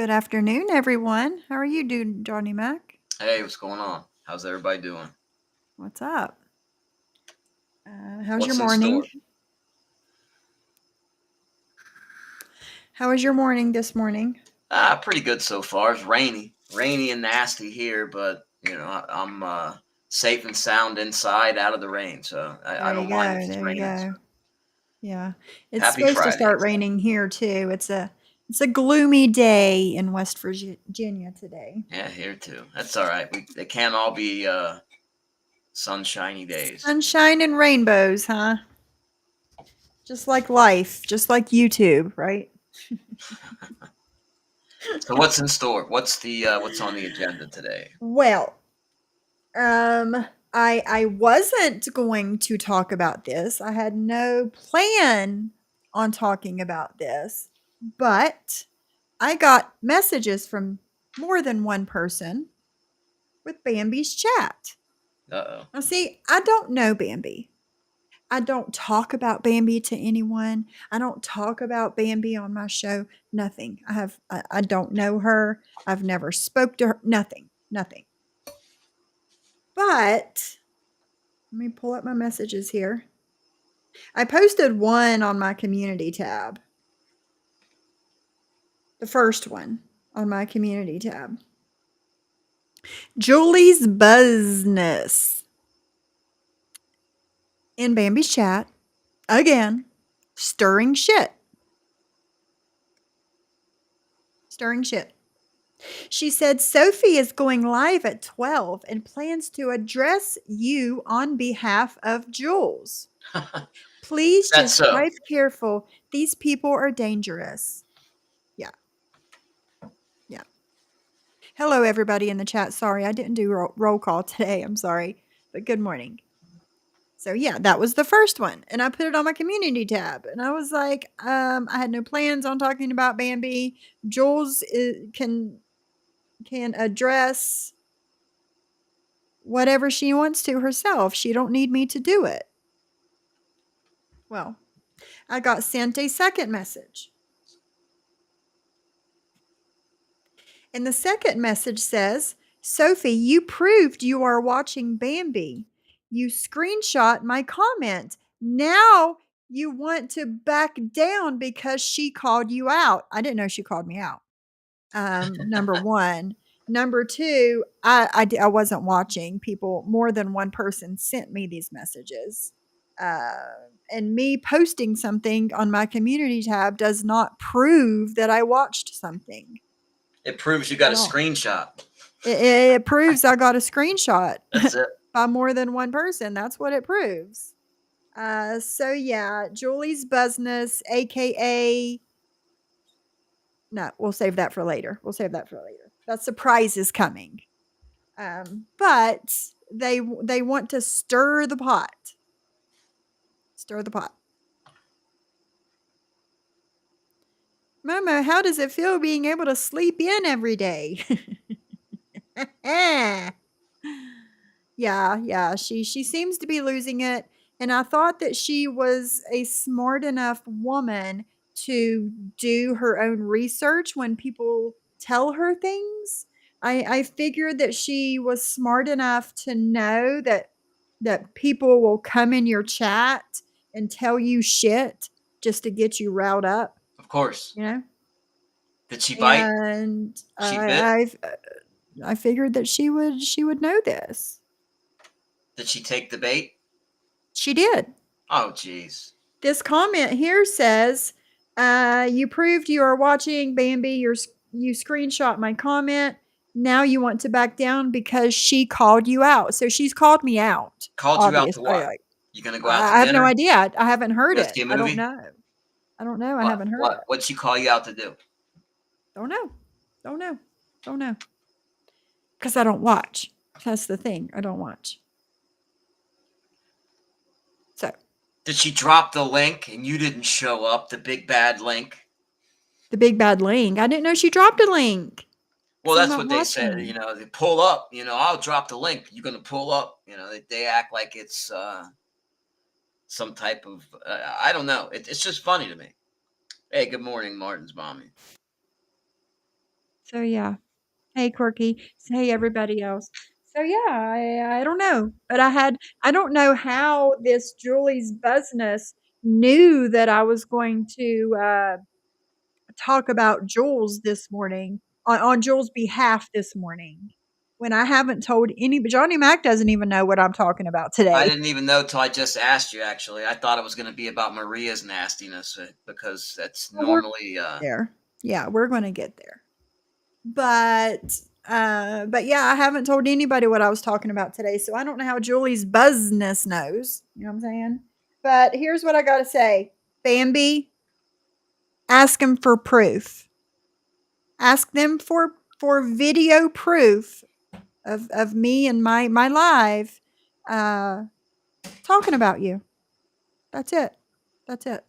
Good afternoon, everyone. How are you doing, Johnny Mac? Hey, what's going on? How's everybody doing? What's up? How's your What's in morning? store? How was your morning this morning? Pretty good so far. It's rainy and nasty here, but I'm safe and sound inside, out of the rain, so I There you don't mind if go. it's There you raining. So go. Yeah, it's happy supposed to Friday. start raining here too. It's a gloomy day in West Virginia today. Yeah, here too. That's all right. They can't all be sunshiny days. Sunshine and rainbows, huh? Just like life, just like YouTube, right? So what's in store? What's on the agenda today? Well, Um, I wasn't going to talk about this. I had no plan on talking about this, but I got messages from more than one person with Bambi's chat. Uh-oh. Now, see, I don't know Bambi. I don't talk about Bambi to anyone. I don't talk about Bambi on my show. Nothing. I don't know her. I've never spoke to her. Nothing. Nothing. But let me pull up my messages here. I posted one on my community tab. The first one on my community tab. Julie's Business in Bambi's chat. Again, stirring shit. Stirring shit. She said Sophie is going live at 12 and plans to address you on behalf of Jules. Please That's just so. drive careful. These people are dangerous. Yeah. Yeah. Hello, everybody in the chat. Sorry, I didn't do roll call today. I'm sorry, but good morning. So yeah, that was the first one, and I put it on my community tab, and I was like, I had no plans on talking about Bambi. Jules can address whatever she wants to herself. She don't need me to do it. Well, I got sent a second message. And the second message says, Sophie, you proved you are watching Bambi. You screenshot my comment. Now you want to back down because she called you out. I didn't know she called me out. Number one. Number two, I wasn't watching. People, more than one person sent me these messages. And me posting something on my community tab does not prove that I watched something It proves you got at a all. screenshot. It proves I got a screenshot That's it. by more than one person. That's what it proves. So yeah, Julie's Business, aka no, we'll save that for later. We'll save that for later. That surprise is coming. But they want to stir the pot. Stir the pot. Momo, how does it feel being able to sleep in every day? Yeah. She seems to be losing it. And I thought that she was a smart enough woman to do her own research when people tell her things. I figured that she was smart enough to know that people will come in your chat and tell you shit just to get you riled up, Of course. you know? Did she bite? And She bit? I figured that she would know this. Did she take the bait? She did. Oh, jeez. This comment here says, you proved you are watching Bambi. You screenshot my comment. Now you want to back down because she called you out. So she's called me out. Called you out Obvious. to what? You gonna go out to I have no dinner? idea. I haven't heard Go it. see a I don't movie? know. I don't know. I What? haven't heard What? it. What'd she call you out to do? Don't know. Don't know. Don't know. Because I don't watch. That's the thing. I don't watch. So Did she drop the link and you didn't show up? The big bad link? the big bad link. I didn't know she dropped a link. Well, Because I'm that's not what they said. watching. They pull up. I'll drop the link. You're gonna pull up. They act like it's some type of I don't know. It's just funny to me. Hey, good morning, Martin's mommy. So yeah. Hey, Quirky. Hey, everybody else. So yeah, I don't know, but I don't know how this Julie's business knew that I was going to talk about Jules this morning on Jules' behalf this morning when I haven't told any. Johnny Mac doesn't even know what I'm talking about I today. didn't even know till I just asked you. Actually, I thought it was going to be about Maria's nastiness because that's Well, we're normally. there. Yeah, we're going to get there. But yeah, I haven't told anybody what I was talking about today, so I don't know how Julie's business knows. You know what I'm saying? But here's what I got to say. Bambi, ask them for proof. Ask them for video proof of me and my live uh talking about you. That's it. That's it.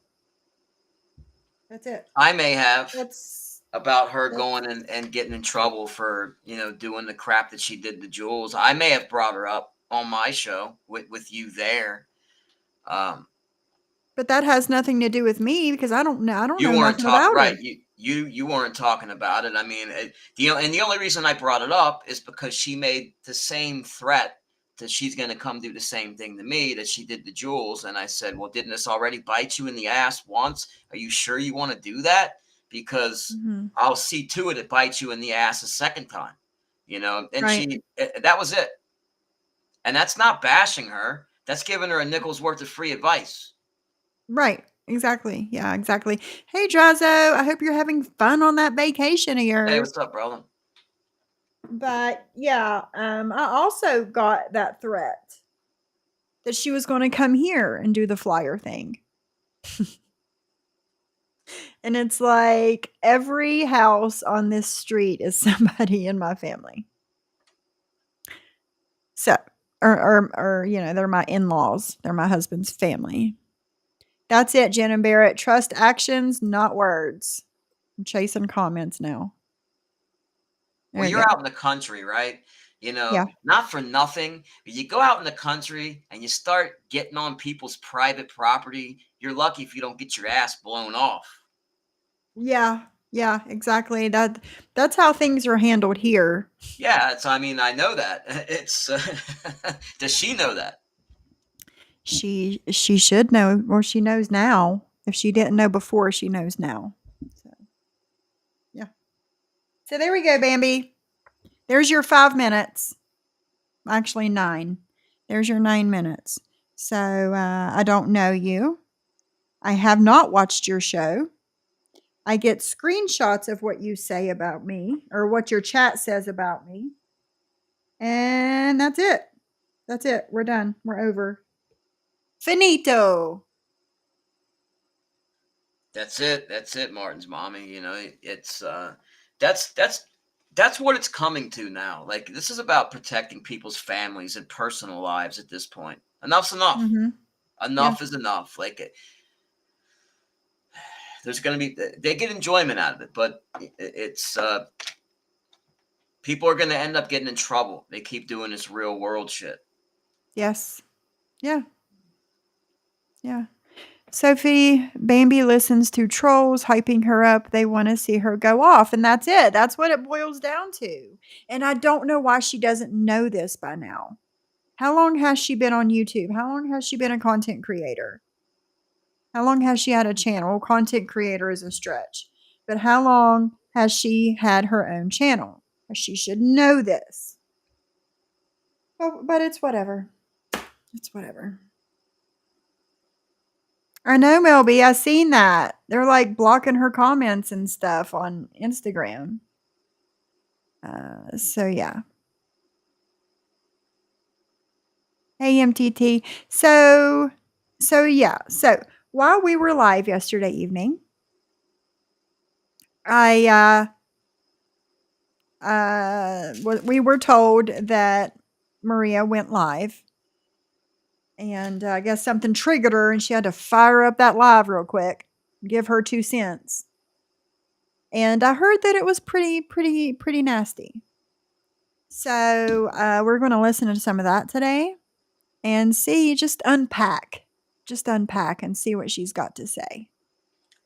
That's it. I may have That's about her that's going and getting in trouble for doing the crap that she did to Jules. I may have brought her up on my show with you there. Um, but that has nothing to do with me because I don't You know weren't nothing talking about her. right. You weren't talking about it. I mean, the only reason I brought it up is because she made the same threat that she's going to come do the same thing to me that she did to Jules, and I said, "Well, didn't this already bite you in the ass once? Are you sure you want to do that? Because Mhm. I'll see to it bites you in the ass a second time." And Right. that was it. And that's not bashing her. That's giving her a nickel's worth of free advice. Right. Exactly. Yeah, exactly. Hey, Drazo, I hope you're having fun on that vacation of Hey, yours. what's up, brother? But yeah, I also got that threat that she was going to come here and do the flyer thing. And it's like every house on this street is somebody in my family. So, or they're my in-laws. They're my husband's family. That's it, Jen and Barrett. Trust actions, not words. I'm chasing comments now. Well, There you you're go. out in the country, right? Yeah. Not for nothing, but you go out in the country and you start getting on people's private property. You're lucky if you don't get your ass blown off. Yeah. Yeah, exactly. That's how things are handled here. Yeah, I mean, I know that. It's does she know that? She should know, or she knows now. If she didn't know before, she knows now. So, yeah. So there we go, Bambi. There's your 5 minutes. Actually, 9. There's your 9 minutes. So, I don't know you. I have not watched your show. I get screenshots of what you say about me or what your chat says about me. And that's it. That's it. We're done. We're over. Finito. That's it. That's it, Martin's mommy. It's that's that's what it's coming to now. Like this is about protecting people's families and personal lives at this point. Enough's enough. Mhm. Yeah. Enough is enough. Like there's going to be they get enjoyment out of it, but it's people are going to end up getting in trouble. They keep doing this real world shit. Yes. Yeah. Yeah. Sophie, Bambi listens to trolls hyping her up. They want to see her go off. And that's it. That's what it boils down to. And I don't know why she doesn't know this by now. How long has she been on YouTube? How long has she been a content creator? How long has she had a channel? Well, content creator is a stretch. But how long has she had her own channel? She should know this. But it's whatever. It's whatever. I know, Melby. I seen that. They're like blocking her comments and stuff on Instagram. So yeah. Hey, MTT. So yeah. So while we were live yesterday evening, I we were told that Maria went live, and I guess something triggered her, and she had to fire up that live real quick, give her 2 cents. And I heard that it was pretty nasty. So we're going to listen to some of that today and see, just unpack and see what she's got to say.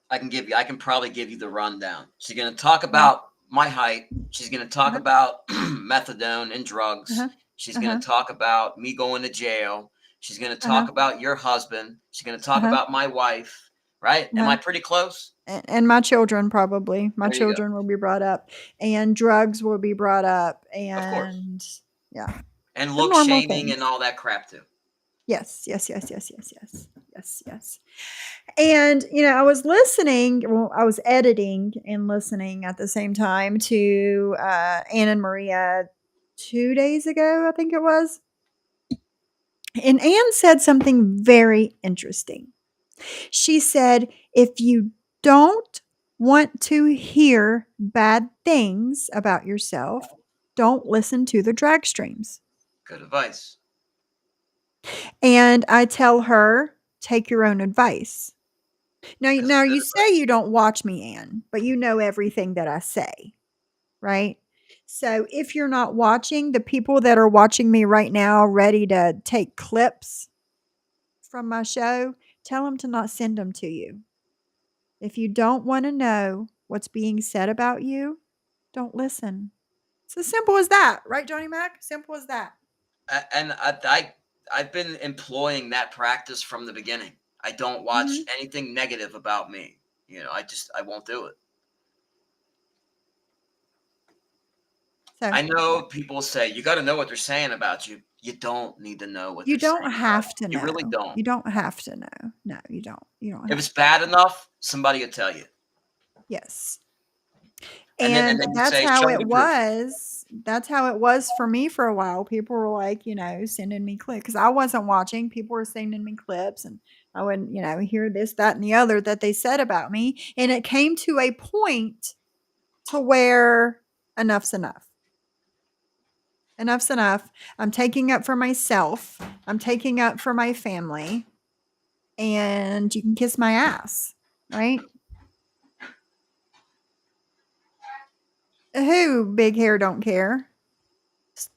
I can probably give you the rundown. She's going to talk Yeah. about my height. She's going to talk Uh-huh. about methadone and drugs. Uh-huh. She's going Uh-huh. to talk about me going to jail. She's going to Uh-huh. talk about your husband. She's going to talk Uh-huh. about my wife. Right? Am Uh-huh. I pretty close? And my children probably. My There you go. children will be brought up, and drugs will be brought up, Of course. and yeah, And the look normal shaming and things. all that crap too. Yes, yes, yes, yes, yes, yes, yes, yes. And I was listening. Well, I was editing and listening at the same time to Anne and Maria 2 days ago, I think it was. And Anne said something very interesting. She said, if you don't want to hear bad things about yourself, don't listen to the drag streams. Good advice. And I tell her, take your own advice. This Now is good you say advice. you don't watch me, Anne, but you know everything that I say, right? So if you're not watching, the people that are watching me right now, ready to take clips from my show, tell them to not send them to you. If you don't want to know what's being said about you, don't listen. It's as simple as that, right, Johnny Mac? Simple as that. And I've been employing that practice from the beginning. I don't watch Mhm. anything negative about me. I won't do it. So, I yeah. know people say you got to know what they're saying about you. You don't need to know what You they're don't saying about have to you. You know. really don't. You don't have to know. No, you don't. You don't If have it's to. bad enough, somebody will tell you, Yes. and And then you that's say, how "Show me it the proof." was. That's how it was for me for a while. People were like, sending me clips because I wasn't watching. People were sending me clips, and I wouldn't, hear this, that, and the other that they said about me. And it came to a point to where enough's enough. Enough's enough. I'm taking up for myself. I'm taking up for my family, and you can kiss my ass, right? Who big hair don't care?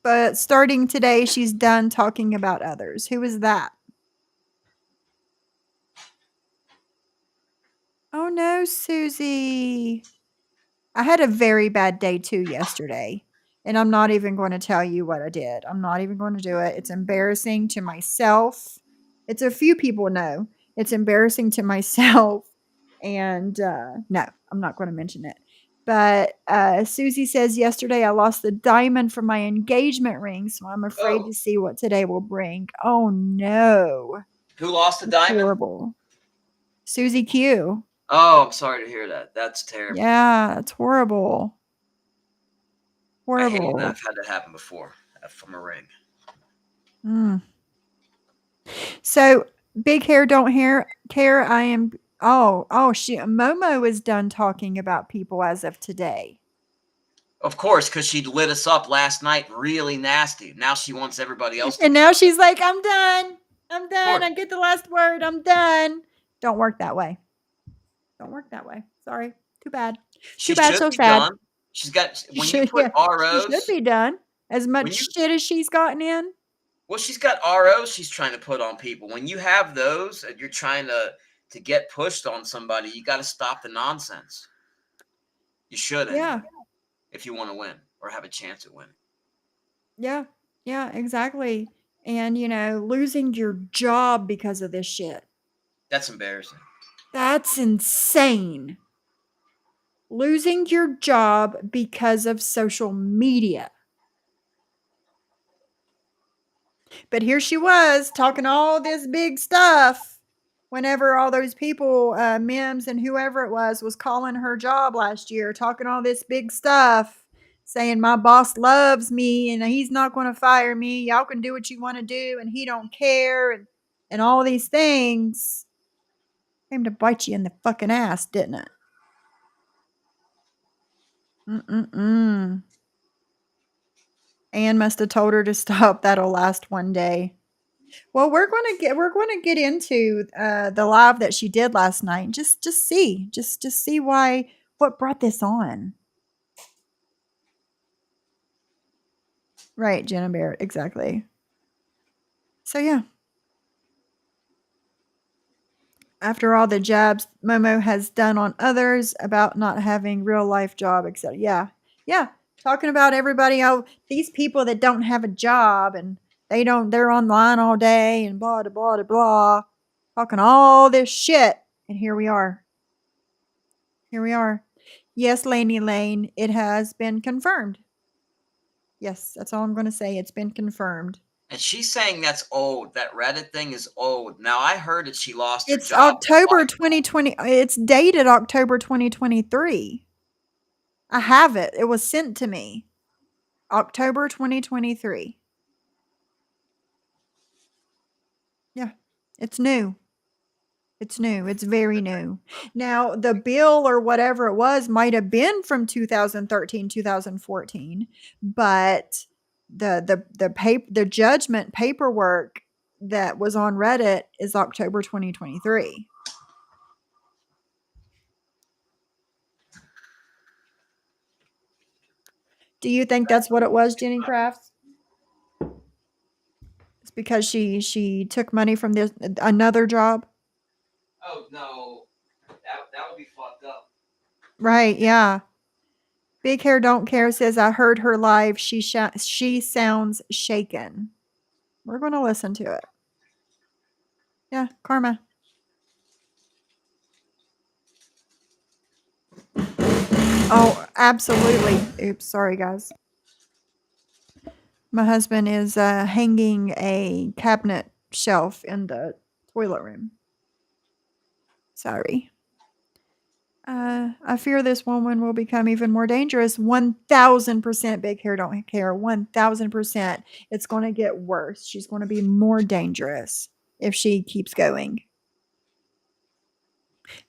But starting today, she's done talking about others. Who is that? Oh no, Susie. I had a very bad day too yesterday. And I'm not even going to tell you what I did. I'm not even going to do it. It's embarrassing to myself. It's a few people know. It's embarrassing to myself. And no, I'm not going to mention it. But Susie says yesterday I lost the diamond from my engagement ring, so I'm afraid Oh, to see what today will bring. Oh no. who lost the That's diamond? horrible. Susie Q. Oh, I'm sorry to hear that. That's terrible. Yeah, that's horrible. I hate when Horrible. I've had that happen before from a ring. Mm. So big hair don't hair care. I am. Oh, she Momo is done talking about people as of today. Of course, because she lit us up last night really nasty. Now she wants everybody else to And do now it. she's like, I'm done. I'm Of done. course. I get the last word. I'm done. Don't work that way. Don't work that way. Sorry. Too bad. She Too bad. should So be sad. done. She's got She when you should, put yeah, she should ROs, be done. As much when you shit as she's gotten in. well, she's got ROs she's trying to put on people. When you have those and you're trying to get pushed on somebody, you got to stop the nonsense. You should Yeah. anyway, if you want to win or have a chance at winning. Yeah. Yeah, exactly. And, losing your job because of this shit. That's embarrassing. That's insane. Losing your job because of social media. But here she was talking all this big stuff whenever all those people, Mims and whoever it was calling her job last year, talking all this big stuff, saying my boss loves me and he's not going to fire me. Y'all can do what you want to do and he don't care and all these things came to bite you in the fucking ass, didn't it? Mm-mm-mm. Anne must have told her to stop. That'll last one day. Well, we're going to get into the live that she did last night. Just see what brought this on. Right, Jenna Barrett, exactly. So yeah, after all the jabs Momo has done on others about not having real life job, etc. Yeah, Yeah, talking about everybody. Oh, these people that don't have a job and they're online all day and blah, blah, blah, blah, talking all this shit. And here we are. Here we are. Yes, Laney Lane, it has been confirmed. Yes, that's all I'm going to say. It's been confirmed. And she's saying that's old. That Reddit thing is old. Now I heard that she lost her It's job. October 2020. It's dated October 2023. I have it. It was sent to me. October 2023. Yeah. It's new. It's new. It's very new. Now, the bill or whatever it was might have been from 2013, 2014, but the judgment paperwork that was on Reddit is October 2023. Do you think that's what it was, Jenny Crafts? It's because she took money from this another job? Oh no, that would be fucked up. Right, yeah. Big Hair Don't Care says, I heard her live. She sounds shaken. We're going to listen to it. Yeah, Karma. Oh, absolutely. Oops, sorry, guys. My husband is hanging a cabinet shelf in the toilet room. Sorry. I fear this woman will become even more dangerous. 1000% Big Hair Don't Care. 1000%. It's going to get worse. She's going to be more dangerous if she keeps going.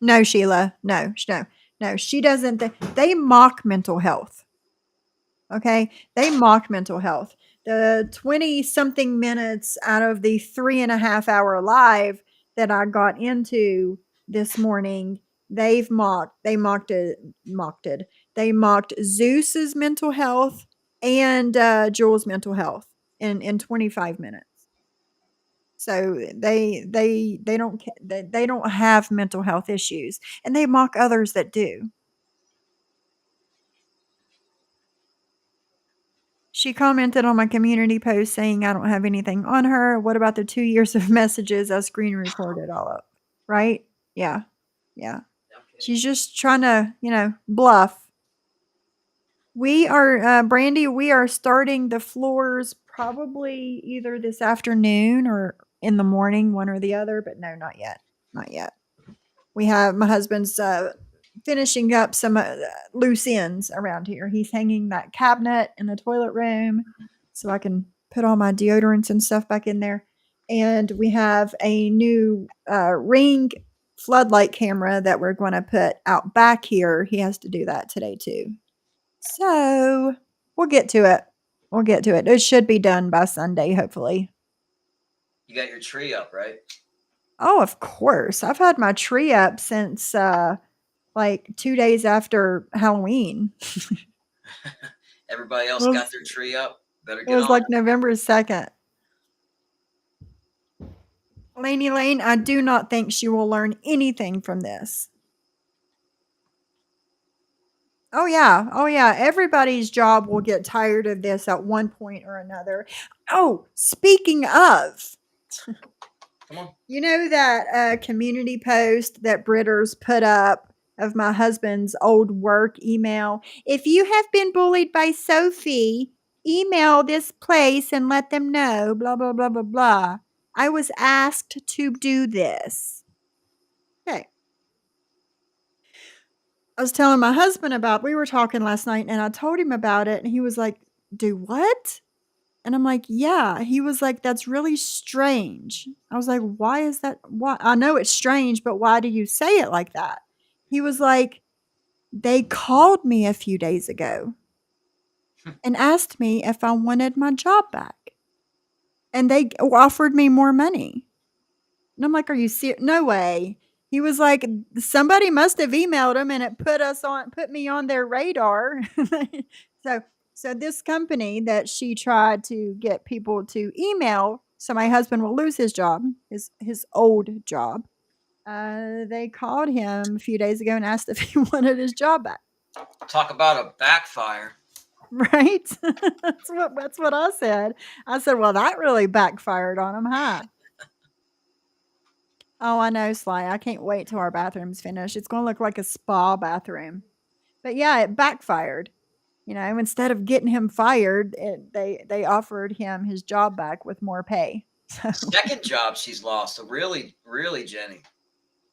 No, Sheila. No. She doesn't. They mock mental health. Okay. They mock mental health. The 20 something minutes out of the 3.5 hour live that I got into this morning, they mocked Zeus's mental health and Jules' mental health in 25 minutes. So they don't have mental health issues, and they mock others that do. She commented on my community post saying I don't have anything on her. What about the 2 years of messages I screen recorded all up? Right? Yeah. Yeah. She's just trying to, bluff. We are, Brandy, we are starting the floors probably either this afternoon or in the morning, one or the other, but no, not yet. Not yet. We have my husband's finishing up some loose ends around here. He's hanging that cabinet in the toilet room so I can put all my deodorants and stuff back in there. And we have a new Ring floodlight camera that we're going to put out back here. He has to do that today too. So we'll get to it. We'll get to it. It should be done by Sunday, hopefully. You got your tree up, right? Oh, of course. I've had my tree up since like 2 days after Halloween. Everybody else got their tree up. Better It get was on like it. November 2nd. Laney Lane, I do not think she will learn anything from this. Oh, yeah. Oh, yeah. Everybody's job will get tired of this at one point or another. Oh, speaking of, Come on. you know that community post that Britters put up of my husband's old work email? If you have been bullied by Sophie, email this place and let them know, blah, blah, blah, blah, blah. I was asked to do this. Okay. I was telling my husband about, we were talking last night and I told him about it and he was like, do what? And I'm like, yeah. He was like, that's really strange. I was like, why is that? Why? I know it's strange, but why do you say it like that? He was like, they called me a few days ago and asked me if I wanted my job back. And they offered me more money. And I'm like, are you serious? No way. He was like, somebody must have emailed him and it put me on their radar. So this company that she tried to get people to email, so my husband will lose his job, his old job. They called him a few days ago and asked if he wanted his job back. Talk about a backfire. Right? That's what I said. I said, "Well, that really backfired on him, huh?" Oh, I know, Sly. I can't wait till our bathroom's finished. It's gonna look like a spa bathroom. But yeah, it backfired. Instead of getting him fired, they offered him his job back with more pay. So Second job she's lost. So really, really, Jenny.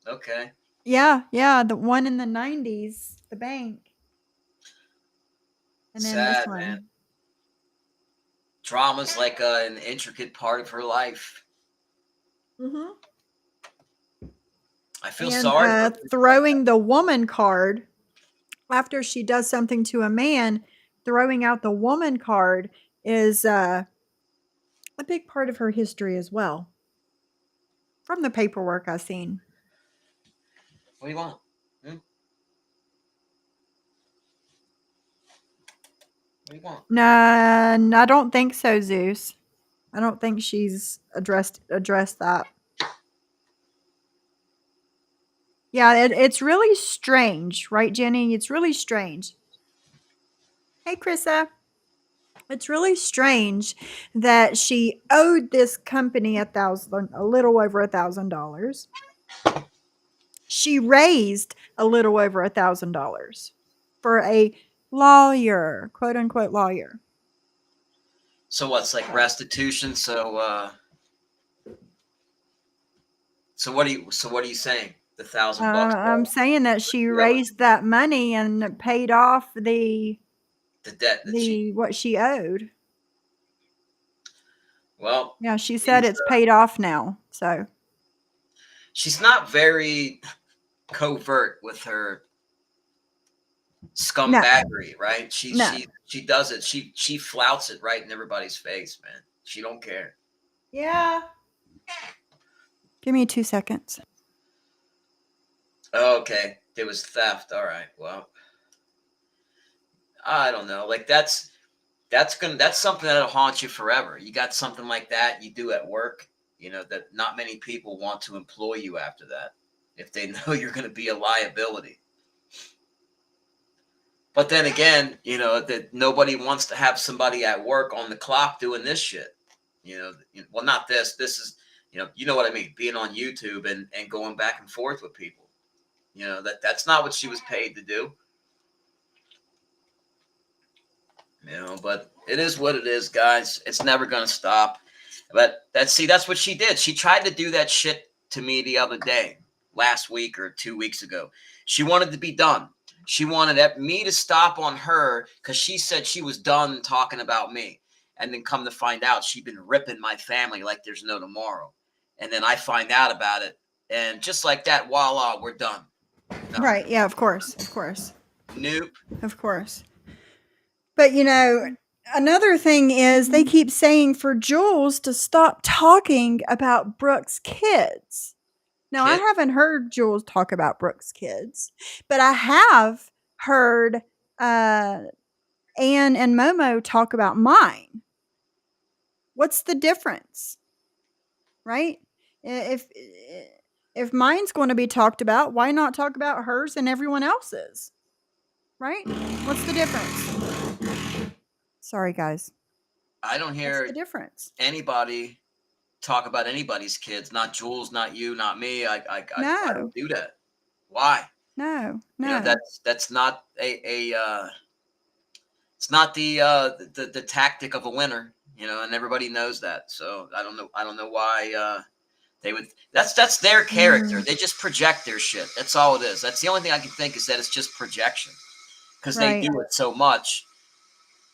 Okay. yeah, yeah, the one in the 90s, the bank, and then this Sad, man. one. Drama's like an intricate part of her life. Mhm. I feel And sorry for people like that. throwing the woman card after she does something to a man, throwing out the woman card is a big part of her history as well, from the paperwork I've seen. What do you want? Hmm? What do you want? No, I don't think so, Zeus. I don't think she's addressed that. Yeah, it's really strange, right, Jenny? It's really strange. Hey, Krissa. It's really strange that she owed this company a little over $1,000. She raised a little over $1,000 for a lawyer, quote unquote lawyer. So what's like So, restitution? So what are you saying? The $1,000 I'm saying that she you owe it, raised that money and paid off the debt that she. the what she owed. Well, Yeah, she said she's it's paid off now. So she's not very covert with her no, scumbaggery, right? She no. she she does it. She flouts it right in everybody's face, man. She don't care. Yeah. Give me 2 seconds. Okay, there was theft. All right. Well, I don't know. Like that's something that'll haunt you forever. You got something like that you do at work, that not many people want to employ you after that if they know you're going to be a liability. But then again, that nobody wants to have somebody at work on the clock doing this shit. Well, not this. This is, you know what I mean, being on YouTube and going back and forth with people. That's not what she was paid to do. But it is what it is, guys. It's never gonna stop. But that's what she did. She tried to do that shit to me the other day, last week or 2 weeks ago. She wanted to be done. She wanted me to stop on her because she said she was done talking about me. And then come to find out she'd been ripping my family like there's no tomorrow. And then I find out about it. And just like that, voila, we're done. No. Right. Yeah, of course. Of course. Nope. Of course. But another thing is they keep saying for Jules to stop talking about Brooke's kids. Now, I Kid. haven't heard Jules talk about Brooke's kids, but I have heard Anne and Momo talk about mine. What's the difference? Right? If mine's going to be talked about, why not talk about hers and everyone else's? Right? What's the difference? Sorry, guys. I don't What's the hear difference? anybody talk about anybody's kids, not Jules, not you, not me. I No, don't do that. Why? no, You know, no. that's not it's not the tactic of a winner, and everybody knows that. So I don't know why they would. That's their character. Mm, They just project their shit. That's all it is. That's the only thing I can think is that it's just projection because they right, do it so much.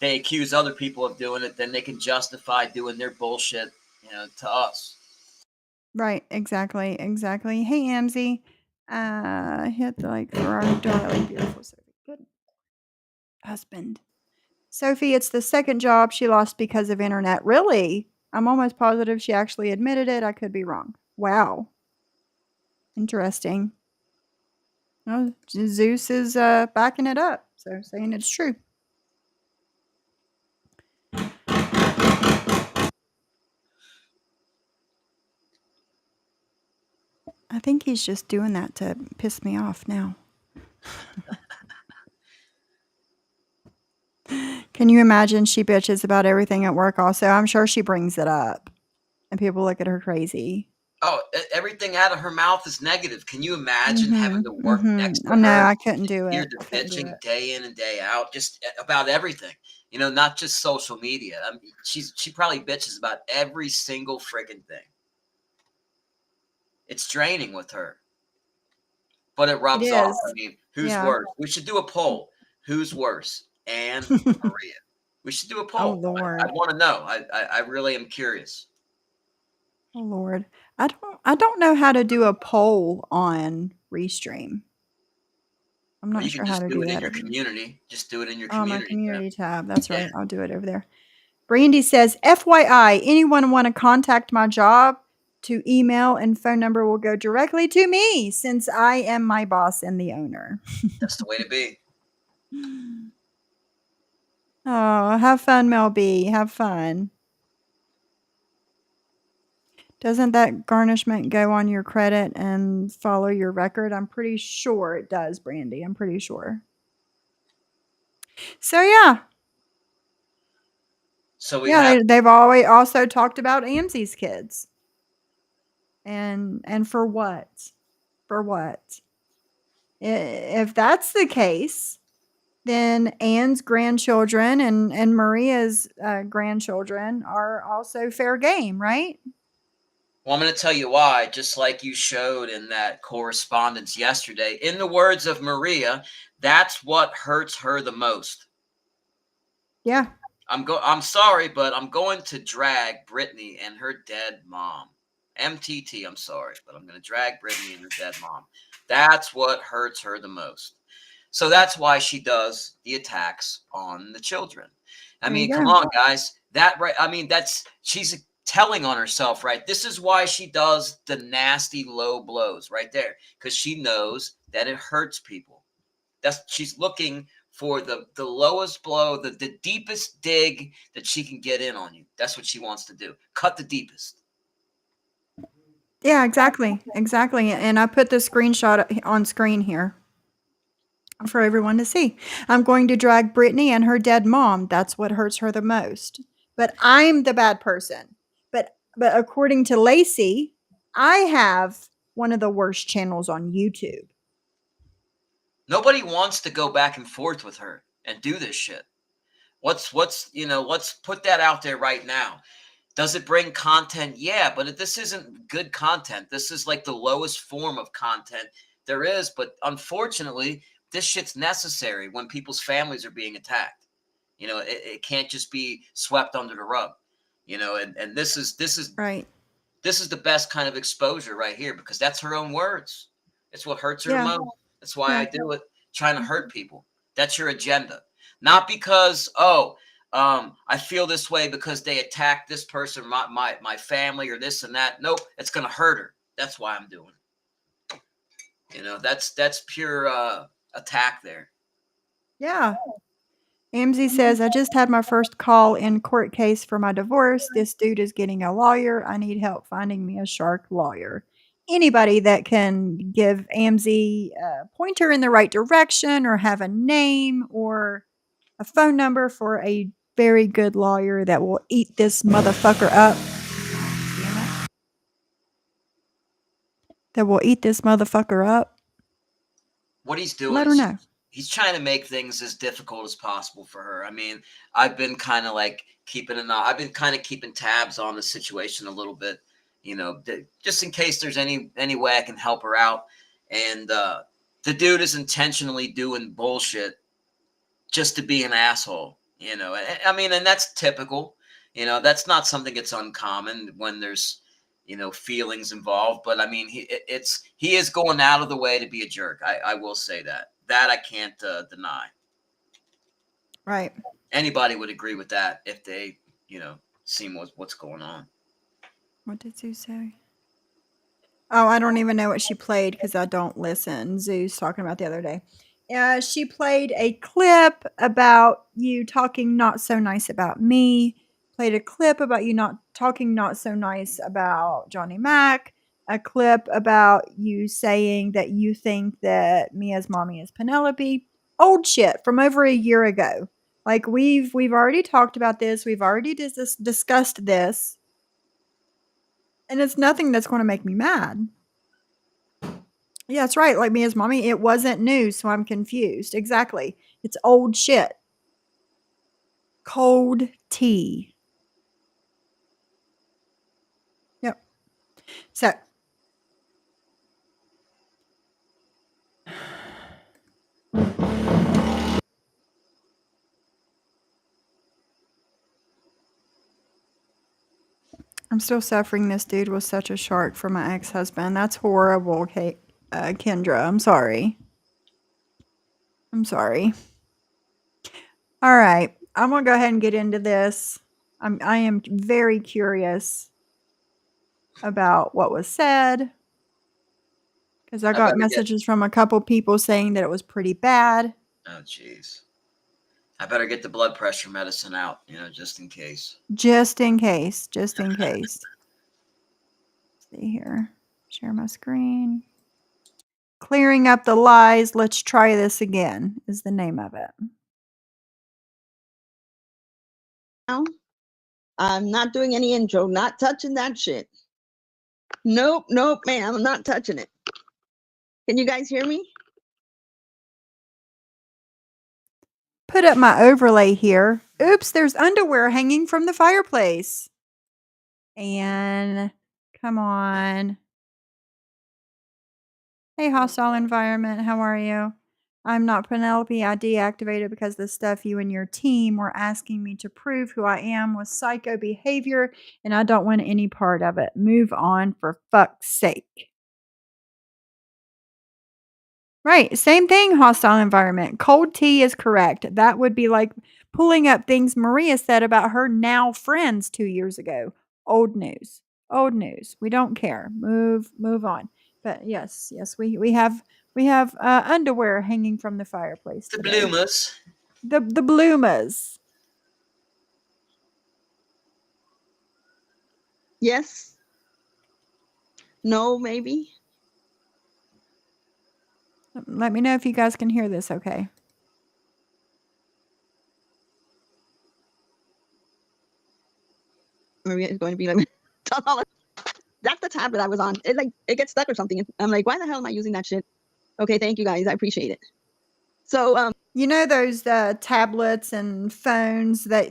They accuse other people of doing it, then they can justify doing their bullshit, to us. right. Exactly, exactly. Hey, Amzy. Hit the like Ferrari darling, beautiful Sophie. Good husband. Sophie, it's the second job she lost because of internet. Really? I'm almost positive she actually admitted it. I could be wrong. Wow. Interesting. No, Zeus is backing it up, so saying it's true. I think he's just doing that to piss me off now. Can Can you imagine she bitches about everything at work also? I'm sure she brings it up, and people look at her crazy. Oh, everything out of her mouth is negative. Can you imagine having to Mhm, work next mhm. to I know, her, I couldn't do hear it. the I couldn't do bitching it. day in and day out, just about everything? Not just social media. I mean, she probably bitches about every single friggin' thing. It's draining with her, but it It rubs off. is. I mean, who's Yeah. worse? We should do a poll. Who's worse? Anne or Maria? We should do a Oh, poll. I Lord. want to know. I really am curious. Oh, Lord. I don't know how to do a poll on Restream. I'm Or not you can sure how just to do do it in that your over here. community. Just do it in your Oh, my community tab. community tab. That's Yeah. right. I'll do it over there. Brandy says, FYI, anyone want to contact my job to email and phone number will go directly to me since I am my boss and the owner. That's the way to be. Oh, have fun, Mel B. Have fun. Doesn't that garnishment go on your credit and follow your record? I'm pretty sure it does, Brandy. I'm pretty sure. So yeah, So we yeah, have they've always also talked about AMSI's kids, and for what? For what? If that's the case, then Anne's grandchildren and Maria's grandchildren are also fair game, right? Well, I'm going to tell you why, just like you showed in that correspondence yesterday. In the words of Maria, that's what hurts her the most. Yeah, I'm sorry, but I'm going to drag Brittany and her dead mom. MTT, I'm sorry, but I'm going to drag Brittany and her dead mom. That's what hurts her the most. So that's why she does the attacks on the children. I there you mean, come go. on, guys. That right? I mean, she's telling on herself, right? This is why she does the nasty low blows right there, because she knows that it hurts people. She's looking for the lowest blow, the deepest dig that she can get in on you. That's what she wants to do. Cut the deepest. Yeah, exactly, exactly. And I put the screenshot on screen here for everyone to see. I'm going to drag Brittany and her dead mom. That's what hurts her the most. But I'm the bad person. But according to Lacey, I have one of the worst channels on YouTube. Nobody wants to go back and forth with her and do this shit. Let's put that out there right now. Does it bring content? Yeah, but this isn't good content. This is like the lowest form of content there is. But unfortunately, this shit's necessary when people's families are being attacked. It can't just be swept under the rug. And Right. this is the best kind of exposure right here because that's her own words. It's what hurts her the Yeah. most. That's why I Yeah. do it, trying to hurt people. That's your agenda. Not because, I feel this way because they attacked this person, my family, or this and that. Nope, it's gonna hurt her. That's why I'm doing it. That's pure attack there. Yeah. AMZ says, I just had my first call in court case for my divorce. This dude is getting a lawyer. I need help finding me a shark lawyer. Anybody that can give AMZ a pointer in the right direction or have a name or a phone number for a very good lawyer that will eat this motherfucker up. Damn it. That will eat this motherfucker up. What he's doing Let her is know. he's trying to make things as difficult as possible for her. I mean, I've been kind of like I've been kind of keeping tabs on the situation a little bit, just in case there's any way I can help her out. And the dude is intentionally doing bullshit just to be an asshole. I mean, and that's typical. That's not something that's uncommon when there's feelings involved. But I mean, he is going out of the way to be a jerk. I will say that I can't deny. Right. Anybody would agree with that if they seen what's going on. What did Sue say? Oh, I don't even know what she played because I don't listen. Zeus talking about the other day. She played a clip about you talking not so nice about me. Played a clip about you not talking not so nice about Johnny Mac. A clip about you saying that you think that Mia's mommy is Penelope. Old shit from over a year ago. Like we've already talked about this. We've already discussed this. And it's nothing that's going to make me mad. Yeah, that's right. Like me as mommy, it wasn't new, so I'm confused. Exactly. It's old shit. Cold tea. Yep. So I'm still suffering. This dude was such a shark for my ex-husband. That's horrible, Kate, Kendra. I'm sorry. I'm sorry. All right. I'm going to go ahead and get into this. I am very curious about what was said because I got messages from a couple people saying that it was pretty bad. Oh, jeez. I better get the blood pressure medicine out, just in case. Just in case. Just in case. Let's see here. Share my screen. Clearing up the lies. Let's try this again is the name of it. I'm not doing any intro, not touching that shit. Nope, ma'am, I'm not touching it. Can you guys hear me? Put up my overlay here. Oops, there's underwear hanging from the fireplace. And come on. Hey, hostile environment, how are you? I'm not Penelope. I deactivated because the stuff you and your team were asking me to prove who I am was psycho behavior, and I don't want any part of it. Move on for fuck's sake. Right, same thing, hostile environment. Cold tea is correct. That would be like pulling up things Maria said about her now friends 2 years ago. Old news. Old news. We don't care. Move on. But yes, we have underwear hanging from the fireplace. The today. bloomers. The bloomers. Yes. No, maybe. Let me know if you guys can hear this okay. Maria is going to be like, that's the tab that I was on. It gets stuck or something. I'm like, why the hell am I using that shit? Okay, thank you guys. I appreciate it. So, you know those tablets and phones that,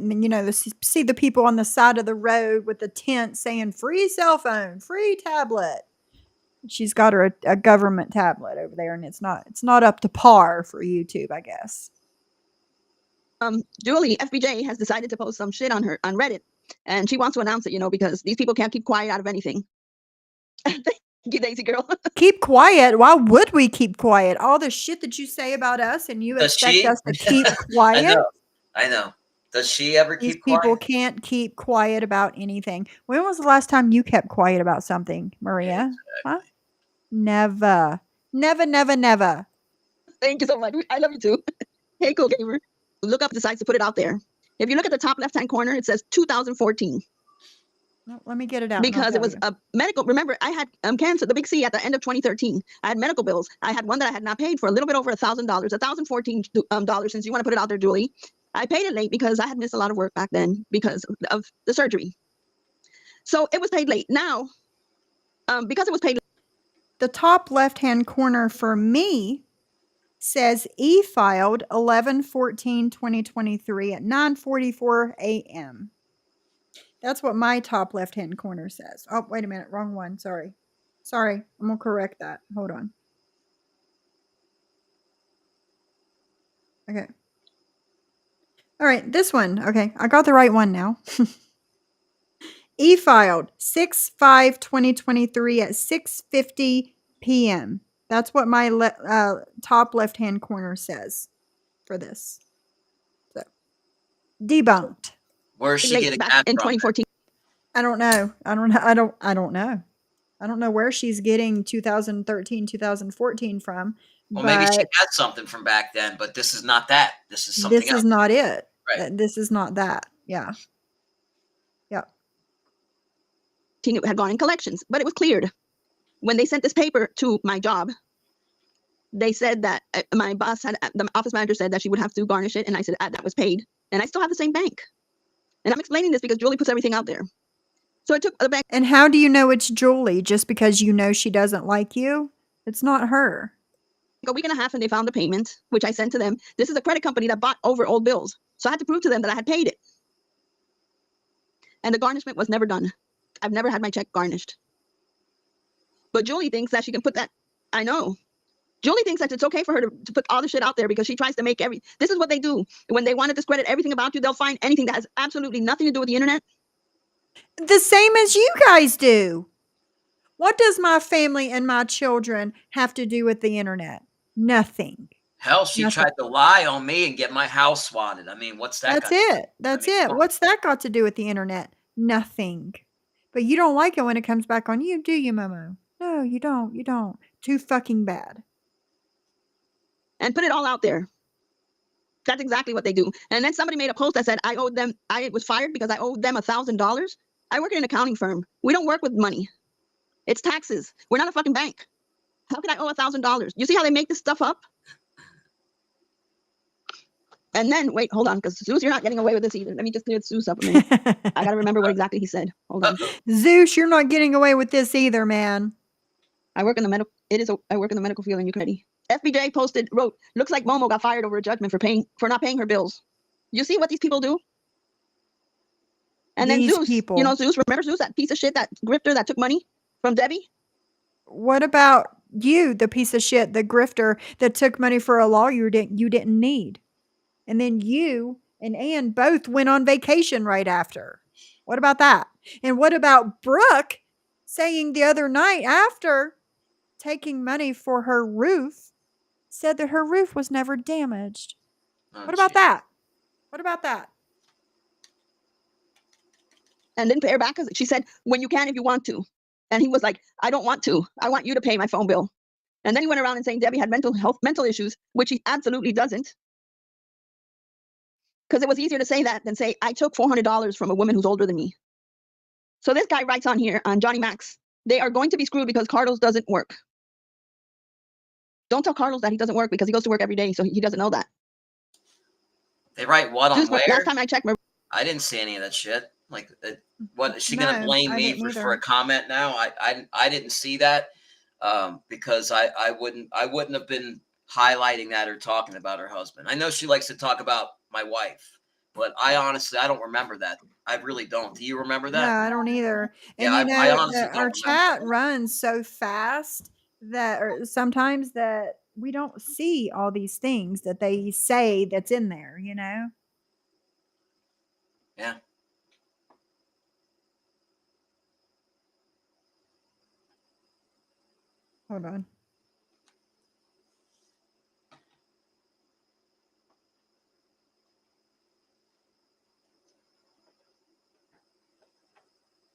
see the people on the side of the road with the tent saying free cell phone, free tablet. She's got her a government tablet over there, and it's not up to par for YouTube, I guess. Julie FBJ has decided to post some shit on Reddit, and she wants to announce it, because these people can't keep quiet out of anything. Thank you, Daisy girl. Keep quiet? Why would we keep quiet? All the shit that you say about us, and you expect us to keep quiet? I know. Does she ever These keep quiet? people can't keep quiet about anything. When was the last time you kept quiet about something, Maria? Yeah, exactly. Huh? Never. Never. Thank you so much. I love you too. Hey, cool gamer. Look up the sites to put it out there. If you look at the top left-hand corner, it says 2014. No, let me get it out. Because it was a medical. Remember, I had cancer, the big C, at the end of 2013. I had medical bills. I had one that I had not paid for a little bit over $1,000, $1,014 since you want to put it out there, Julie. I paid it late because I had missed a lot of work back then because of the surgery. So it was paid late. Now, because it was paid. The top left-hand corner for me says e-filed 11/14/2023 at 9:44 a.m. That's what my top left-hand corner says. Oh, wait a minute. Wrong one. Sorry. I'm going to correct that. Hold on. Okay. All right. This one. Okay. I got the right one now. E-filed 6/5/2023 at 6:50 p.m. That's what my top left-hand corner says for this. So, debunked. Where's she getting that in from? 2014? I don't know. I don't know where she's getting 2013, 2014 from. Well, maybe she had something from back then, but this is not that. This is something else. This is not it. Right. This is not that. Yeah. It had gone in collections, but it was cleared. When they sent this paper to my job, they said that my boss the office manager said that she would have to garnish it, and I said that was paid. and I still have the same bank. And I'm explaining this because Julie puts everything out there. So I took the bank. And how do you know it's Julie? Just because you know she doesn't like you? It's not her. A week and a half and they found the payment, which I sent to them. This is a credit company that bought over old bills. So I had to prove to them that I had paid it. And the garnishment was never done. I've never had my check garnished. But Julie thinks that she can put that. I know. Julie thinks that it's okay for her to put all the shit out there because she tries to make this is what they do. When they want to discredit everything about you, they'll find anything that has absolutely nothing to do with the internet. The same as you guys do. What does my family and my children have to do with the internet? Nothing. Hell, she Nothing. tried to lie on me and get my house swatted. I mean, what's that? That's it. That's it. What's that got to do with the internet? Nothing. But you don't like it when it comes back on you, do you, Momo? No, you don't. You don't. Too fucking bad. And put it all out there. That's exactly what they do. And then somebody made a post that said I was fired because I owed them $1,000. I work in an accounting firm. We don't work with money. It's taxes. We're not a fucking bank. How can I owe $1,000? You see how they make this stuff up? And then, wait, hold on, because Zeus, you're not getting away with this either. Let me just clear Zeus up a minute. I got to remember what exactly he said. Hold on. Zeus, you're not getting away with this either, man. I work in the medical. I work in the medical field in Ukraine. FBJ wrote, looks like Momo got fired over a judgment for not paying her bills. You see what these people do? And then Zeus, people. You know Zeus, remember Zeus, that piece of shit, that grifter that took money from Debbie? What about you, the piece of shit, the grifter that took money for a lawyer you didn't need? And then you and Ann both went on vacation right after. What about that? And what about Brooke saying the other night after taking money for her roof, said that her roof was never damaged? What about that? What about that? And didn't pay her back because she said, when you can, if you want to. And he was like, I don't want to. I want you to pay my phone bill. And then he went around and saying Debbie had mental issues, which he absolutely doesn't. Because it was easier to say that than say, I took $400 from a woman who's older than me. So this guy writes on here, on Johnny Max, they are going to be screwed because Carlos doesn't work. Don't tell Carlos that he doesn't work because he goes to work every day, so he doesn't know that. They write what on where? Last time I checked. I didn't see any of that shit. Like, what, is she going to blame me for a comment now? I didn't see that because I wouldn't have been highlighting that or talking about her husband. I know she likes to talk about my wife, but I honestly, I don't remember that. I really don't. Do you remember that? No, I don't either. And yeah, you know, I honestly don't our chat that. runs so fast that sometimes that we don't see all these things that they say that's in there, you know? Yeah. Hold on.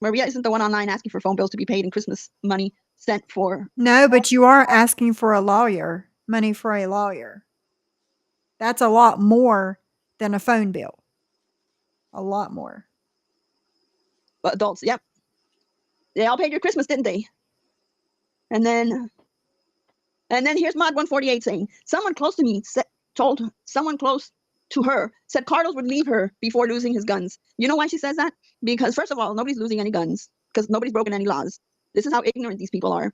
Maria isn't the one online asking for phone bills to be paid and Christmas money sent for. No, but you are asking for a lawyer, money for a lawyer. That's a lot more than a phone bill. A lot more. But adults, yep. They all paid your Christmas, didn't they? And then here's Mod 148 saying, someone close to me told someone close to her said Carlos would leave her before losing his guns. You know why she says that? Because first of all, nobody's losing any guns because nobody's broken any laws. This is how ignorant these people are.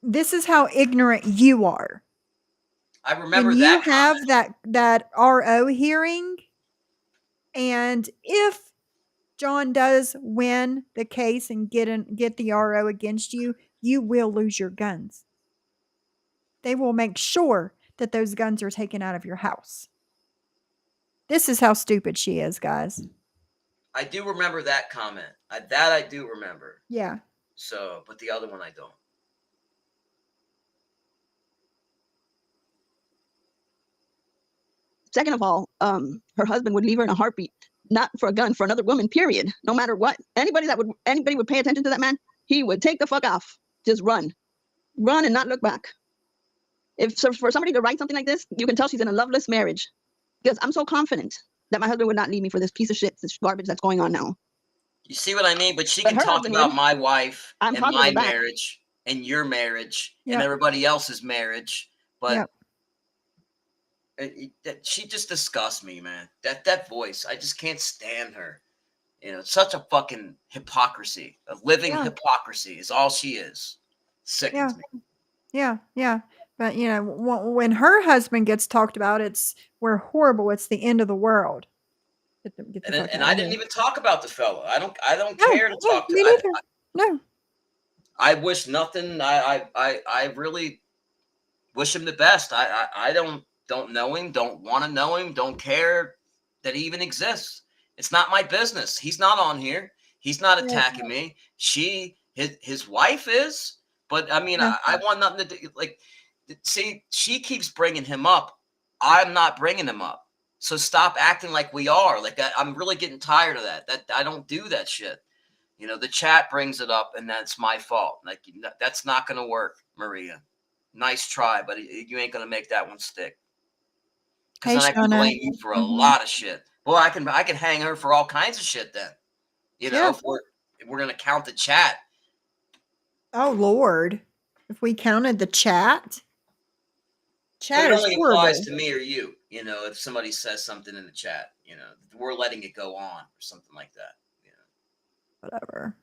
This is how ignorant you are. I remember when that you have that RO hearing, and if John does win the case and get the RO against you, you will lose your guns. They will make sure that those guns are taken out of your house. This is how stupid she is, guys. I do remember that comment. That I do remember. Yeah. So, but the other one I don't. Second of all, her husband would leave her in a heartbeat, not for a gun, for another woman, period. No matter what. Anybody would pay attention to that man, he would take the fuck off. Just run. Run and not look back. For somebody to write something like this, you can tell she's in a loveless marriage. Because I'm so confident that my husband would not leave me for this piece of shit, this garbage that's going on now. You see what I mean? But she can talk about my wife and my marriage and your marriage and everybody else's marriage. But She just disgusts me, man. That voice, I just can't stand her. Such a fucking hypocrisy. A living Yeah. hypocrisy is all she is. Yeah. Sickens me. Yeah. Yeah. But, when her husband gets talked about, we're horrible. It's the end of the world. Get the fuck And out I of didn't here. even talk about the fellow. I don't No, care to no, talk to. me neither. No. I wish nothing. I really wish him the best. I don't know him. Don't want to know him. Don't care that he even exists. It's not my business. He's not on here. He's not Right. attacking me. His wife is. But I mean, Yeah. I want nothing to do. Like, see, she keeps bringing him up. I'm not bringing him up. So stop acting like we are. Like, I'm really getting tired of that. That I don't do that shit. The chat brings it up, and that's my fault. Like, that's not going to work, Maria. Nice try, but you ain't going to make that one stick. Because Hey, then I can Shauna. blame you for a Mhm. lot of shit. Well, I can hang her for all kinds of shit then. Yeah. If we're going to count the chat. Oh, Lord. If we counted the chat, But chat it is only applies horrible. to me or you. If somebody says something in the chat, we're letting it go on or something like that. Whatever.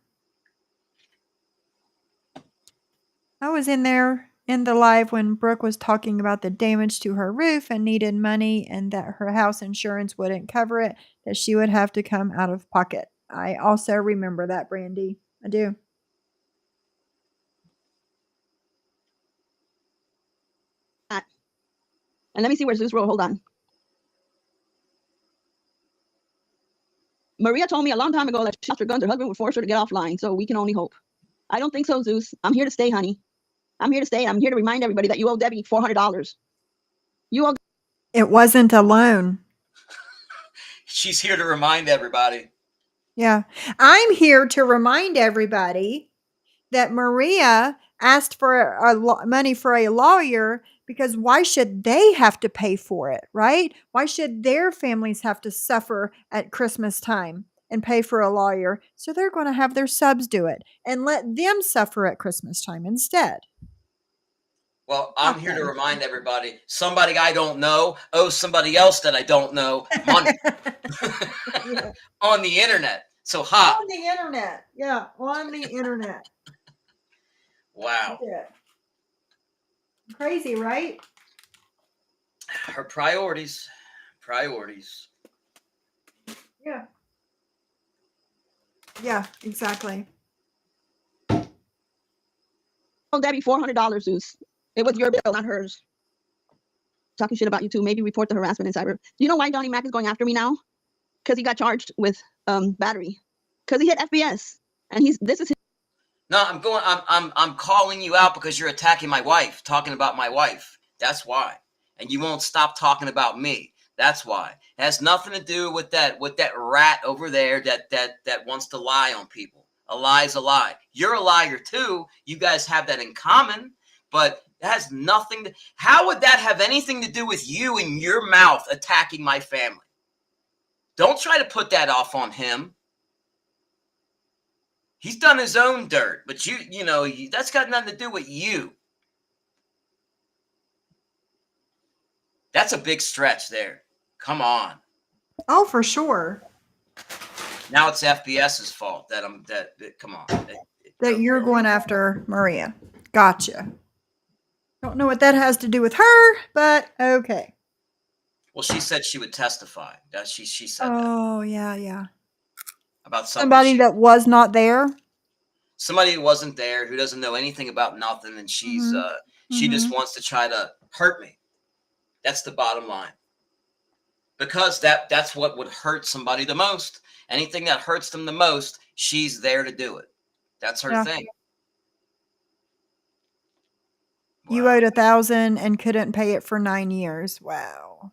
I was in there in the live when Brooke was talking about the damage to her roof and needed money and that her house insurance wouldn't cover it, that she would have to come out of pocket. I also remember that, Brandy. I do. And let me see where's this roll. Hold on. Maria told me a long time ago that she lost her guns. Her husband would force her to get offline, so we can only hope. I don't think so, Zeus. I'm here to stay, honey. I'm here to stay. I'm here to remind everybody that you owe Debbie $400. You owe. It wasn't a loan. She's here to remind everybody. Yeah. I'm here to remind everybody that Maria asked for money for a lawyer because why should they have to pay for it, right? Why should their families have to suffer at Christmas time and pay for a lawyer? So they're going to have their subs do it and let them suffer at Christmas time instead. Well, I'm here to remind everybody, somebody I don't know owes somebody else that I don't know money. Yeah. On the internet. So hot. On the internet. Yeah, on the internet. Wow. Yeah. Crazy, right? Her priorities. Priorities. Yeah. Yeah, exactly. Owe Debbie $400, Zeus. It was your bill, not hers. Talking shit about you too. Maybe report the harassment in cyber. Do you know why Johnny Mac is going after me now? Because he got charged with battery. Because he hit FBS, and this is his. No, I'm calling you out because you're attacking my wife, talking about my wife. That's why. And you won't stop talking about me. That's why. It has nothing to do with that rat over there that wants to lie on people. A lie's a lie. You're a liar too. You guys have that in common, but it has nothing to. How would that have anything to do with you and your mouth attacking my family? Don't try to put that off on him. He's done his own dirt, but that's got nothing to do with you. That's a big stretch there. Come on. Oh, for sure. Now it's FBS's fault come on. That you're going after Maria. Gotcha. Don't know what that has to do with her, but okay. Well, she said she would testify. She said that Oh, yeah. about Somebody that was not there. Somebody who wasn't there, who doesn't know anything about nothing, and she just wants to try to hurt me. That's the bottom line. Because that's what would hurt somebody the most. Anything that hurts them the most, she's there to do it. That's her thing. You Wow. owed 1,000 and couldn't pay it for 9 years. Wow.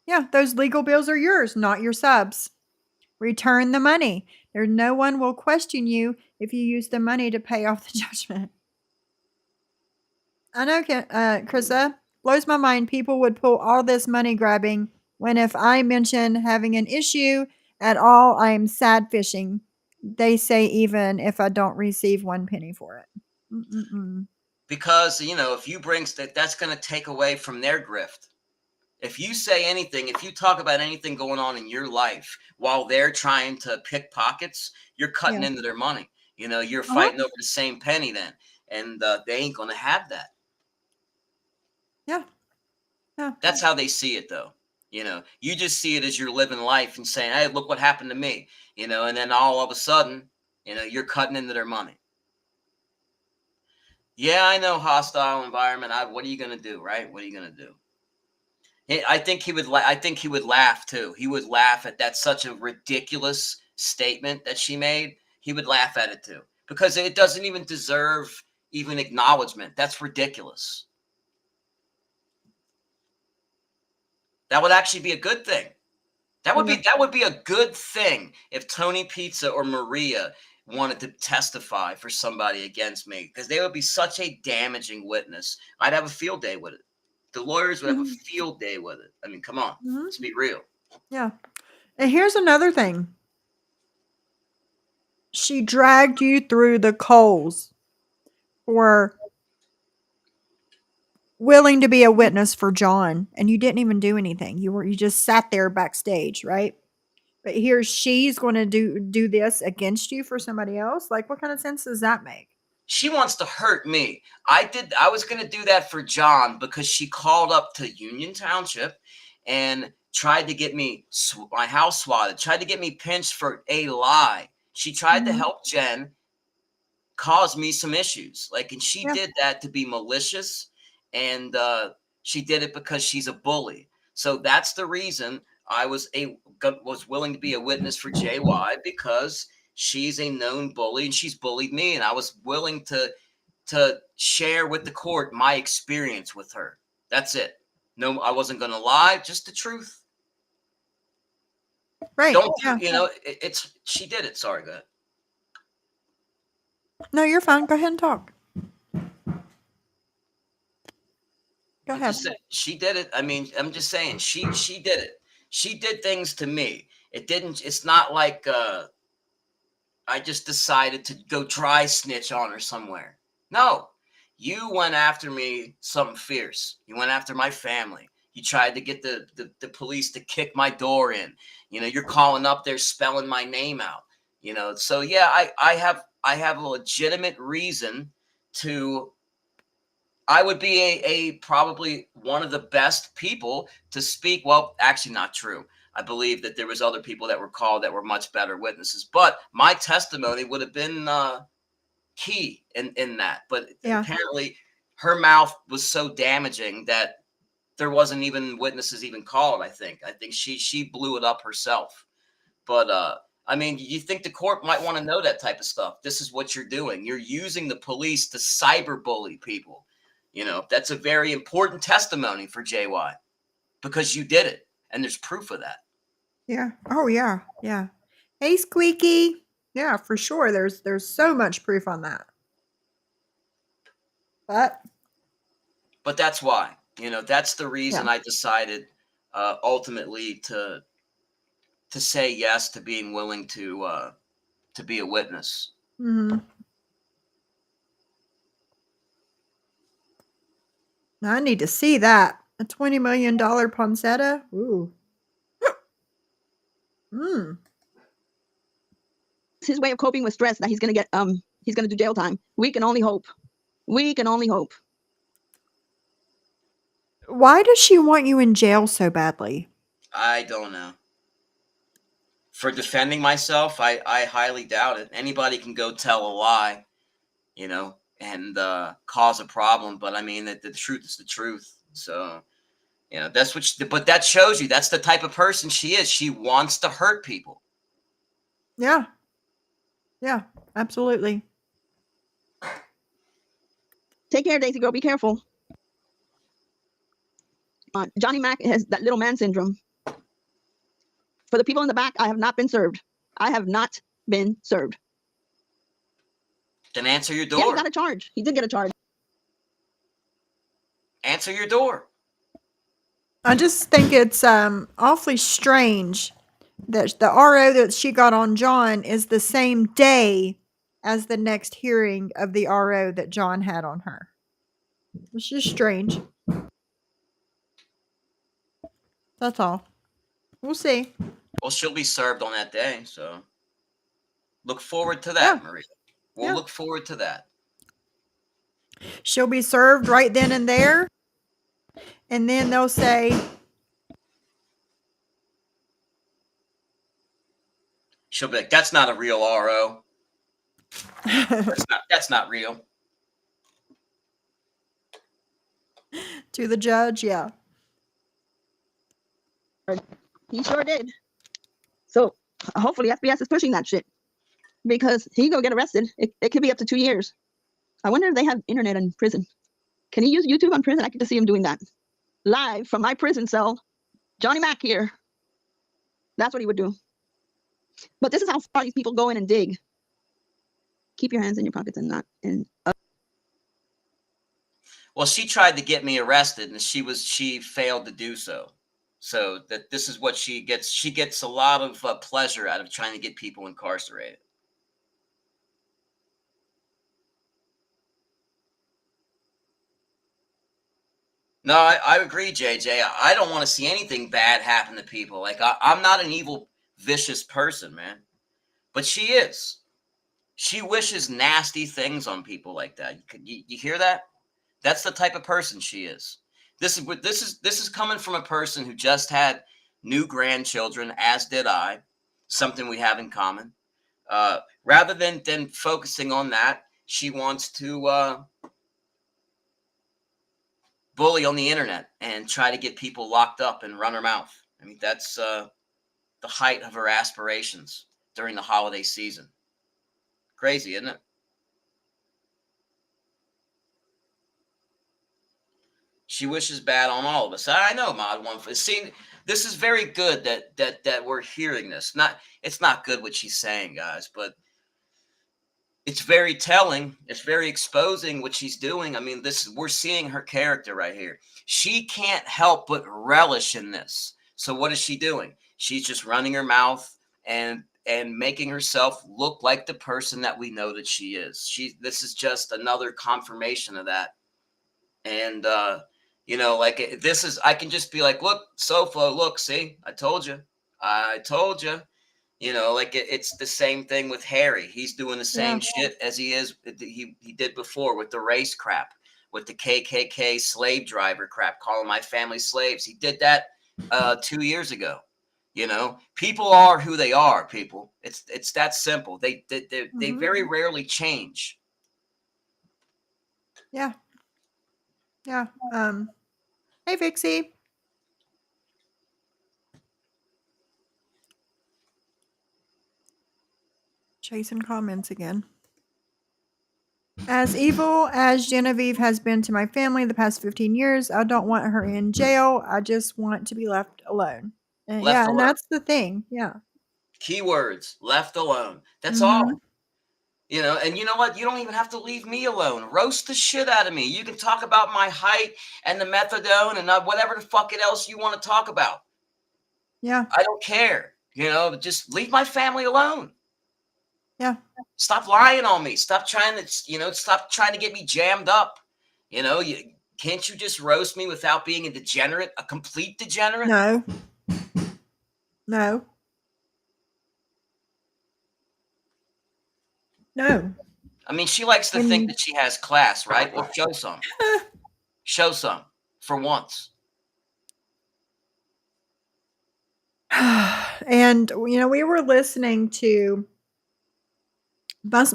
Yeah, those legal bills are yours, not your subs. Return the money. No one will question you if you use the money to pay off the judgment. I know, Krista, blows my mind people would pull all this money grabbing when if I mention having an issue at all, I am sad fishing. They say even if I don't receive 1 penny for it. Mm-mm-mm. Because, if you bring that's going to take away from their grift. If you say anything, if you talk about anything going on in your life while they're trying to pick pockets, you're cutting Yeah. into their money. You're Uh-huh. fighting over the same penny then, and they ain't going to have that. Yeah. Yeah. That's how they see it, though. You just see it as you're living life and saying, "Hey, look what happened to me," and then all of a sudden, you're cutting into their money. Yeah, I know, hostile environment. What are you going to do, right? What are you going to do? I think he would. I think he would laugh too. He would laugh at that, such a ridiculous statement that she made. He would laugh at it too, because it doesn't even deserve even acknowledgement. That's ridiculous. That would actually be a good thing. That would Yeah. be a good thing if Tony Pizza or Maria wanted to testify for somebody against me, because they would be such a damaging witness. I'd have a field day with it. The lawyers would have a Mhm. field day with it. I mean, come on, Mhm. let's be real. Yeah. And here's another thing. She dragged you through the coals for willing to be a witness for John, and you didn't even do anything. You just sat there backstage, right? But here she's going to do this against you for somebody else. Like, what kind of sense does that make? She wants to hurt me. I was going to do that for John because she called up to Union Township and tried to get my house swatted, tried to get me pinched for a lie. She tried to Mhm. help Jen cause me some issues. And she Yeah. did that to be malicious, and she did it because she's a bully. So that's the reason I was willing to be a witness for JY, because she's a known bully and she's bullied me, and I was willing to share with the court my experience with her. That's it. No, I wasn't going to lie, just the truth. Right. Don't do, Yeah. it's she did it. Sorry, go ahead. No, you're fine. Go ahead and talk. Go I'm ahead. just saying she did it. I mean, I'm just saying she did it. She did things to me. It's not like I just decided to go dry snitch on her somewhere. No. You went after me something fierce. You went after my family. You tried to get the police to kick my door in. You're calling up there spelling my name out. So yeah, I have a legitimate reason to. I would be a probably one of the best people to speak. Well, actually, not true. I believe that there was other people that were called that were much better witnesses, but my testimony would have been key in that. But Yeah. apparently, her mouth was so damaging that there wasn't even witnesses even called. I think she blew it up herself. But I mean, you think the court might want to know that type of stuff? This is what you're doing. You're using the police to cyberbully people. That's a very important testimony for JY, because you did it, and there's proof of that. Yeah. Oh, yeah. Yeah. Hey, Squeaky. Yeah, for sure. There's so much proof on that. But But that's why. That's the yeah. reason I decided ultimately to say yes to being willing to be a witness. Mhm. I need to see that. A $20 million poinsettia? Ooh. Mm. It's his way of coping with stress that he's gonna do jail time. We can only hope. We can only hope. Why does she want you in jail so badly? I don't know. For defending myself, I highly doubt it. Anybody can go tell a lie, and cause a problem. But I mean, the truth is the truth. So, that's but that shows you that's the type of person she is. She wants to hurt people. Yeah. Yeah. Absolutely. Take care, Daisy girl. Be careful. Johnny Mac has that little man syndrome. For the people in the back, I have not been served. I have not been served. Then answer your Yeah, he door. got a charge. He did get a charge. Answer your door. I just think it's awfully strange that the RO that she got on John is the same day as the next hearing of the RO that John had on her. It's just strange. That's all. We'll see. Well, she'll be served on that day, so look forward to Yeah. that, Maria. We'll look forward to that. She'll be served right then and there. And then they'll say, She'll be like, "That's not a real RO. That's not real." to the judge, yeah. He sure did. So hopefully SBS is pushing that shit because he go get arrested. It could be up to 2 years. I wonder if they have internet in prison. Can he use YouTube on prison? I get to see him doing that live from my prison cell. Johnny Mac here. That's what he would do. But this is how far these people go in and dig. Keep your hands in your pockets and not in. Well, she tried to get me arrested, and she failed to do so. So that this is what she gets. She gets a lot of pleasure out of trying to get people incarcerated. No, I agree, JJ. I don't want to see anything bad happen to people. Like I'm not an evil, vicious person, man. But she is. She wishes nasty things on people like that. You hear that? That's the type of person she is. This is coming from a person who just had new grandchildren, as did I. Something we have in common. Rather than focusing on that, she wants to bully on the internet and try to get people locked up and run her mouth. I mean, that's the height of her aspirations during the holiday season. Crazy, isn't it? She wishes bad on all of us. I know, Mod One. See, this is very good that we're hearing this. It's not good what she's saying, guys, but it's very telling. It's very exposing what she's doing. I mean, we're seeing her character right here. She can't help but relish in this. So what is she doing? She's just running her mouth and making herself look like the person that we know that she is. This is just another confirmation of that. And like this is, I can just be like, look, SoFlo, look, see, I told you. Like it's the same thing with Harry. He's doing the same shit as he did before with the race crap, with the KKK slave driver crap, calling my family slaves. He did that 2 years ago. People are who they are. People, it's that simple. They very rarely change. Yeah. Yeah. Hey, Vixie. Chasing comments again. As evil as Genevieve has been to my family the past 15 years, I don't want her in jail. I just want to be left alone. And and that's the thing. Yeah. Keywords, left alone. That's all. And you know what? You don't even have to leave me alone. Roast the shit out of me. You can talk about my height and the methadone and whatever the fuck else you want to talk about. Yeah. I don't care. Just leave my family alone. Yeah. Stop lying on me. Stop trying to get me jammed up. Can't you just roast me without being a complete degenerate? No. No. No. I mean, she likes to think that she has class, right? Well, show some. Show some for once. And we were listening to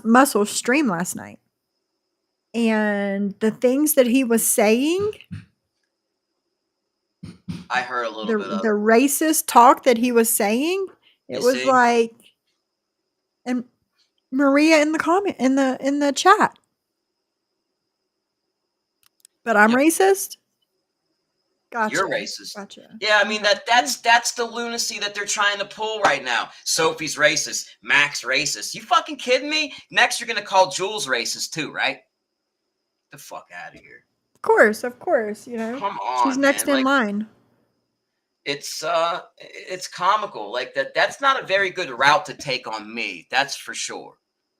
Muscle stream last night, and the things that he was saying, I heard a little bit of the racist talk that he was saying. It was like, and Maria in the comment in the chat. But I'm racist. Gotcha. You're racist. Gotcha. Yeah, I mean that's the lunacy that they're trying to pull right now. Sophie's racist. Mac's racist. You fucking kidding me? Next, you're gonna call Jules racist too, right? Get the fuck out of here. Of course. Come on, she's next in line. It's comical. Like that's not a very good route to take on me. That's for sure.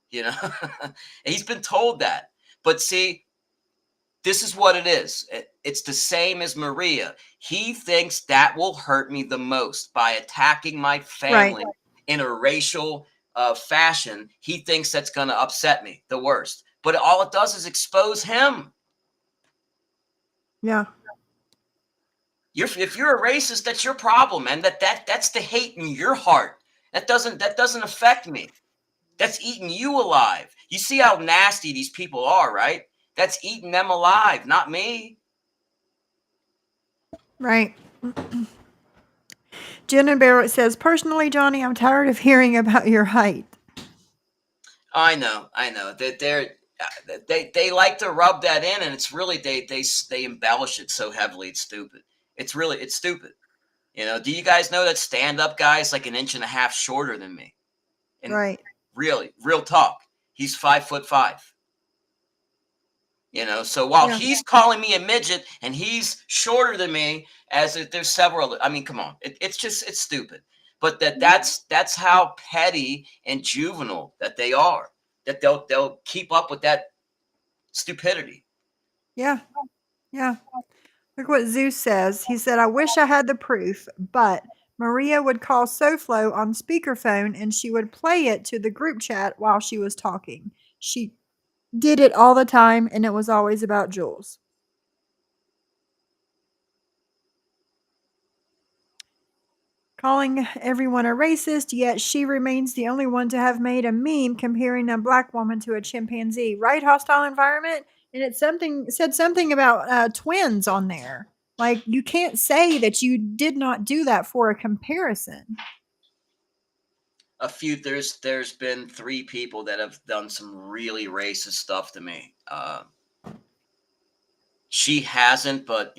He's been told that. But see, This is what it is. It's the same as Maria. He thinks that will hurt me the most by attacking my family in a racial fashion. He thinks that's going to upset me the worst. But all it does is expose him. Yeah. If you're a racist, that's your problem, man. That's the hate in your heart. That doesn't affect me. That's eating you alive. You see how nasty these people are, right? That's eating them alive, not me. Right. Jen and Barrett says, personally, Johnny, I'm tired of hearing about your height. I know. They like to rub that in, and it's really they embellish it so heavily. It's stupid. It's stupid. You know? Do you guys know that stand-up guy is like 1.5 inches shorter than me? And Right. really, real talk. He's 5'5". You know, so while he's calling me a midget and he's shorter than me, there's several. I mean, come on, it's stupid. But that's how petty and juvenile that they are. That they'll keep up with that stupidity. Yeah. Yeah. Look what Zeus says. He said, I wish I had the proof, but Maria would call SoFlo on speakerphone and she would play it to the group chat while she was talking. She did it all the time, and it was always about Jules. Calling everyone a racist, yet she remains the only one to have made a meme comparing a black woman to a chimpanzee. Right, hostile environment? And it said something about twins on there. Like, you can't say that you did not do that for a comparison. There's been 3 people that have done some really racist stuff to me. She hasn't, but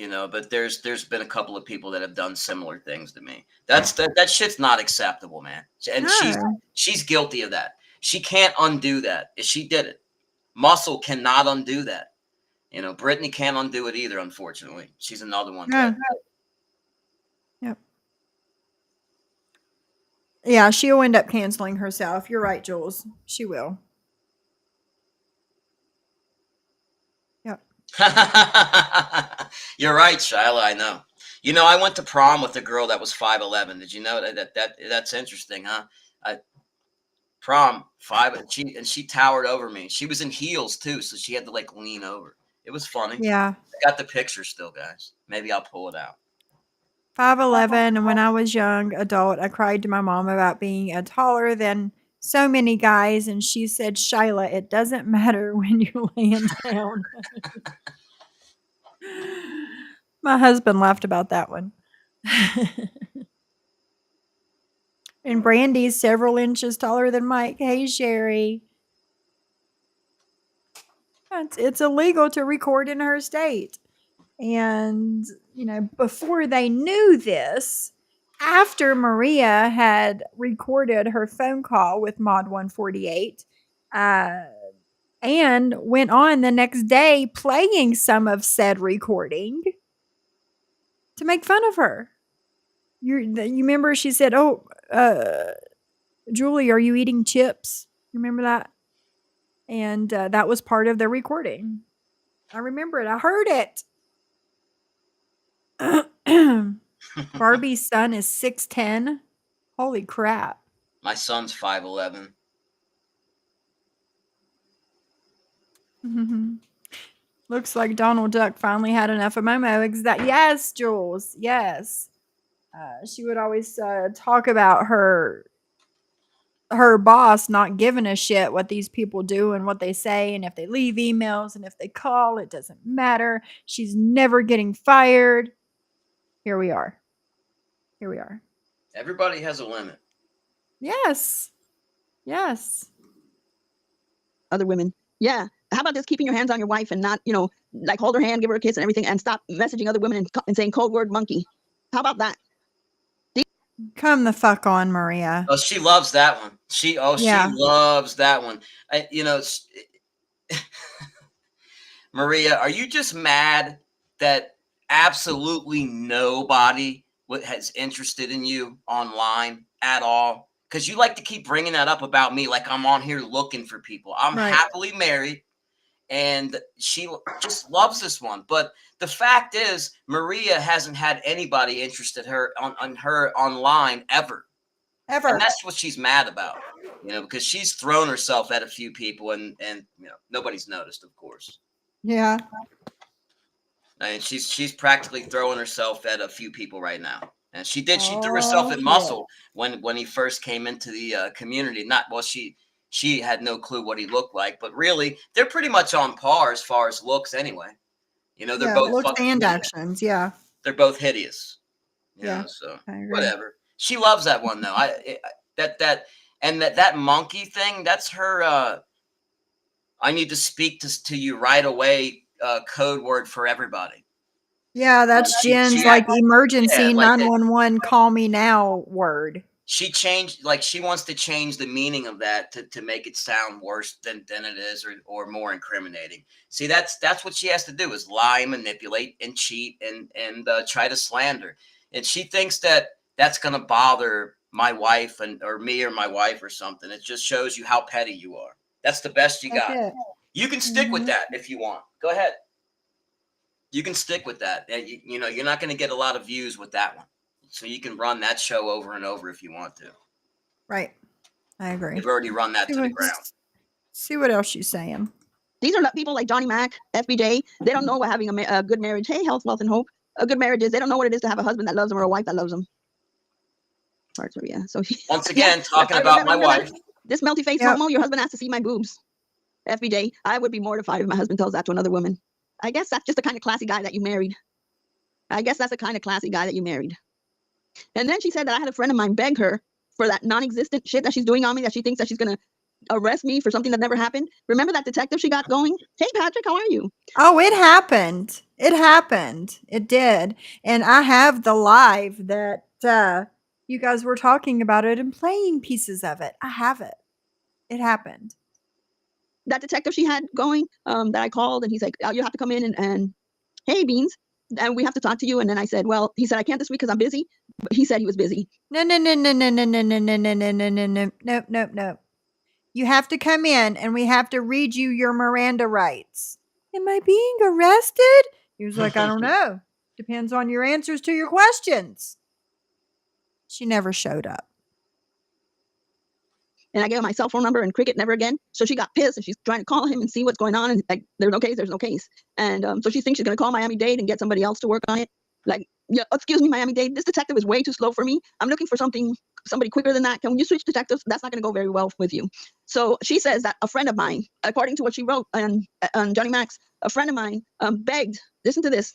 there's been a couple of people that have done similar things to me. That shit's not acceptable, man. And she's guilty of that. She can't undo that. If she did it, Muscle cannot undo that. Brittany can't undo it either. Unfortunately, she's another one. Yeah. Yep. Yeah, she'll end up canceling herself. You're right, Jules. She will. Yep. You're right, Shyla. I know. I went to prom with a girl that was 5'11". Did you know that's interesting, huh? Prom 5, and she towered over me. She was in heels too, so she had to like lean over. It was funny. Yeah. I got the picture still, guys. Maybe I'll pull it out. 5'11", and when I was young adult, I cried to my mom about being taller than so many guys, and she said, Shyla, it doesn't matter when you land down. My husband laughed about that one. And Brandy's several inches taller than Mike. Hey, Sherry. It's illegal to record in her state. And, before they knew this, after Maria had recorded her phone call with Mod 148, and went on the next day playing some of said recording to make fun of her. You remember she said, oh, Julie, are you eating chips? You remember that? And that was part of the recording. I remember it. I heard it. Barbie's son is 6'10". Holy crap. My son's 5'11". Mm-hmm. Looks like Donald Duck finally had enough of Momo. Yes, Jules. Yes. She would always talk about her boss not giving a shit what these people do and what they say, and if they leave emails and if they call, it doesn't matter. She's never getting fired. Here we are. Everybody has a limit. Yes. Other women. Yeah. How about just keeping your hands on your wife and not, like hold her hand, give her a kiss and everything, and stop messaging other women and saying code word monkey? How about that? Come the fuck on, Maria. Oh, she loves that one. She loves that one. Maria, are you just mad that absolutely nobody has interested in you online at all? Because you like to keep bringing that up about me like I'm on here looking for people. I'm happily married, and she just loves this one. But the fact is, Maria hasn't had anybody interested her on her online ever. And Ever. that's what she's mad about, because she's thrown herself at a few people and nobody's noticed, of course. Yeah. And she's practically throwing herself at a few people right now. And she threw herself Oh, at yeah. Muscle when he first came into the community. She had no clue what he looked like, but really they're pretty much on par as far as looks anyway. They're Yeah, both looks fucking and hideous. actions. Yeah. They're both hideous. Yeah. So I agree. whatever. She loves that one though. That monkey thing, that's her I need to speak to you right away code word for everybody. Yeah, that's She Jen's like emergency like that. 911 call me now word. She changed, she wants to change the meaning of that to make it sound worse than it is, or more incriminating. See, that's what she has to do, is lie, manipulate, and cheat, and try to slander. And she thinks that that's going to bother my wife or me or my wife or something. It just shows you how petty you are. That's the best you That's got. it. You can stick with Mhm. that if you want. Go ahead. You can stick with that. You're not going to get a lot of views with that one. So you can run that show over and over if you want to. Right. I agree. You've already run that to the ground. See what else she's saying. These are people like Johnny Mac, FBJ. They don't know what having a good marriage, hey, health, wealth, and hope, a good marriage is. They don't know what it is to have a husband that loves them or a wife that loves them. Parts of, yeah. So once again, yeah, talking about my wife. This melty face homo, your husband has to see my boobs. FBJ, I would be mortified if my husband tells that to another woman. I guess that's just the kind of classy guy that you married. And then she said that I had a friend of mine beg her for that non-existent shit that she's doing on me, that she thinks that she's going to arrest me for something that never happened. Remember that detective she got going? Hey, Patrick, how are you? Oh, it happened. It happened. It did. And I have the live that you guys were talking about it and playing pieces of it. I have it. It happened. That detective she had going, that I called, and he's like, oh, you have to come in and hey, Beans, and we have to talk to you. And then I said, well, he said, I can't this week because I'm busy. But he said he was busy. No. Nope. You have to come in and we have to read you your Miranda rights. Am I being arrested? He was like, I don't know. Depends on your answers to your questions. She never showed up. And I gave her my cell phone number, and cricket, never again. So she got pissed, and she's trying to call him and see what's going on. And like, there's no case. And so she thinks she's going to call Miami-Dade and get somebody else to work on it. Like, yeah, excuse me, Miami-Dade, this detective is way too slow for me. I'm looking for somebody quicker than that. Can you switch detectives? That's not going to go very well with you. So she says that a friend of mine, according to what she wrote on Johnny Max, a friend of mine begged, listen to this,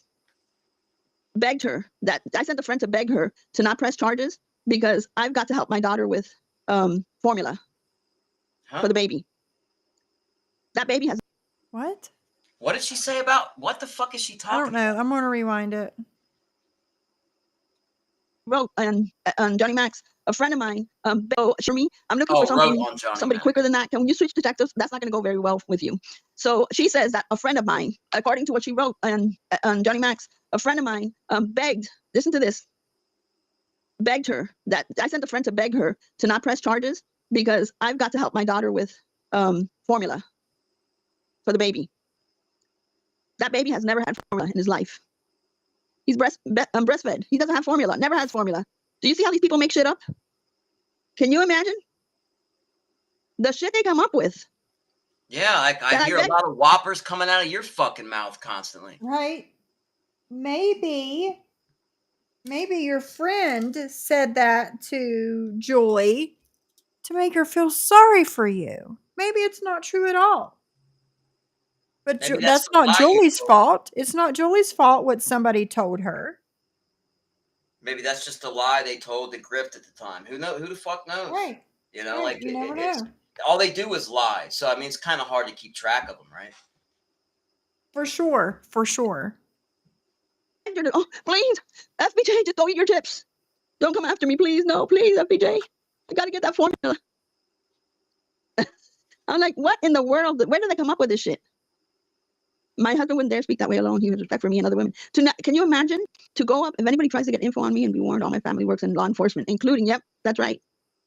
begged her, that I sent a friend to beg her to not press charges because I've got to help my daughter with formula for the baby. That baby has... What? What did she say about, what the fuck is she talking I don't know. I'm going to rewind it. Wrote on Johnny Max, a friend of mine, for me, I'm looking for somebody quicker than that. Can you switch detectives? That's not going to go very well with you. So she says that a friend of mine, according to what she wrote on Johnny Max, a friend of mine begged, listen to this, begged her, that I sent a friend to beg her to not press charges because I've got to help my daughter with formula for the baby. That baby has never had formula in his life. He's breastfed. He doesn't have formula, never has formula. Do you see how these people make shit up? Can you imagine the shit they come up with? Yeah, I hear a lot of whoppers coming out of your fucking mouth constantly. Right. Maybe your friend said that to Julie to make her feel sorry for you. Maybe it's not true at all. But that's not Julie's fault. It's not Julie's fault what somebody told her. Maybe that's just a lie they told the grift at the time. Who the fuck knows? Right. You know, right. You never know. All they do is lie. So I mean, it's kind of hard to keep track of them, right? For sure. Oh, please, FBJ, just don't eat your chips. Don't come after me, please. No, please, FBJ. I got to get that formula. I'm like, what in the world? Where did they come up with this shit? My husband wouldn't dare speak that way alone. He would respect for me and other women. Can you imagine to go up, if anybody tries to get info on me and be warned, all my family works in law enforcement, including, yep, that's right.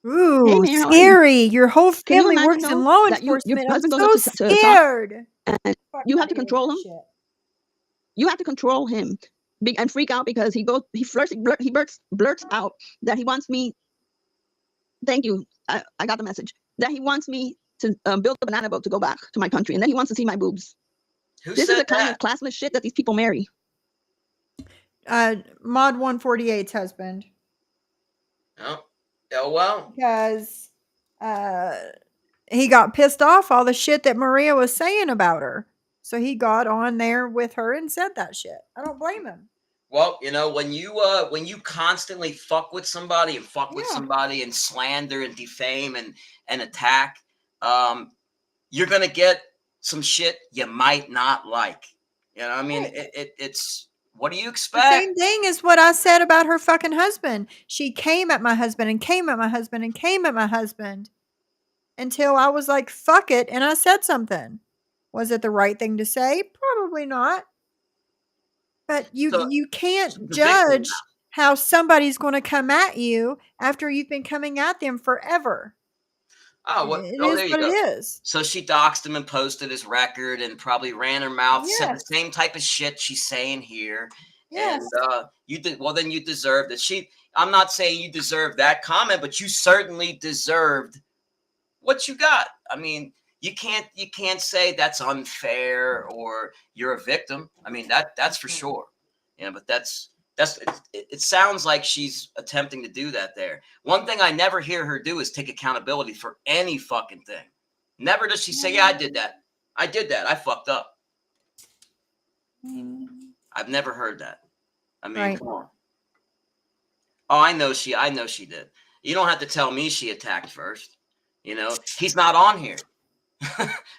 Ooh, hey, Mayor, scary. Your whole family works in law enforcement. I'm so scared. and Fuck you my have to ear with control that him. shit. You have to control him and freak out because he blurts out that he wants me. Thank you. I got the message that he wants me to build a banana boat to go back to my country, and then he wants to see my boobs. Who This is said the kind that? of classless shit that these people marry. Mod 148's husband. Oh, oh well. Because he got pissed off all the shit that Maria was saying about her. So he got on there with her and said that shit. I don't blame him. Well, when you constantly fuck with somebody and slander and defame and attack, you're gonna get some shit you might not like. I mean, Right. it's what do you The expect? same thing as what I said about her fucking husband. She came at my husband and came at my husband and came at my husband until I was like, fuck it, and I said something. Was it the right thing to say? Probably not. But you So you she's can't a victim now. judge how somebody's going to come at you after you've been coming at them forever. Oh, what? It Oh, is there you what it go. is. So she doxed him and posted his record and probably ran her mouth, said the Yes. same type of shit she's saying here. And Yes. you did well. Then you deserved it. I'm not saying you deserved that comment, but you certainly deserved what you got. I mean, you can't say that's unfair or you're a victim. I mean that's for sure. But it sounds like she's attempting to do that there. One thing I never hear her do is take accountability for any fucking thing. Never does she say, "Yeah, I did that. I did that. I fucked up." I've never heard that. I mean, Right. come on. Oh, I know she did. You don't have to tell me she attacked first. He's not on here.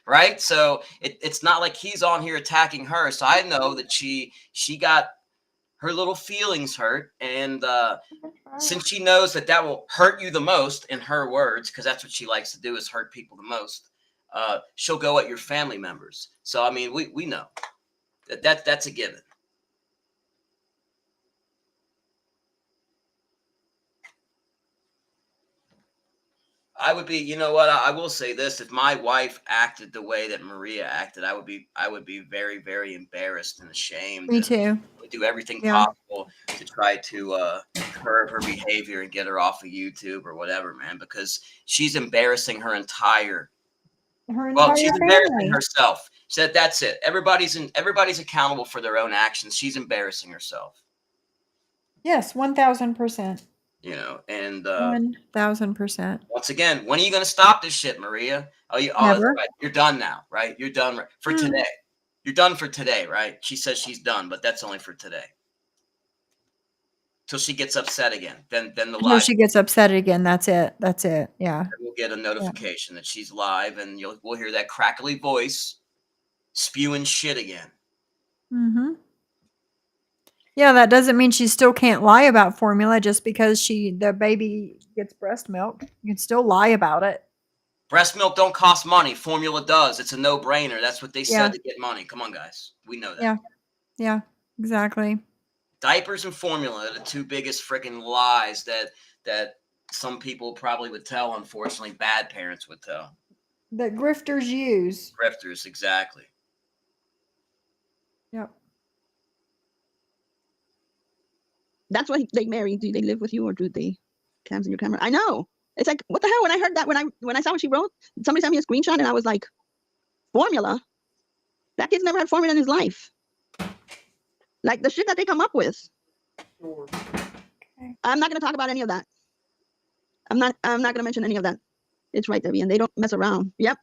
Right? So it's not like he's on here attacking her. So I know that she got her little feelings hurt, and since she knows that will hurt you the most, in her words, because that's what she likes to do, is hurt people the most, she'll go at your family members. So I mean, we know that's a given. I would be, I will say this: if my wife acted the way that Maria acted, I would be very, very embarrassed and ashamed, Me and too. would do everything Yeah. possible to try to curb her behavior and get her off of YouTube or whatever, man, because she's embarrassing her entire. Her Well, entire she's embarrassing family. herself. Said that's it. Everybody's accountable for their own actions. She's embarrassing herself. Yes, 1000%. And 1000%. once again, when are you going to stop this shit, Maria? Oh, that's Never. right. You're done now, right? You're done for today. You're done for today, right? She says she's done, but that's only for today. Till she gets upset again. Then the Until live. she gets upset again. That's it. That's it. Yeah. We'll get a notification that she's live, and we'll hear that crackly voice spewing shit again. Mm-hmm. Yeah, that doesn't mean she still can't lie about formula just because the baby gets breast milk. You can still lie about it. Breast milk don't cost money. Formula does. It's a no-brainer. That's what they Yeah. said to get money. Come on, guys. We know that. Yeah. Yeah. Exactly. Diapers and formula are the two biggest freaking lies that some people probably would tell. Unfortunately, bad parents would tell. That grifters use. Grifters, exactly. Yep. That's why they marry. Do they live with you or do they cams in your camera? I know. It's like, what the hell? When I heard that, when I saw what she wrote, somebody sent me a screenshot and I was like, formula? That kid's never had formula in his life. Like the shit that they come up with. Okay. I'm not going to talk about any of that. I'm not going to mention any of that. It's right, Debbie, and they don't mess around. Yep.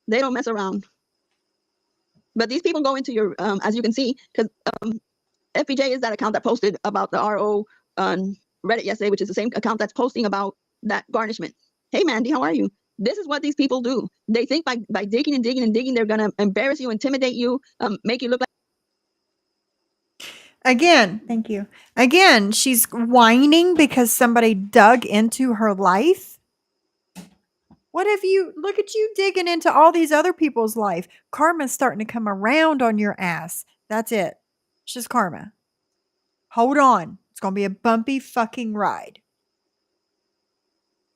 They don't mess around. But these people go into your, as you can see, because FBJ is that account that posted about the RO on Reddit yesterday, which is the same account that's posting about that garnishment. Hey, Mandy, how are you? This is what these people do. They think by digging and digging and digging, they're going to embarrass you, intimidate you, make you look like. Again, thank you. Again, she's whining because somebody dug into her life. What have you, look at you digging into all these other people's life. Karma's starting to come around on your ass. That's it. It's just karma. Hold on. It's going to be a bumpy fucking ride.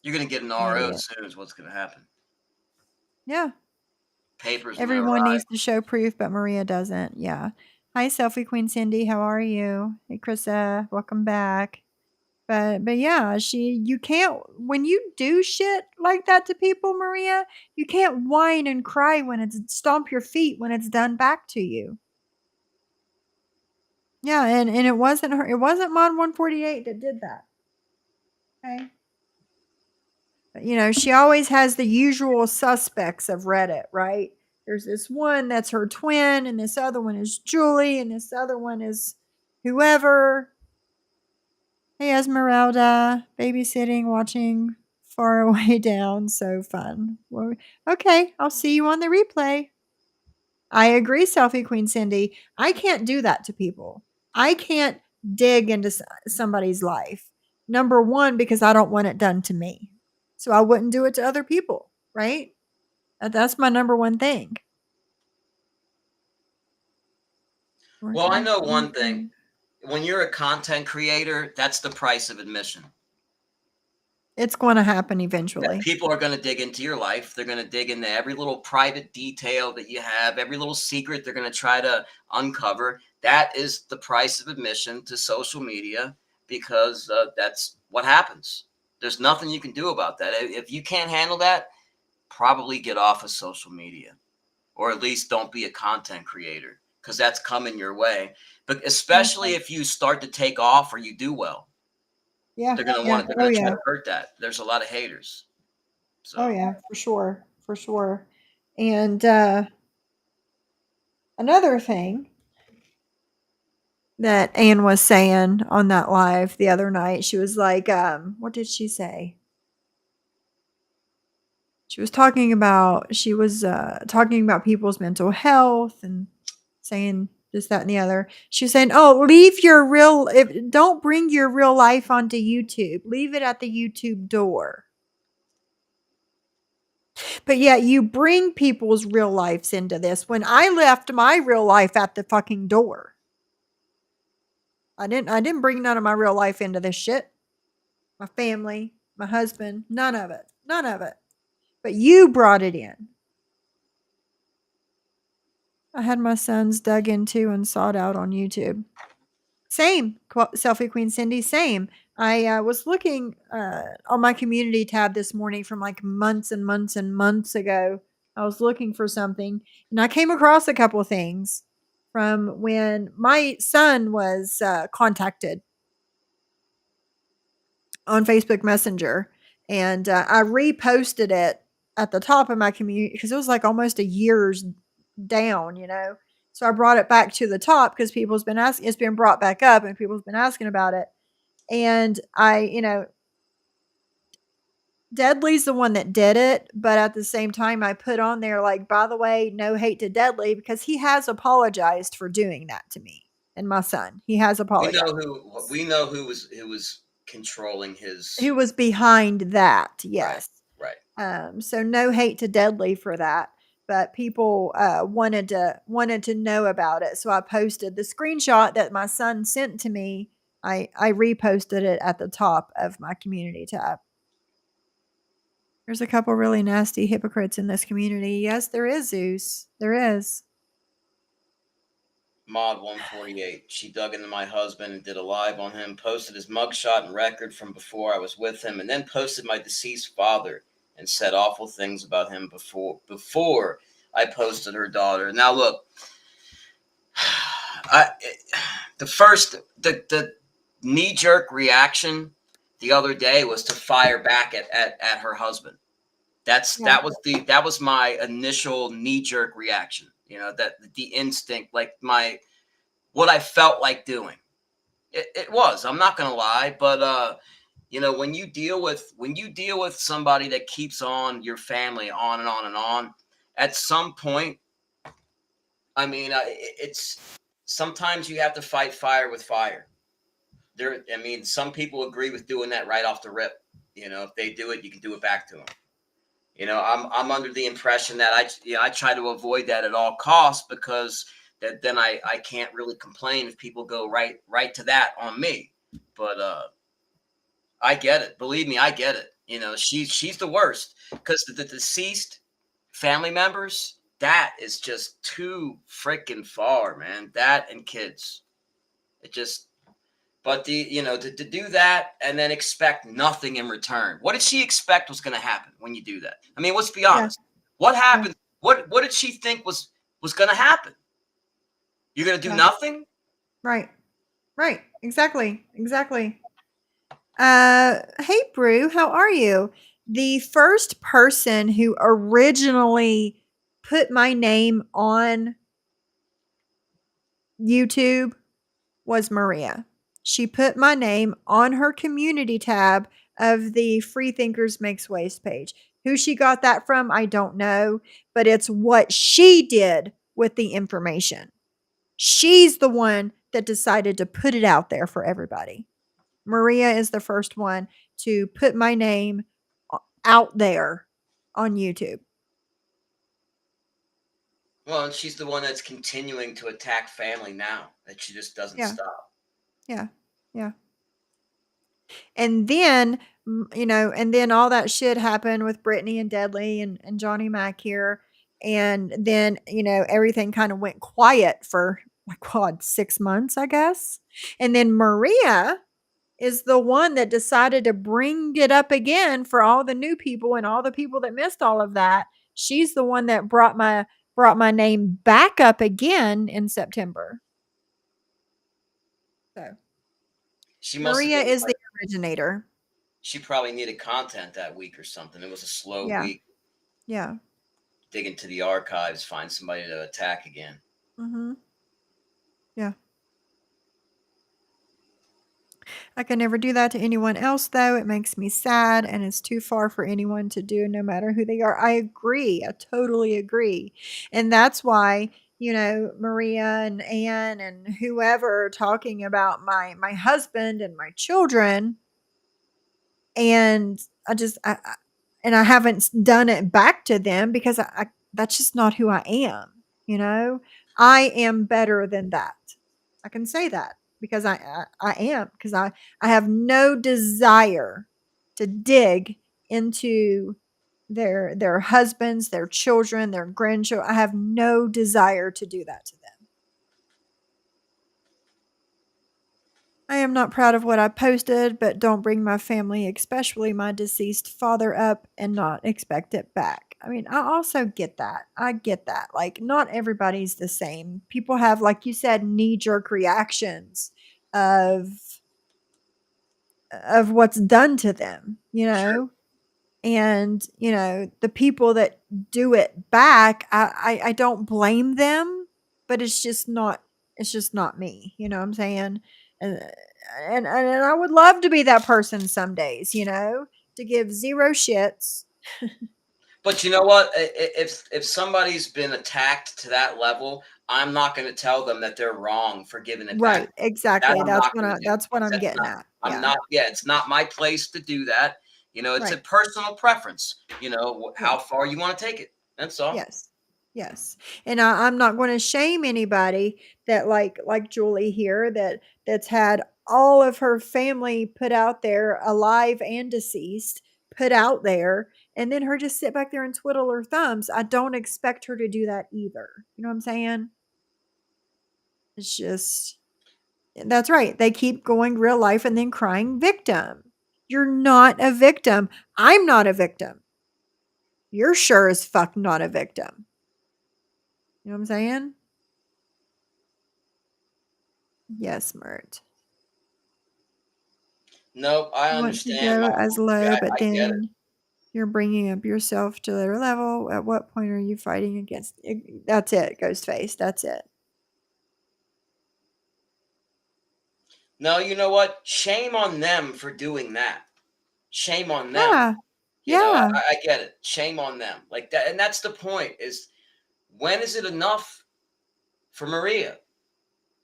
You're going to get an RO Idiot. soon is what's going to happen. Yeah. Papers when they Everyone arrive. needs to show proof, but Maria doesn't. Yeah. Hi, Selfie Queen Cindy. How are you? Hey, Krista. Welcome back. But yeah, you can't, when you do shit like that to people, Maria, you can't whine and cry when it's, stomp your feet when it's done back to you. Yeah, and it wasn't her, it wasn't Mod 148 that did that. Okay. You know, she always has the usual suspects of Reddit, right? There's this one that's her twin, and this other one is Julie, and this other one is whoever. Hey, Esmeralda, babysitting, watching Far Away Down. So fun. Well, okay, I'll see you on the replay. I agree, Selfie Queen Cindy. I can't do that to people. I can't dig into somebody's life. Number one, because I don't want it done to me. So I wouldn't do it to other people, right? That's my number one thing. Well, I know one thing. When you're a content creator, that's the price of admission. It's going to happen That eventually. people are going to dig into your life. They're going to dig into every little private detail that you have, every little secret they're going to try to uncover. That is the price of admission to social media, because that's what happens. There's nothing you can do about that. If you can't handle that, probably get off of social media, or at least don't be a content creator, because that's coming your way. But especially if you start to take off or you do well, Yeah. they're going to Yeah. want. They're Oh, going to try yeah. to hurt that. There's a lot of haters. Oh, So yeah. For sure. For sure. And another thing that Anne was saying on that live the other night, she was like, what did she say? She was talking about people's mental health and saying this, that, and the other. She was saying, "Oh, don't bring your real life onto YouTube. Leave it at the YouTube door." But yet you bring people's real lives into this. When I left my real life at the fucking door, I didn't bring none of my real life into this shit. My family, my husband, none of it. None of it. But you brought it in. I had my sons dug into and sought out on YouTube. Same, Selfie Queen Cindy, same. I was looking on my community tab this morning from like months and months and months ago. I was looking for something, and I came across a couple of things from when my son was contacted on Facebook Messenger, and I reposted it at the top of my community because it was like almost a year's down, you know. So I brought it back to the top because people's been asking. It's been brought back up, and people's been asking about it. And Deadly's the one that did it, but at the same time, I put on there like, by the way, no hate to Deadly, because he has apologized for doing that to me and my son. He has apologized. we know who was controlling his. Who was behind that? Right, Yes. right. So no hate to Deadly for that, but people wanted to know about it. So I posted the screenshot that my son sent to me. I reposted it at the top of my community tab. There's a couple really nasty hypocrites in this community. Yes, there is, Zeus. There is. Mod 148. She dug into my husband and did a live on him, posted his mugshot and record from before I was with him, and then posted my deceased father and said awful things about him before I posted her daughter. Now look, the knee jerk reaction the other day was to fire back at her husband. Yeah. That was my initial knee jerk reaction. You know, that the instinct, like what I felt like doing. It was. I'm not gonna lie, but you know, when you deal with somebody that keeps on your family on and on and on, at some point, I mean, it's sometimes you have to fight fire with fire. I mean, some people agree with doing that right off the rip. You know, if they do it, you can do it back to them. You know, I'm under the impression that I try to avoid that at all costs, because then I can't really complain if people go right to that on me. But I get it. Believe me, I get it. You know, she's the worst, because the deceased family members, that is just too freaking far, man. That and kids. It just, but to do that and then expect nothing in return. What did she expect was going to happen when you do that? I mean, let's be Yeah. honest. What Yeah. happened? What did she think was going to happen? You're going to do Yeah. nothing? Right. Right. Exactly. Exactly. Hey, Brew, how are you? The first person who originally put my name on YouTube was Maria. She put my name on her community tab of the Free Thinkers Makes Waste page. Who she got that from, I don't know, but it's what she did with the information. She's the one that decided to put it out there for everybody. Maria is the first one to put my name out there on YouTube. Well, and she's the one that's continuing to attack family now. That she just doesn't Yeah. stop. Yeah. Yeah. And then, and then all that shit happened with Brittany and Deadly and Johnny Mac here. And then, everything kind of went quiet for, my God, 6 months, I guess. And then Maria is the one that decided to bring it up again for all the new people and all the people that missed all of that. She's the one that brought my name back up again in September. So She must have Maria been is the originator. she probably needed content that week or something. It was a slow Yeah. week. Yeah. Dig into the archives, find somebody to attack again. Mhm. Yeah. I can never do that to anyone else, though. It makes me sad and it's too far for anyone to do, no matter who they are. I agree. I totally agree. And that's why, Maria and Ann and whoever are talking about my husband and my children. And I haven't done it back to them because that's just not who I am. I am better than that. I can say that because I am, because I have no desire to dig into their husbands, their children, their grandchildren. I have no desire to do that to them. I am not proud of what I posted, but don't bring my family, especially my deceased father, up and not expect it back. I mean, I also get that. I get that. Like, not everybody's the same. People have, like you said, knee jerk reactions of what's done to them, Sure. and the people that do it back, I don't blame them, but it's just not me, you know what I'm saying? And I would love to be that person some days, to give zero shits. But you know what? If somebody's been attacked to that level, I'm not going to tell them that they're wrong for giving it back. Right, That exactly. I'm That's not what going I to do. that's what I'm That's getting not. at. I'm Yeah. not. Yeah, it's not my place to do that. It's a Right. personal preference. Yeah. How far you want to take it. That's all. Yes. Yes. And I'm not going to shame anybody that, like Julie here, that's had all of her family put out there, alive and deceased, put out there, and then her just sit back there and twiddle her thumbs. I don't expect her to do that either. You know what I'm saying? It's just, that's right. They keep going real life and then crying victim. You're not a victim. I'm not a victim. You're sure as fuck not a victim. You know what I'm saying? Yes, Mert. Nope, I You want to understand, go Mom. as low, but I get it. then you're bringing up yourself to their level. At what point are you fighting against it? That's it, Ghostface. That's it. No, you know what? Shame on them for doing that. Shame on them. Yeah. Yeah. I get it. Shame on them. Like that, and that's the point. Is when is it enough for Maria?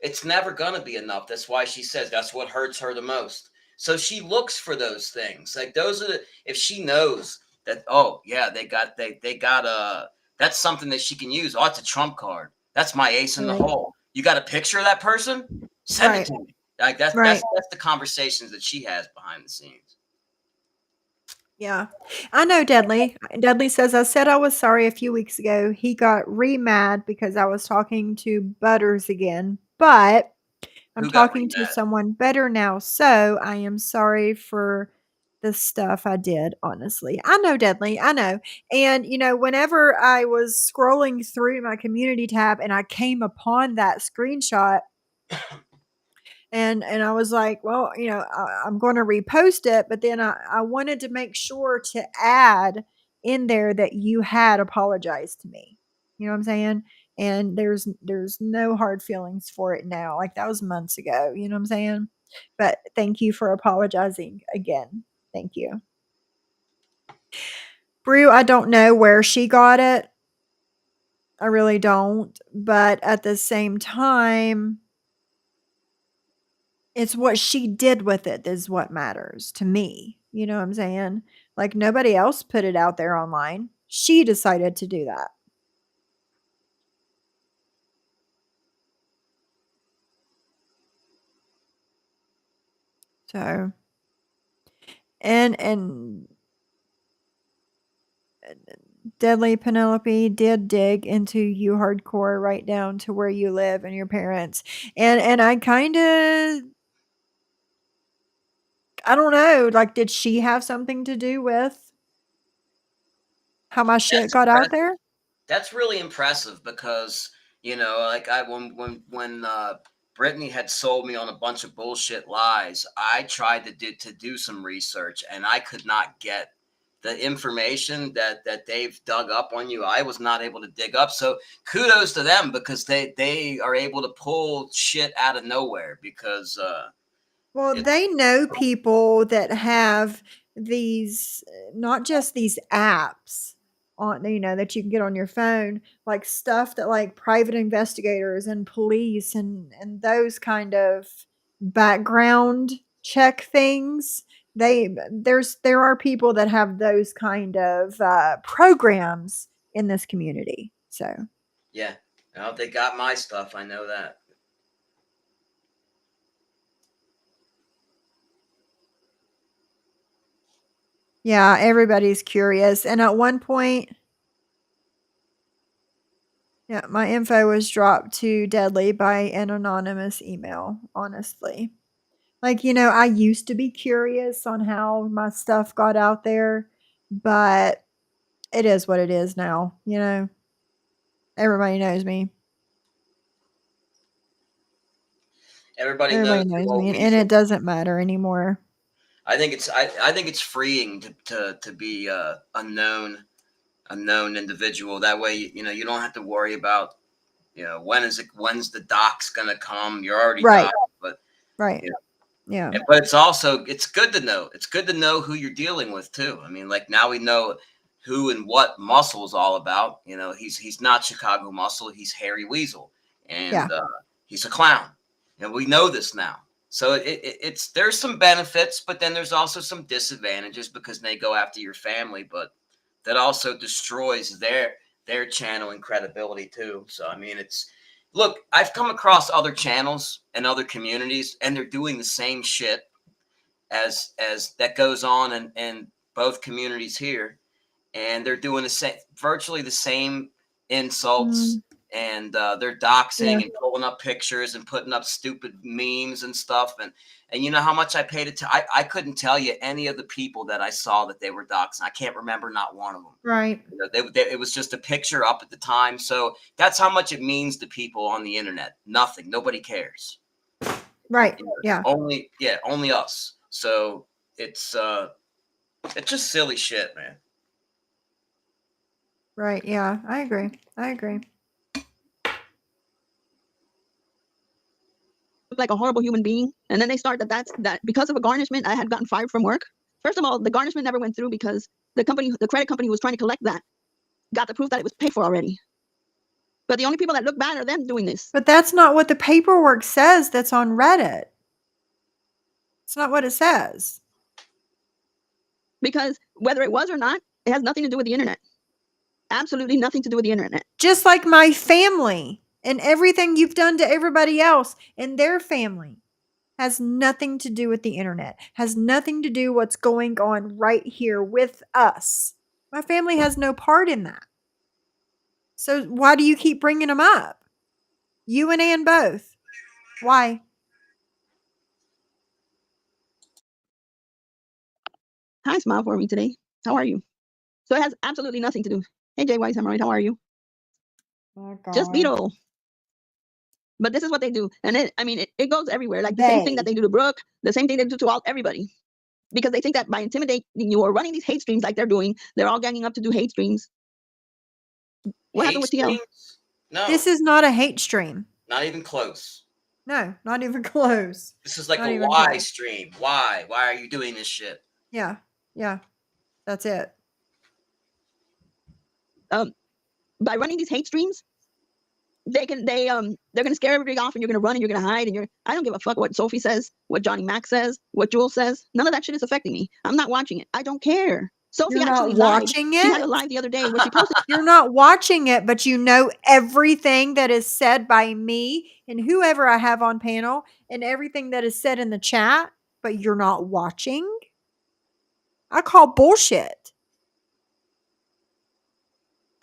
It's never gonna be enough. That's why she says that's what hurts her the most. So she looks for those things. Like those are the if she knows that, oh yeah, they got that's something that she can use. Oh, it's a trump card. That's my ace in the Right. hole. You got a picture of that person? Send it Right. to me. Like that's Right. that's the conversations that she has behind the scenes. Yeah. I know Deadly. Deadly says, I said I was sorry a few weeks ago. He got re-mad because I was talking to Butters again, but I'm Who got talking to remad? someone better now, so I am sorry for the stuff I did, honestly. I know, Deadly. I know. And, whenever I was scrolling through my community tab and I came upon that screenshot, and I was like, well, I'm going to repost it, but then I wanted to make sure to add in there that you had apologized to me. You know what I'm saying? And there's no hard feelings for it now. Like that was months ago. You know what I'm saying? But thank you for apologizing again. Thank you. Brew, I don't know where she got it. I really don't. But at the same time, it's what she did with it is what matters to me. You know what I'm saying? Like nobody else put it out there online. She decided to do that. So, and Deadly Penelope did dig into you hardcore right down to where you live and your parents. And I kind of I don't know, like did she have something to do with how my shit That's got out impressive. there? That's really impressive because like I when Brittany had sold me on a bunch of bullshit lies, I tried to do some research and I could not get the information that they've dug up on you. I was not able to dig up. So kudos to them because they are able to pull shit out of nowhere because Well, it's they know people that have these, not just these apps on, that you can get on your phone, like stuff that like private investigators and police and those kind of background check things. There are people that have those kind of programs in this community. So yeah. Well, they got my stuff. I know that. yeah, everybody's curious. And at one point, yeah, my info was dropped to Deadly by an anonymous email, honestly. Like, I used to be curious on how my stuff got out there, but it is what it is now. Everybody knows me. Everybody Everybody knows knows you old me, and weasel. it doesn't matter anymore. I think it's freeing to be a known individual. That way, you don't have to worry about when's the doc's gonna come. You're already Right, doc, but right. you Yeah. but it's good to know. It's good to know who you're dealing with too. I mean, like now we know who and what Muscle's all about. He's not Chicago Muscle. He's Harry Weasel, Yeah. and he's a clown, and we know this now. So it's there's some benefits, but then there's also some disadvantages because they go after your family, but that also destroys their channel and credibility too. So I mean, look, I've come across other channels and other communities, and they're doing the same shit as that goes on in both communities here, and they're doing the same, virtually the same insults, Mm, and they're yeah. doxing and pulling up pictures and putting up stupid memes and stuff, and you know how much I paid it to. I couldn't tell you any of the people that I saw that they were doxing. I can't remember not one of them. Right. It was just a picture up at the time. So that's how much it means to people on the internet. Nothing. Nobody cares. Right. Yeah. Only us. So it's just silly shit, man. Right. Yeah. I agree. I agree. Like a horrible human being. And then they start that because of a garnishment, I had gotten fired from work. First of all, the garnishment never went through because the credit company who was trying to collect that, got the proof that it was paid for already. But the only people that look bad are them doing this. But that's not what the paperwork says that's on Reddit. It's not what it says. Because whether it was or not, it has nothing to do with the internet. Absolutely nothing to do with the internet. Just like my family and everything you've done to everybody else and their family. Has nothing to do with the internet. Has nothing to do what's going on right here with us. My family has no part in that. So why do you keep bringing them up? You and Ann both. Why? Hi, smile for me today. How are you? So it has absolutely nothing to do. Hey, Jay Weiss, Hemorrhoid, how are you? Oh, Just God. Beetle. But this is what they do. And it goes everywhere. Like the same thing that They. they do to Brooke, the same thing they do to everybody. Because they think that by intimidating you or running these hate streams like they're doing, they're all ganging up to do hate streams. What happened Hate with TL? streams? No, This is not a hate stream. not even close. No, not even close. This is like Not a even why close. stream. Why? Why are you doing this shit? Yeah. Yeah. That's it. By running these hate streams, they're gonna scare everybody off, and you're gonna run and you're gonna hide, and I don't give a fuck what Sophie says, what Johnny Mac says, what Jules says. None of that shit is affecting me. I'm not watching it. I don't care. Sophie You're not actually lied. watching She had a it? live the other day where she posted You're not watching it, but you know everything that is said by me and whoever I have on panel and everything that is said in the chat, but you're not watching? I call bullshit.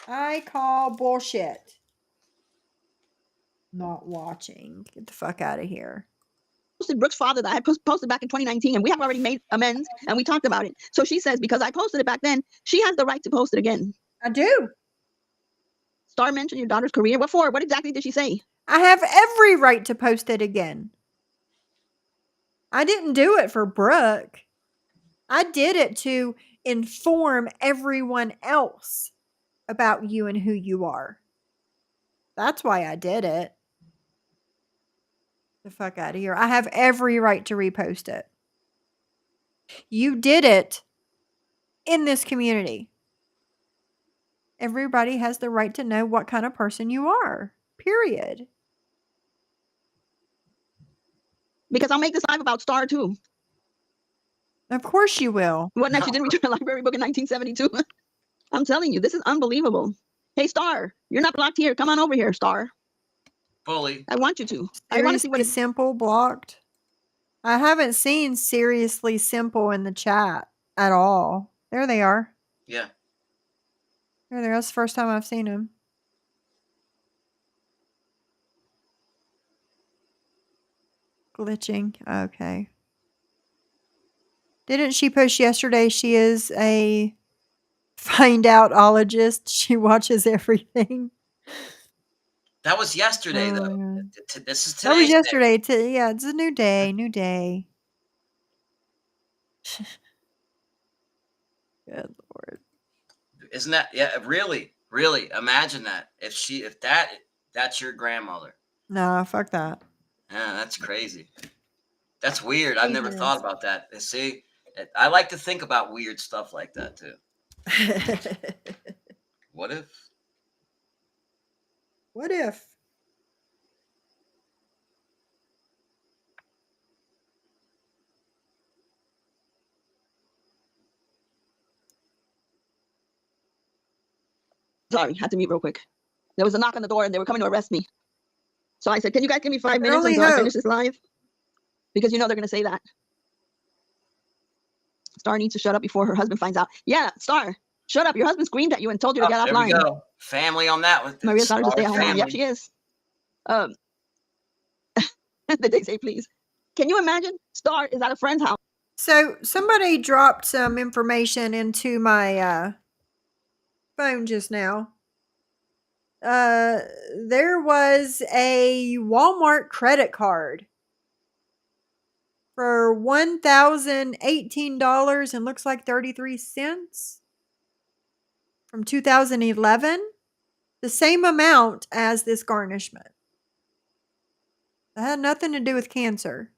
I call bullshit. Not watching. Get the fuck out of here. Brooke's father that I had posted back in 2019, and we have already made amends, and we talked about it. So she says because I posted it back then, she has the right to post it again. I do. Star mentioned your daughter's career. What for? What exactly did she say? I have every right to post it again. I didn't do it for Brooke. I did it to inform everyone else about you and who you are. That's why I did it. The fuck out of here. I have every right to repost it. You did it in this community. Everybody has the right to know what kind of person you are. Period. Because I'll make this live about Star too. Of course you will. What next? You didn't return a library book in 1972. I'm telling you, this is unbelievable. Hey, Star, you're not blocked here. Come on over here, Star. Fully. I want you to. I want to see what Seriously it's. Simple blocked. I haven't seen Seriously Simple in the chat at all. There they are. Yeah. There they are. That's the first time I've seen them. Glitching. Okay. Didn't she post yesterday she is a find outologist? She watches everything. That was yesterday, Oh, though. yeah. This is That was today's day. yesterday. Yeah, it's a new day. New day. Good Lord. Isn't that, yeah, really, really, imagine that. If that's your grandmother. No, fuck that. Yeah, that's crazy. That's weird. I've never It thought is. about that. See, I like to think about weird stuff like that, too. What if? What if? Sorry, had to mute real quick. There was a knock on the door and they were coming to arrest me. So I said, can you guys give me 5 minutes only until I hope. finish this live? Because you know they're going to say that. Star needs to shut up before her husband finds out. Yeah, Star, shut up. Your husband screamed at you and told you to get There we offline. go. Family on that one. Maria's daughter's a Star stay-at-home mom. Yep, she is. Did they say please? Can you imagine? Star is at a friend's house. So somebody dropped some information into my phone just now. There was a Walmart credit card for $1,018 and looks like 33 cents from 2011. The same amount as this garnishment. That had nothing to do with cancer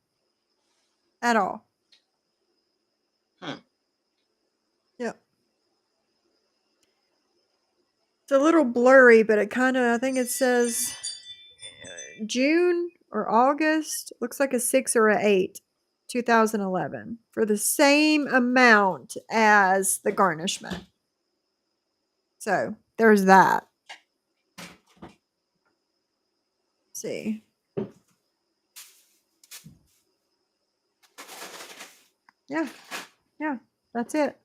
at all. Yep. It's a little blurry, but it kind of, I think it says June or August. Looks like a 6 or a 8, 2011, for the same amount as the garnishment. So there's that. Let's see. Yeah. Yeah. That's it.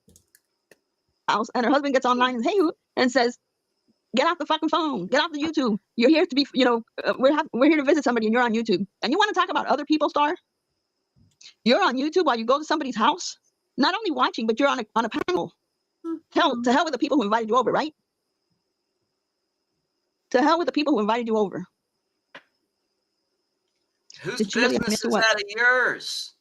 House, and her husband gets online and and says, "Get off the fucking phone. Get off the YouTube. You're here to be, we're here to visit somebody, and you're on YouTube. And you want to talk about other people, Star? You're on YouTube while you go to somebody's house, not only watching, but you're on a panel. Hell, to hell with the people who invited you over, right? To hell with the people who invited you over. Whose Did she really admit business to is what? that of yours?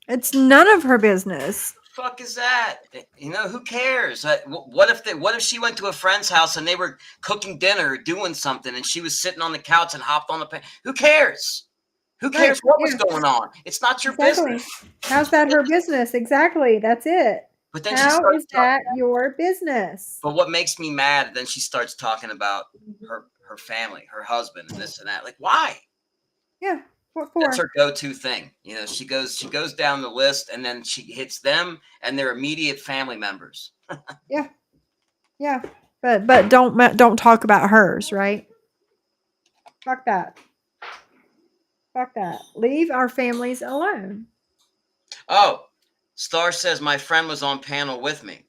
It's none of her business. Fuck is that? You know, who cares? What if she went to a friend's house and they were cooking dinner or doing something and she was sitting on the couch and hopped on the pan? Who cares? Who cares Right. what was Yeah. going on? It's not your Exactly. business. How's that her business? Exactly. That's it. But then she How starts is that your business? But what makes me mad, then she starts talking about her family, her husband, and this and that. Like, why? Yeah. What That's for? her go-to thing. You know, she goes down the list and then she hits them and their immediate family members. Yeah. Yeah. But don't talk about hers, right? Fuck that. Fuck that. Leave our families alone. Oh, Star says my friend was on panel with me.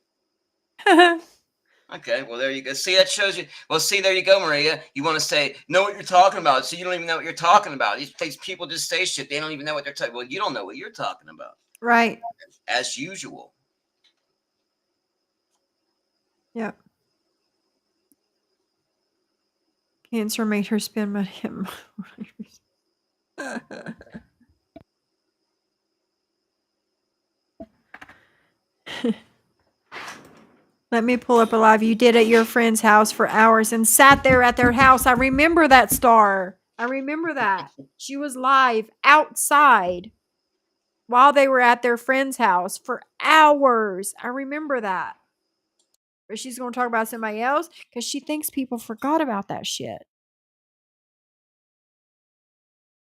Okay, well, there you go. See, that shows you. Well, see, there you go, Maria. You want to say, know what you're talking about. So you don't even know what you're talking about. These people just say shit. They don't even know what they're talking. Well, you don't know what you're talking about. Right. As usual. Yep. Cancer made her spend money at Let me pull up a live you did at your friend's house for hours and sat there at their house. I remember that, Star. I remember that. She was live outside while they were at their friend's house for hours. I remember that. But she's going to talk about somebody else because she thinks people forgot about that shit.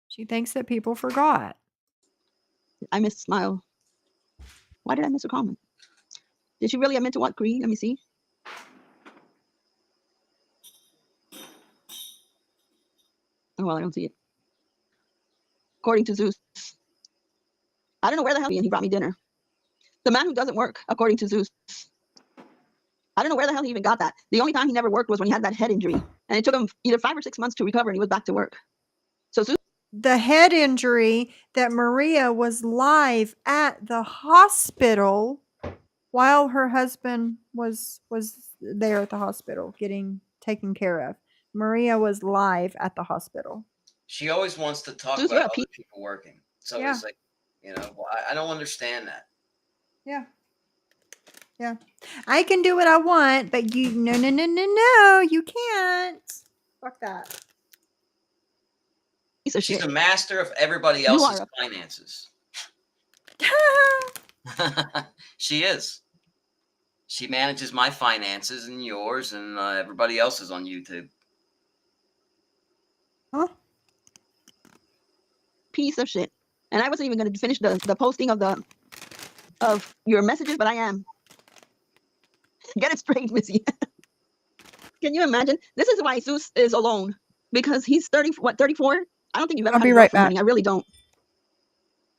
She thinks that people forgot. I missed Smile. Why did I miss a comment? Did she really admit to what, Cree? Let me see. Oh, well, I don't see it. According to Zeus. I don't know where the hell he brought me dinner. The man who doesn't work, according to Zeus. I don't know where the hell he even got that. The only time he never worked was when he had that head injury. And it took him either 5 or 6 months to recover and he was back to work. So Zeus. The head injury that Maria was live at the hospital while her husband was there at the hospital getting taken care of. Maria was live at the hospital. She always wants to talk Zeus, about you're a other people working. So Yeah. it's like, well, I don't understand that. Yeah. Yeah. I can do what I want, but no, you can't. Fuck that. Piece of She's shit. a master of everybody You else's are a- finances. She is. She manages my finances and yours and everybody else's on YouTube. Huh? Piece of shit. And I wasn't even going to finish the posting of your messages, but I am. Get it straight, Missy. Can you imagine? This is why Zeus is alone. Because he's 34? I don't think you've ever I'll had be a right girlfriend, back. honey. I really don't.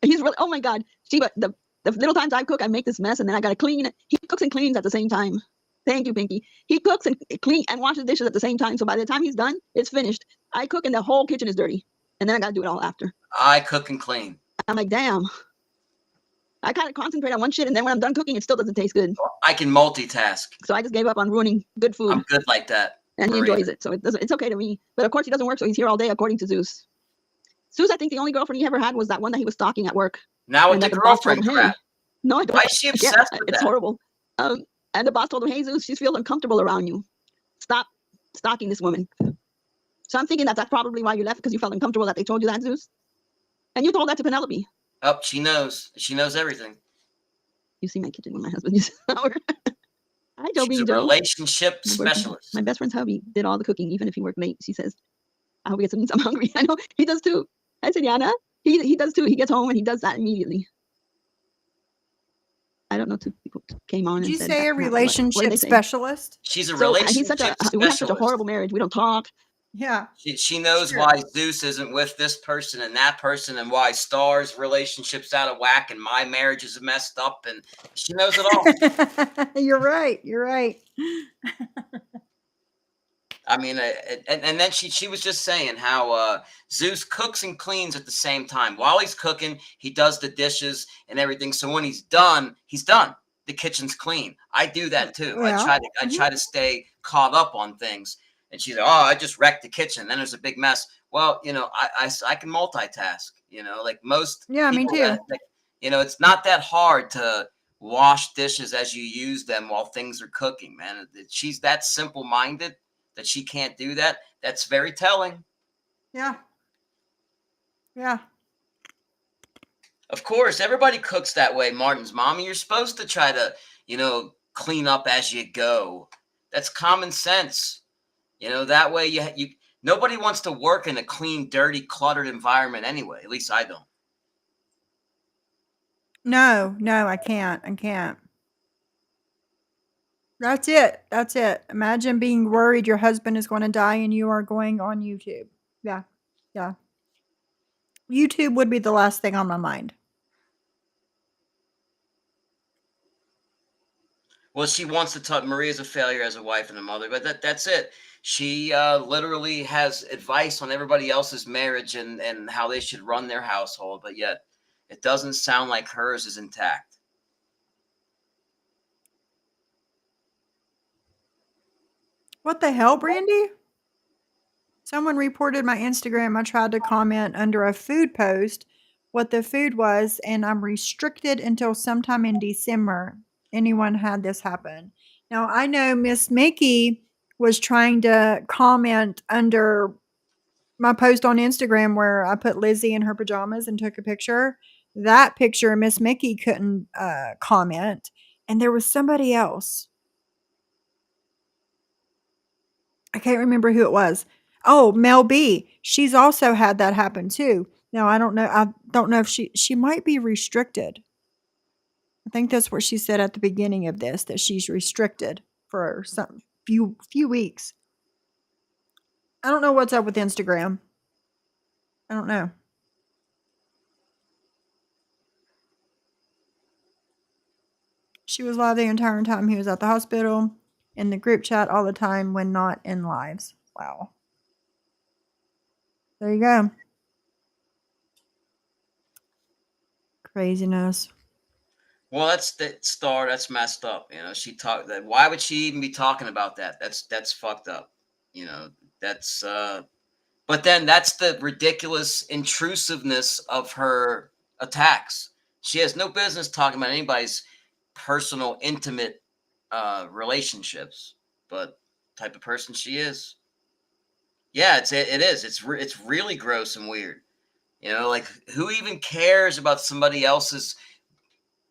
He's really, oh my God. Shiva, the little times I cook, I make this mess and then I got to clean. He cooks and cleans at the same time. Thank you, Pinky. He cooks and clean and washes dishes at the same time. So by the time he's done, it's finished. I cook and the whole kitchen is dirty. And then I got to do it all after. I cook and clean. I'm like, damn. I kind of concentrate on one shit and then when I'm done cooking, it still doesn't taste good. I can multitask. So I just gave up on ruining good food. I'm good like that. And he Maria. enjoys it. So it's okay to me. But of course he doesn't work, so he's here all day according to Zeus. Zeus, I think the only girlfriend he ever had was that one that he was stalking at work. Now with And the that the boss told girlfriend him, crap. hey, no, I don't. Why is she Yeah, obsessed with it's that? horrible. And the boss told him, hey, Zeus, she feels uncomfortable around you. Stop stalking this woman. So I'm thinking that that's probably why you left, because you felt uncomfortable that they told you that, Zeus. And you told that to Penelope. Oh, she knows. She knows everything. You see my kitchen when my husband uses shower. Hi, Joe She's Bean a Joe. relationship My specialist. My best friend's hubby did all the cooking, even if he worked late. She says, I hope he gets some means. I'm hungry. I know he does too. I said, Yana, he does too. He gets home and he does that immediately. I don't know. 2 people came on Did and you said, say a what did relationship they say? specialist? She's a So relationship we have such a specialist. horrible marriage. We don't talk. Yeah. She knows Sure. why Zeus isn't with this person and that person, and why Star's relationship's out of whack and my marriage is messed up, and she knows it all. You're right. You're right. I mean, and then she was just saying how Zeus cooks and cleans at the same time. While he's cooking, he does the dishes and everything. So when he's done, he's done. The kitchen's clean. I do that too. Yeah. I Mhm. try to stay caught up on things. And she's like, "Oh, I just wrecked the kitchen. Then there's a big mess." Well, I can multitask. Like most Yeah, me people too. that it's not that hard to wash dishes as you use them while things are cooking, man. She's that simple minded that she can't do that. That's very telling. Yeah. Yeah. Of course, everybody cooks that way, Martin's mommy. You're supposed to try to, clean up as you go. That's common sense. That way you nobody wants to work in a clean, dirty, cluttered environment anyway. At least I don't. No, no, I can't. I can't. That's it. That's it. Imagine being worried your husband is going to die and you are going on YouTube. Yeah. Yeah. YouTube would be the last thing on my mind. Well, she wants to talk. Maria's a failure as a wife and a mother, but that's it. She literally has advice on everybody else's marriage and how they should run their household, but yet it doesn't sound like hers is intact. What the hell, Brandy? Someone reported my Instagram. I tried to comment under a food post what the food was, and I'm restricted until sometime in December. Anyone had this happen? Now, I know Miss Mickey was trying to comment under my post on Instagram where I put Lizzie in her pajamas and took a picture. That picture, Miss Mickey couldn't comment. And there was somebody else. I can't remember who it was. Oh, Mel B. She's also had that happen too. Now I don't know. I don't know if she might be restricted. I think that's what she said at the beginning of this, that she's restricted for some few weeks. I don't know what's up with Instagram. I don't know. She was live the entire time he was at the hospital, in the group chat all the time when not in lives. Wow. There you go. Craziness. Well, that's the Star. That's messed up. She talked that. Why would she even be talking about that? That's fucked up. You know, that's. But then that's the ridiculous intrusiveness of her attacks. She has no business talking about anybody's personal, intimate relationships, but type of person she is. Yeah, it is. It's really gross and weird. Like who even cares about somebody else's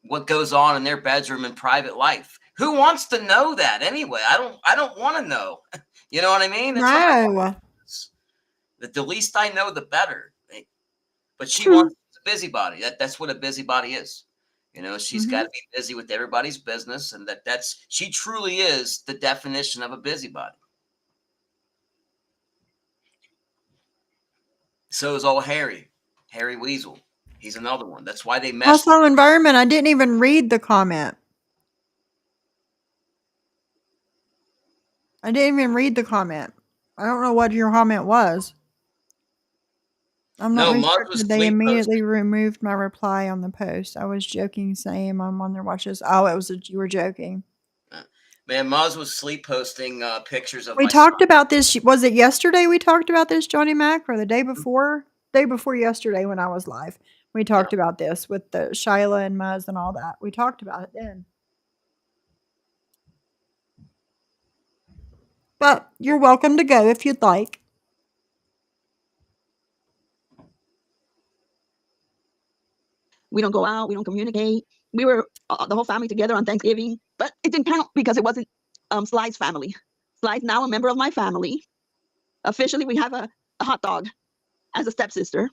what goes on in their bedroom and private life? Who wants to know that anyway? I don't want to know. You know what I mean? It's not No. the least I know the better. But she wants a busybody. That's what a busybody is. She's got Mhm. to be busy with everybody's business, and that's she truly is the definition of a busybody. So is old Harry Weasel. He's another one. That's why they meshed. Hostile environment. I didn't even read the comment. I didn't even read the comment. I don't know what your comment was. I'm not No, Muzz was restricted. They sleep immediately posting. removed my reply on the post. I was joking, saying I'm on their watches. Oh, you were joking. Man, Muzz was sleep posting pictures of We my son. talked about this. Was it yesterday we talked about this, Johnny Mac, or the day before? Day before yesterday when I was live. We talked about this with the Shyla and Muzz and all that. We talked about it then. But you're welcome to go if you'd like. We don't go out. We don't communicate. We were the whole family together on Thanksgiving, but it didn't count because it wasn't Sly's family. Sly's now a member of my family. Officially, we have a hot dog as a stepsister.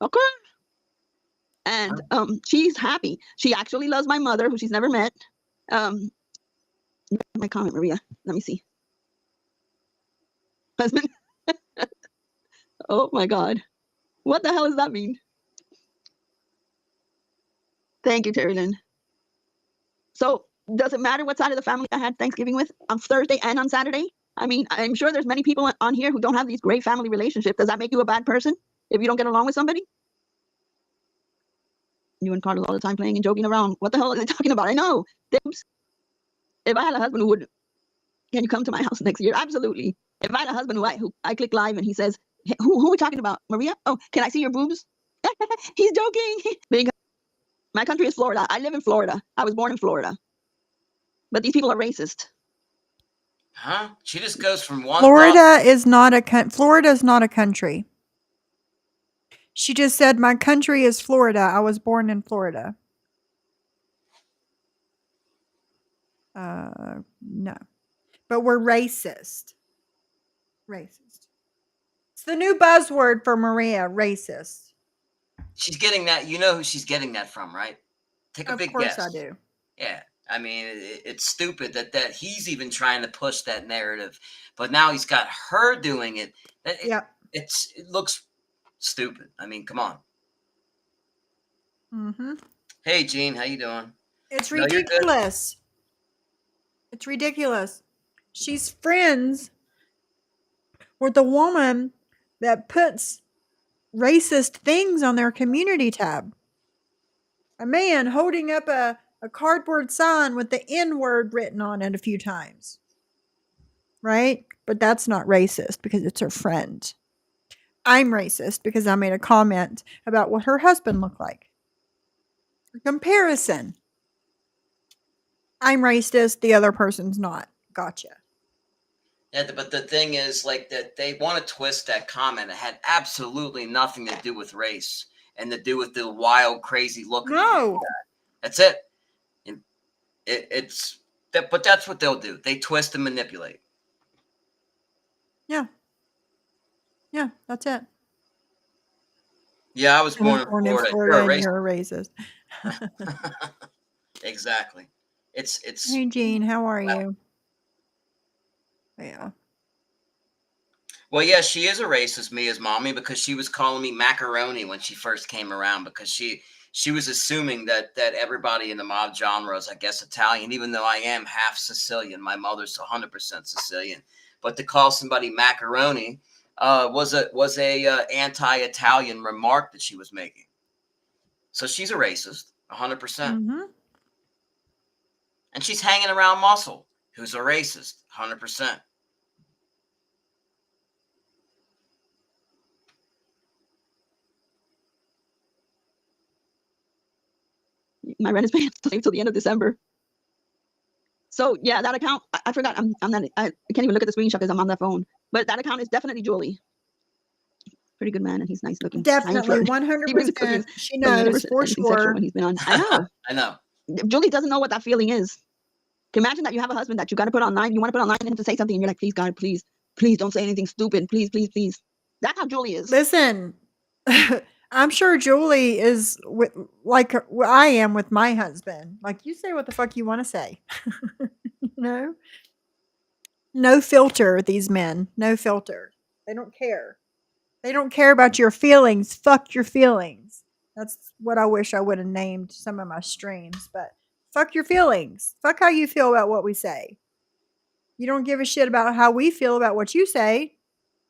Okay. And she's happy. She actually loves my mother, who she's never met. My comment, Maria. Let me see. husband. Oh my God. What the hell does that mean? Thank you, Terry Lynn. So does it matter what side of the family I had Thanksgiving with on Thursday and on Saturday? I mean, I'm sure there's many people on here who don't have these great family relationships. Does that make you a bad person if you don't get along with somebody? You and Carlos all the time playing and joking around. What the hell are they talking about? I know. Oops. If I had a husband who would, can you come to my house next year? Absolutely. If I had a husband who I click live and he says, hey, who are we talking about? Maria? Oh, can I see your boobs? He's joking. Because my country is Florida. I live in Florida. I was born in Florida. But these people are racist. Huh? She just goes from one thought. Florida is not a country. She just said my country is Florida. I was born in Florida. No. But we're racist. Racist. It's the new buzzword for Maria, racist. She's getting that. You know who she's getting that from, right? Take a big guess. Of course I do. Yeah. I mean, it's stupid that he's even trying to push that narrative, but now he's got her doing it. Yep. It looks stupid. I mean, come on. Mm-hmm. Hey, Jean, how you doing? It's ridiculous. It's ridiculous. She's friends with the woman that puts racist things on their community tab. A man holding up a cardboard sign with the N word written on it a few times. Right? But that's not racist because it's her friend. I'm racist because I made a comment about what her husband looked like. A comparison. I'm racist, the other person's not. Gotcha. Yeah, but the thing is, like, that they want to twist that comment. It had absolutely nothing to do with race and to do with the wild, crazy look. No. That's it. It's that, but that's what they'll do. They twist and manipulate. Yeah. Yeah, that's it. Yeah, I was born in Florida. You're a racist. You're a racist. Exactly. It's. Hey, Jean, how are you? Yeah. Well, yeah, she is a racist, Mia's mommy, because she was calling me macaroni when she first came around, because she was assuming that everybody in the mob genre is, I guess, Italian, even though I am half Sicilian. My mother's 100% Sicilian. But to call somebody macaroni was a anti-Italian remark that she was making. So she's a racist, 100%. Mm-hmm. And she's hanging around Muscle, who's a racist, 100%. My rent is paid until the end of December. So yeah, that account, I forgot. I'm not. I can't even look at the screenshot because I'm on that phone. But that account is definitely Julie. Pretty good man, and he's nice looking. Definitely, 100%. She knows for sure when he's been on. I know. I know. Julie doesn't know what that feeling is. Can you imagine that you have a husband that you got to put online. You want to put online and him to say something, and you're like, please, God, please don't say anything stupid. Please, please, please. That's how Julie is. Listen, I'm sure Julie is like I am with my husband. Like, you say what the fuck you want to say. You know? No filter, these men. No filter. They don't care. They don't care about your feelings. Fuck your feelings. That's what I wish I would have named some of my streams. But fuck your feelings. Fuck how you feel about what we say. You don't give a shit about how we feel about what you say.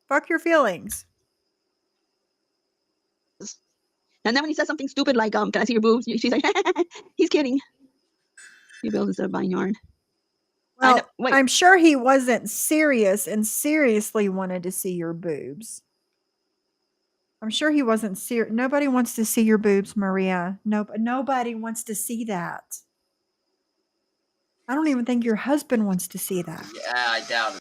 Fuck your feelings. And then when he says something stupid like, can I see your boobs? She's like, he's kidding. He builds instead of buying yarn. Well, I'm sure he wasn't serious and seriously wanted to see your boobs. I'm sure he wasn't serious. Nobody wants to see your boobs, Maria. Nobody wants to see that. I don't even think your husband wants to see that. Yeah, I doubt it.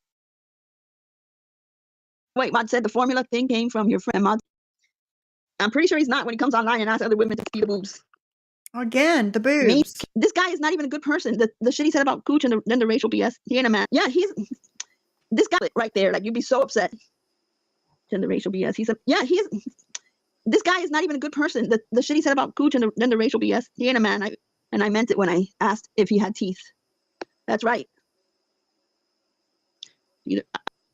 Wait, Mod said the formula thing came from your friend Mod. I'm pretty sure he's not when he comes online and asks other women to see the boobs. Again, the boobs. Me? This guy is not even a good person. The shit he said about Cooch and then the racial BS. He ain't a man. Yeah, this guy right there. Like, you'd be so upset. And the racial BS. He said, yeah, this guy is not even a good person. The shit he said about Cooch and then the racial BS. He ain't a man. I meant it when I asked if he had teeth. That's right.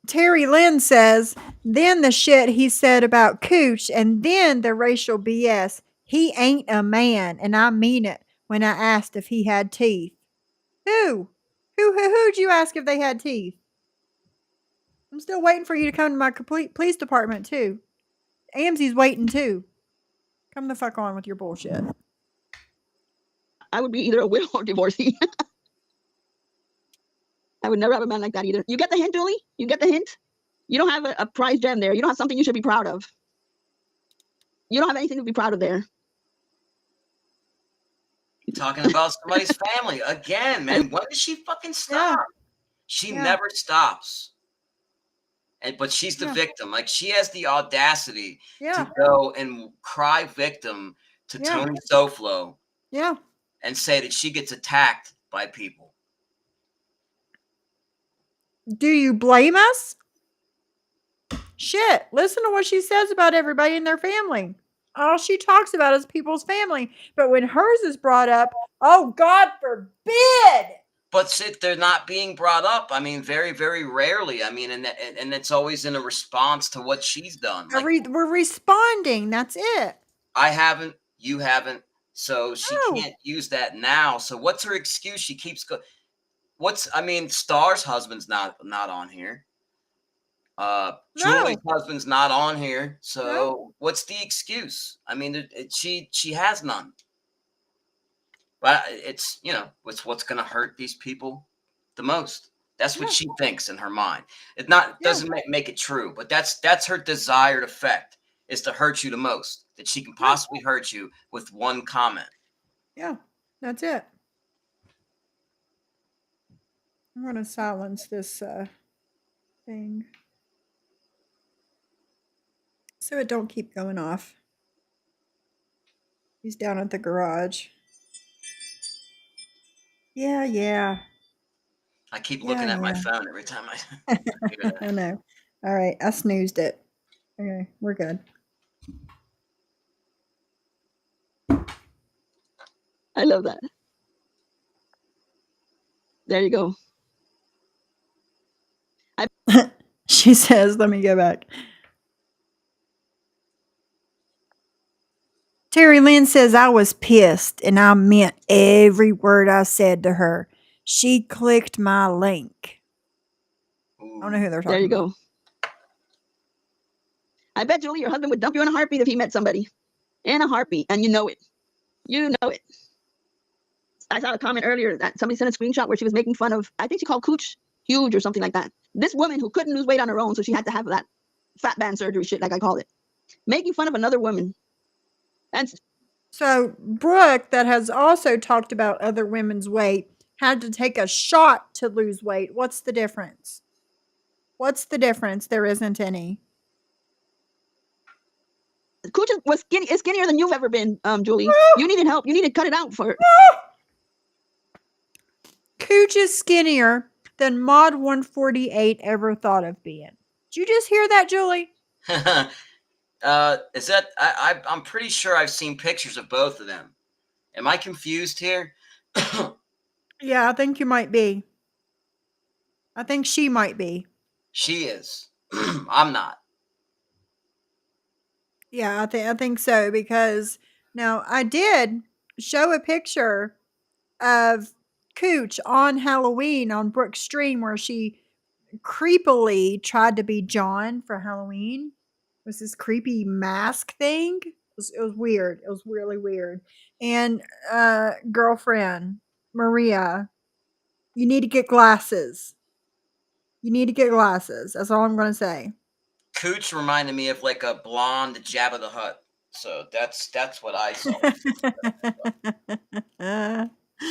Terry Lynn says, then the shit he said about Cooch, and then the racial BS. He ain't a man, and I mean it when I asked if he had teeth. Who? Who'd you ask if they had teeth? I'm still waiting for you to come to my complete police department, too. Amsy's waiting, too. Come the fuck on with your bullshit. I would be either a widow or divorcee. I would never have a man like that either. You get the hint, Julie? You get the hint? You don't have a prize gem there. You don't have something you should be proud of. You don't have anything to be proud of there. Talking about somebody's family again, man. When does she fucking stop? She never stops. But she's the victim. Like, she has the audacity to go and cry victim to Tony Soflo. Yeah. And say that she gets attacked by people. Do you blame us? Shit, listen to what she says about everybody in their family. All she talks about is people's family. But when hers is brought up, oh, God forbid. But they're not being brought up. I mean, very, very rarely. I mean, and it's always in a response to what she's done. Like, we're responding. That's it. I haven't. You haven't. So she can't use that now. So what's her excuse? She keeps going. Star's husband's not on here. Julie's husband's not on here. So what's the excuse? I mean, she has none. But it's, it's what's going to hurt these people the most. That's what she thinks in her mind. It doesn't make it true, but that's her desired effect, is to hurt you the most, that she can possibly hurt you with one comment. Yeah, that's it. I'm going to silence this thing so it don't keep going off. He's down at the garage. Yeah. I keep looking at my phone every time I I know. All right, I snoozed it. Okay, we're good. I love that. There you go. She says, let me go back. Terry Lynn says, I was pissed and I meant every word I said to her. She clicked my link. I don't know who they're talking about. There you go. I bet, Julie, your husband would dump you in a heartbeat if he met somebody. In a heartbeat. And you know it. You know it. I saw a comment earlier that somebody sent a screenshot where she was making fun of, I think she called Cooch huge or something like that. This woman who couldn't lose weight on her own, so she had to have that fat band surgery shit, like I call it. Making fun of another woman. And so Brooke, that has also talked about other women's weight, had to take a shot to lose weight. What's the difference? What's the difference? There isn't any. Cooch was skinnier than you've ever been, Julie. You needed help. You need to cut it out for her. Cooch is skinnier than Mod 148 ever thought of being. Did you just hear that, Julie? Is that I'm pretty sure I've seen pictures of both of them. Am I confused here? Yeah, I think you might be. I think she might be. She is. I'm not. Yeah, I think so, because now I did show a picture of Cooch on Halloween on Brooke's stream where she creepily tried to be John for Halloween. It was this creepy mask thing. It was weird. It was really weird. And girlfriend, Maria, you need to get glasses. You need to get glasses. That's all I'm going to say. Cooch reminded me of like a blonde Jabba the Hutt. So that's what I saw.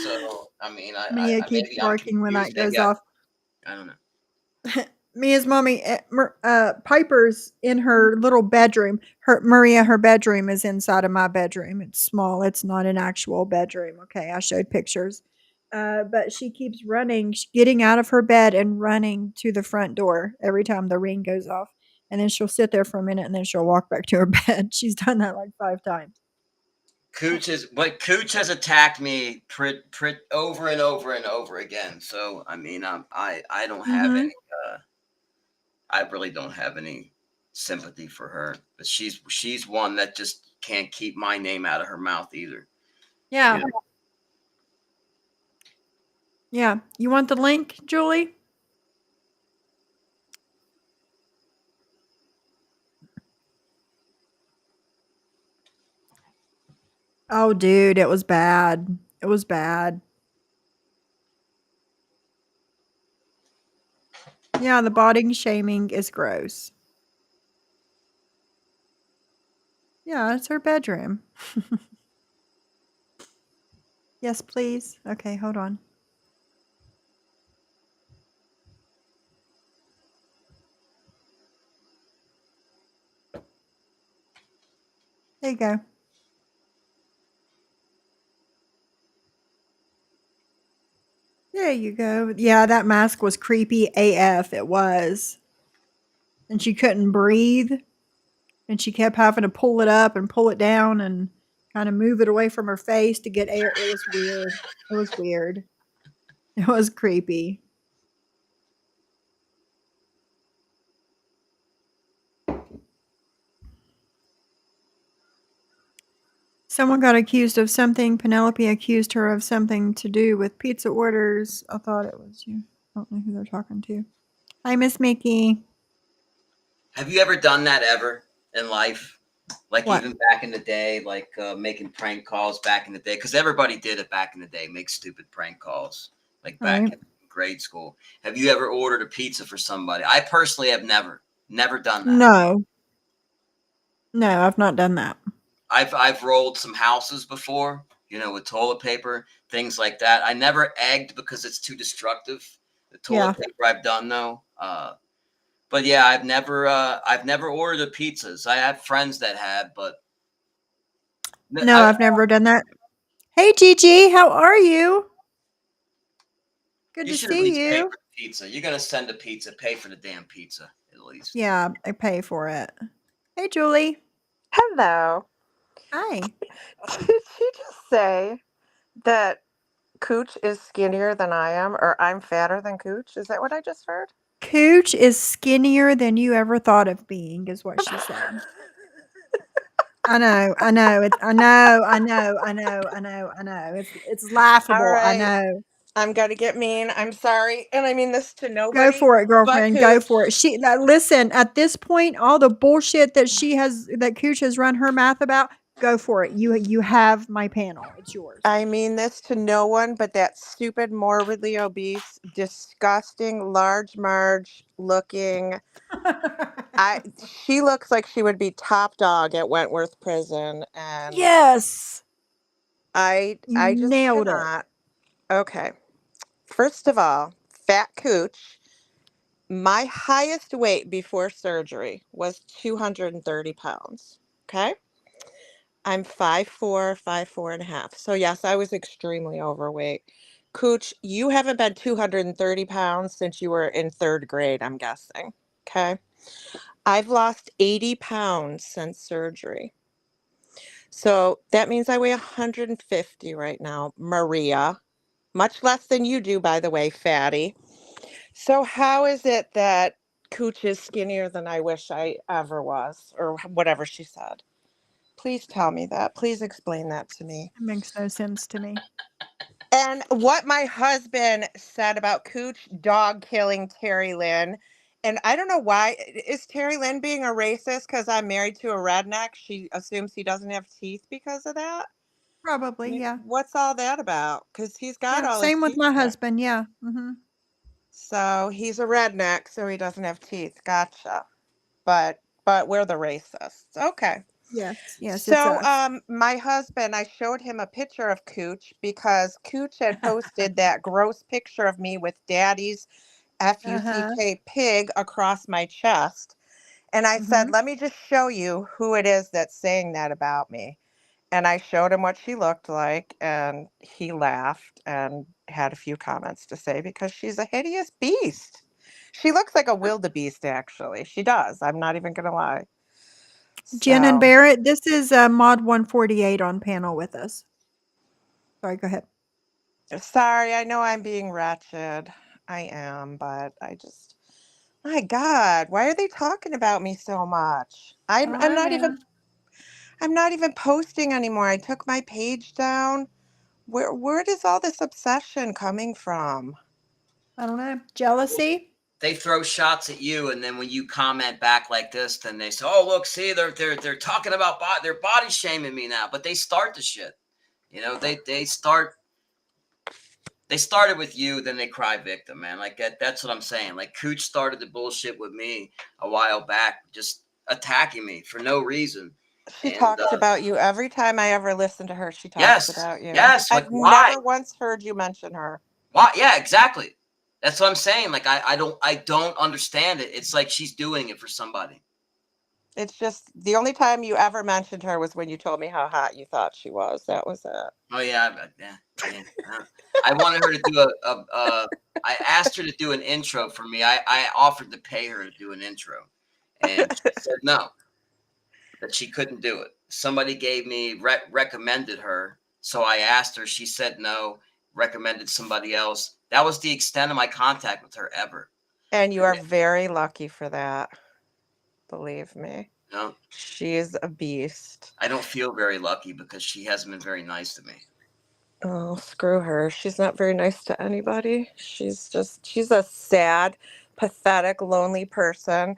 So, I mean, Mia keeps barking when that goes off. I don't know. Mia's mommy, Piper's in her little bedroom. Her bedroom is inside of my bedroom. It's small. It's not an actual bedroom. Okay, I showed pictures. But she keeps running, getting out of her bed and running to the front door every time the ring goes off. And then she'll sit there for a minute and then she'll walk back to her bed. She's done that like 5 times. Cooch has attacked me over and over and over again. So I mean, I don't have any I really don't have any sympathy for her. But she's one that just can't keep my name out of her mouth either. Yeah. You know? Yeah. You want the link, Julie? Oh, dude, it was bad. It was bad. Yeah, the body shaming is gross. Yeah, it's her bedroom. Yes, please. Okay, hold on. There you go. There you go. Yeah, that mask was creepy AF. It was. And she couldn't breathe. And she kept having to pull it up and pull it down and kind of move it away from her face to get air. It was weird. It was weird. It was creepy. Someone got accused of something. Penelope accused her of something to do with pizza orders. I thought it was you. I don't know who they're talking to. Hi, Miss Mickey. Have you ever done that ever in life? Like What? even back in the day, like making prank calls back in the day, because everybody did it back in the day, make stupid prank calls, like back Right. in grade school. Have you ever ordered a pizza for somebody? I personally have never done that. No. No, I've not done that. I've rolled some houses before, with toilet paper, things like that. I never egged because it's too destructive. The Yeah. toilet paper I've done though. But yeah, I've never ordered the pizzas. I have friends that have, but No, I've never done that. Hey, Gigi, how are you? Good you to should at least see pay you. for the pizza. You're gonna send a pizza, pay for the damn pizza at least. Yeah, I pay for it. Hey, Julie. Hello. Hi. Did she just say that Cooch is skinnier than I am, or I'm fatter than Cooch? Is that what I just heard? Cooch is skinnier than you ever thought of being, is what she said. I know, I know, I know, I know, I know, I know, I know. It's All laughable. I right. know. I'm going to get mean. I'm sorry. And I mean this to Go nobody for it, but girlfriend. Go for it. Cooch. She now, listen. At this point, all the bullshit that Cooch has run her mouth about. Go for it. You have my panel. It's yours. I mean this to no one but that stupid, morbidly obese, disgusting, large Marge looking. She looks like she would be top dog at Wentworth Prison, and Yes, you I just nailed it. cannot. Okay. First of all, fat Cooch. My highest weight before surgery was 230 pounds. Okay. I'm 5'4", 5'4.5". So yes, I was extremely overweight. Cooch, you haven't been 230 pounds since you were in third grade, I'm guessing. Okay. I've lost 80 pounds since surgery. So that means I weigh 150 right now, Maria. Much less than you do, by the way, fatty. So how is it that Cooch is skinnier than I wish I ever was, or whatever she said? Please tell me that. Please explain that to me. It makes no sense to me. And what my husband said about Cooch dog killing Terry Lynn. And I don't know why. Is Terry Lynn being a racist because I'm married to a redneck? She assumes he doesn't have teeth because of that? I Probably, mean, yeah. what's all that about? Because he's got Yeah, all his same with teeth my back. husband, yeah. Mhm. So he's a redneck, so he doesn't have teeth. Gotcha. But we're the racists. Okay. Yes, yes, it's So us. my husband, I showed him a picture of Cooch because Cooch had posted that gross picture of me with Daddy's Uh-huh. FUCK pig across my chest. And I said, Mhm. let me just show you who it is that's saying that about me. And I showed him what she looked like, and he laughed and had a few comments to say because she's a hideous beast. She looks like a wildebeest, actually. She does. I'm not even going to lie. Jen and So, Barrett, this is, Mod 148 on panel with us. Sorry, go ahead. sorry, I know I'm being wretched. I am, but My God, why are they talking about me so much? I I'm don't I'm know, not even man. I'm not even posting anymore. I took my page down. Where is all this obsession coming from? I don't know. Jealousy? They throw shots at you, and then when you comment back like this, then they say, "Oh, look, see, they're talking about they're body shaming me now." But they start the shit. You know, they started with you, then they cry victim, man. Like that's what I'm saying. Like Cooch started the bullshit with me a while back, just attacking me for no reason. She And talks about you every time I ever listen to her. She talks yes, about you. yes, like I've why? never once heard you mention her. Why? Yeah, exactly. That's what I'm saying. Like I don't understand it. It's like she's doing it for somebody. It's just the only time you ever mentioned her was when you told me how hot you thought she was. That was it. Oh yeah, yeah, yeah. I wanted her to do I asked her to do an intro for me. I offered to pay her to do an intro, and she said no, that she couldn't do it. Somebody gave me recommended her, so I asked her. She said no. Recommended somebody else. That was the extent of my contact with her ever. And you And, are very lucky for that. Believe me. you know, She's a beast. I don't feel very lucky because she hasn't been very nice to me. Oh, screw her. She's not very nice to anybody. She's a sad, pathetic, lonely person.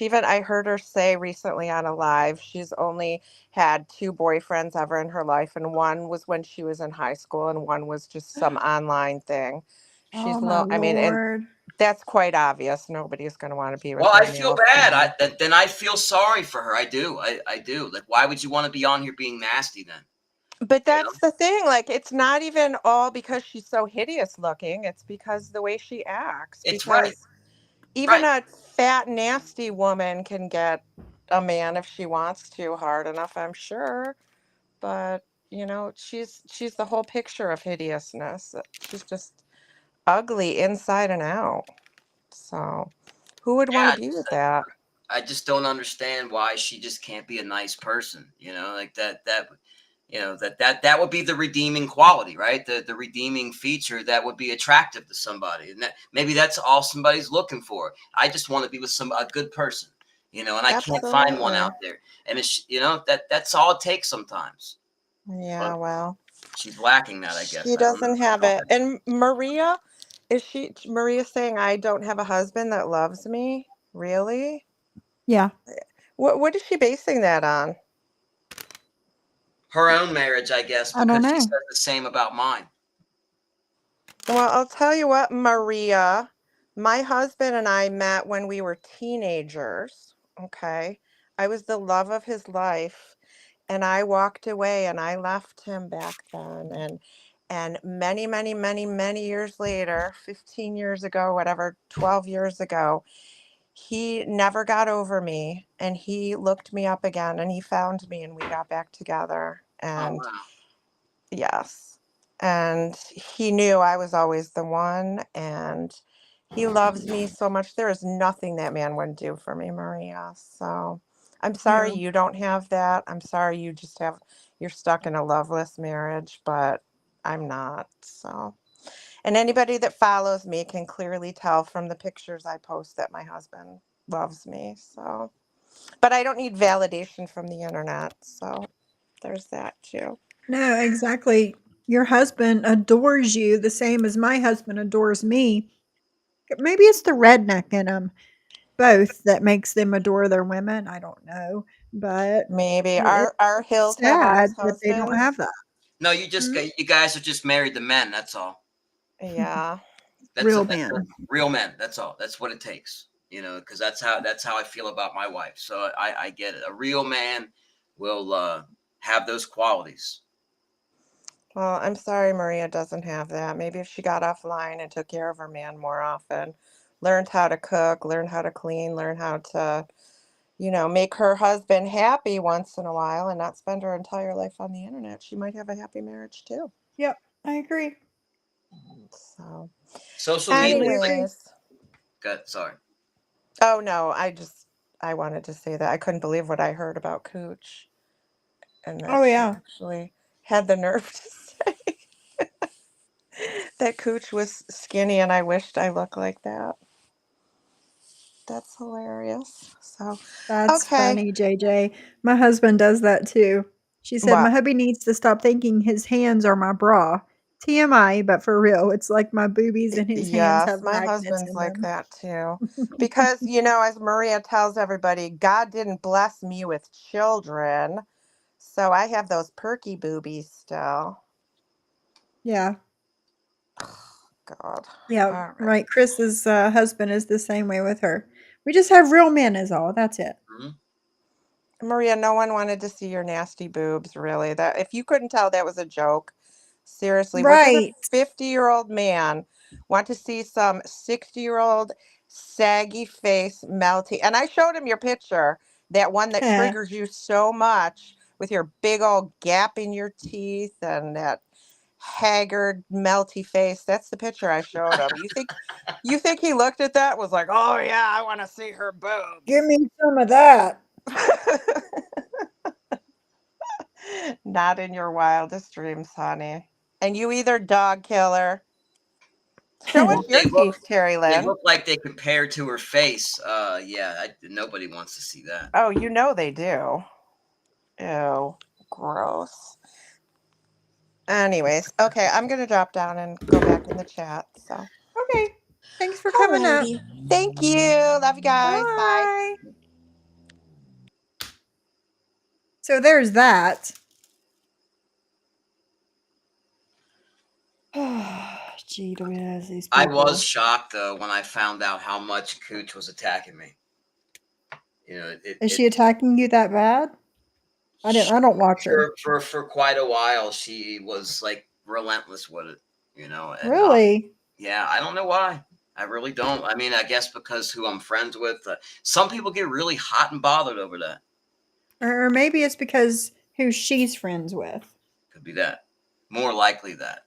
I heard her say recently on a live, she's only had two boyfriends ever in her life, and one was when she was in high school, and one was just some online thing. Oh my I mean, and lord. that's quite obvious. Nobody's going to want to be Well, with a I feel male bad. female. Then I feel sorry for her. I do. I do. Like, why would you want to be on here being nasty then? But You know? that's the thing, like, it's not even all because she's so hideous looking, it's because the way she acts, It's right. because even Right. a fat, nasty woman can get a man if she wants to hard enough, I'm sure. But, she's the whole picture of hideousness. She's just ugly inside and out. So, who would want to Yeah. be with that? I just don't understand why she just can't be a nice person. Like that would be the redeeming quality, right? The redeeming feature that would be attractive to somebody, and that maybe that's all somebody's looking for. I just want to be with a good person, and I can't find one Absolutely. out there. And it's that's all it takes sometimes. Yeah, But well, she's lacking that, I guess. she I don't know. doesn't have it. And Maria, Maria saying I don't have a husband that loves me? Really? Yeah. What is she basing that on? Her own marriage, I guess, I don't because she know. says the same about mine. Well, I'll tell you what, Maria, my husband and I met when we were teenagers. Okay. I was the love of his life, and I walked away and I left him back then. And many, many, many, many years later, 15 years ago, whatever, 12 years ago, he never got over me, and he looked me up again and he found me and we got back together. Oh And wow. yes, and he knew I was always the one, and he loves me so much. There is nothing that man wouldn't do for me, Maria. So I'm sorry Yeah. you don't have that. I'm sorry you're stuck in a loveless marriage, but I'm not. So, and anybody that follows me can clearly tell from the pictures I post that my husband loves me. So, but I don't need validation from the internet. So there's that too. No, exactly. Your husband adores you the same as my husband adores me. Maybe it's the redneck in them both that makes them adore their women. I don't know, but Maybe it's our Hills have sad hottest that they don't have husbands. that. No, Mhm. you guys are just married to men. That's all. Yeah. Real That's a men. real men. That's all. That's what it takes. Because that's how I feel about my wife. So I get it. A real man will have those qualities. Well, I'm sorry Maria doesn't have that. Maybe if she got offline and took care of her man more often, learned how to cook, learned how to clean, learned how to, make her husband happy once in a while and not spend her entire life on the internet, she might have a happy marriage too. Yep, I agree. So, Social media Totally is like, agree. anyways, good. Sorry. oh no, I wanted to say that I couldn't believe what I heard about Cooch, and that Oh she yeah. actually had the nerve to say that Cooch was skinny and I wished I looked like that. That's hilarious. So, That's okay. funny, JJ. My husband does that too. She said, "My What? hubby needs to stop thinking his hands are my bra." TMI, but for real, it's like my boobies and his hands Yes, have my magnets husband's in like them. that too. Because, as Maria tells everybody, God didn't bless me with children. So I have those perky boobies still. Yeah. God. Yeah, All right. right. Chris's husband is the same way with her. We just have real men, is all. That's it. Mhm. Maria, no one wanted to see your nasty boobs, really. That if you couldn't tell that was a joke. Seriously, what does a Right. 50-year-old man want to see some 60-year-old saggy face melty? And I showed him your picture, that one that Heh. triggers you so much with your big old gap in your teeth and that haggard, melty face. That's the picture I showed him. You think he looked at that and was like, "Oh yeah, I want to see her Give boobs." me some of that. Not in your wildest dreams, honey. And you either dog killer. Show us Well, your teeth, Terry they Lynn. look like they compare to her face. Yeah, nobody wants to see that. Oh, you know they do. Ew, gross. Anyways, okay, I'm gonna drop down and go back in the chat. So, Okay. Thanks for coming up. alrighty. Thank you. Love you guys. Bye. Bye. So there's that. Gee whiz, these I was people. shocked though when I found out how much Cooch was attacking me. Is she attacking you that bad? I don't watch her. For quite a while she was like relentless with it. And Really? yeah, I don't know why. I really don't. I mean, I guess because who I'm friends with. Some people get really hot and bothered over that. Or maybe it's because who she's friends with. Could be that. More likely that.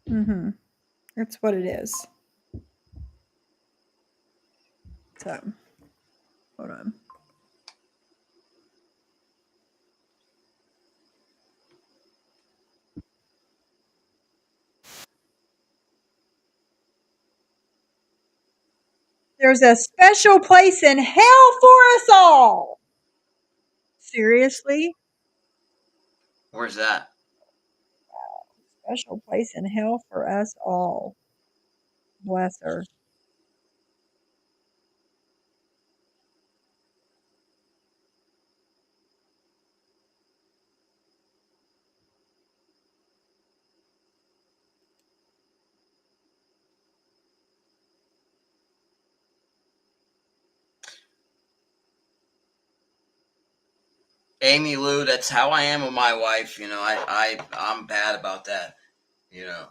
Mm-hmm. That's what it is. So, hold on. There's a special place in hell for us all. Seriously? Where's that? Special place in hell for us all. Bless her. Amy Lou, that's how I am with my wife. I'm bad about that. You know,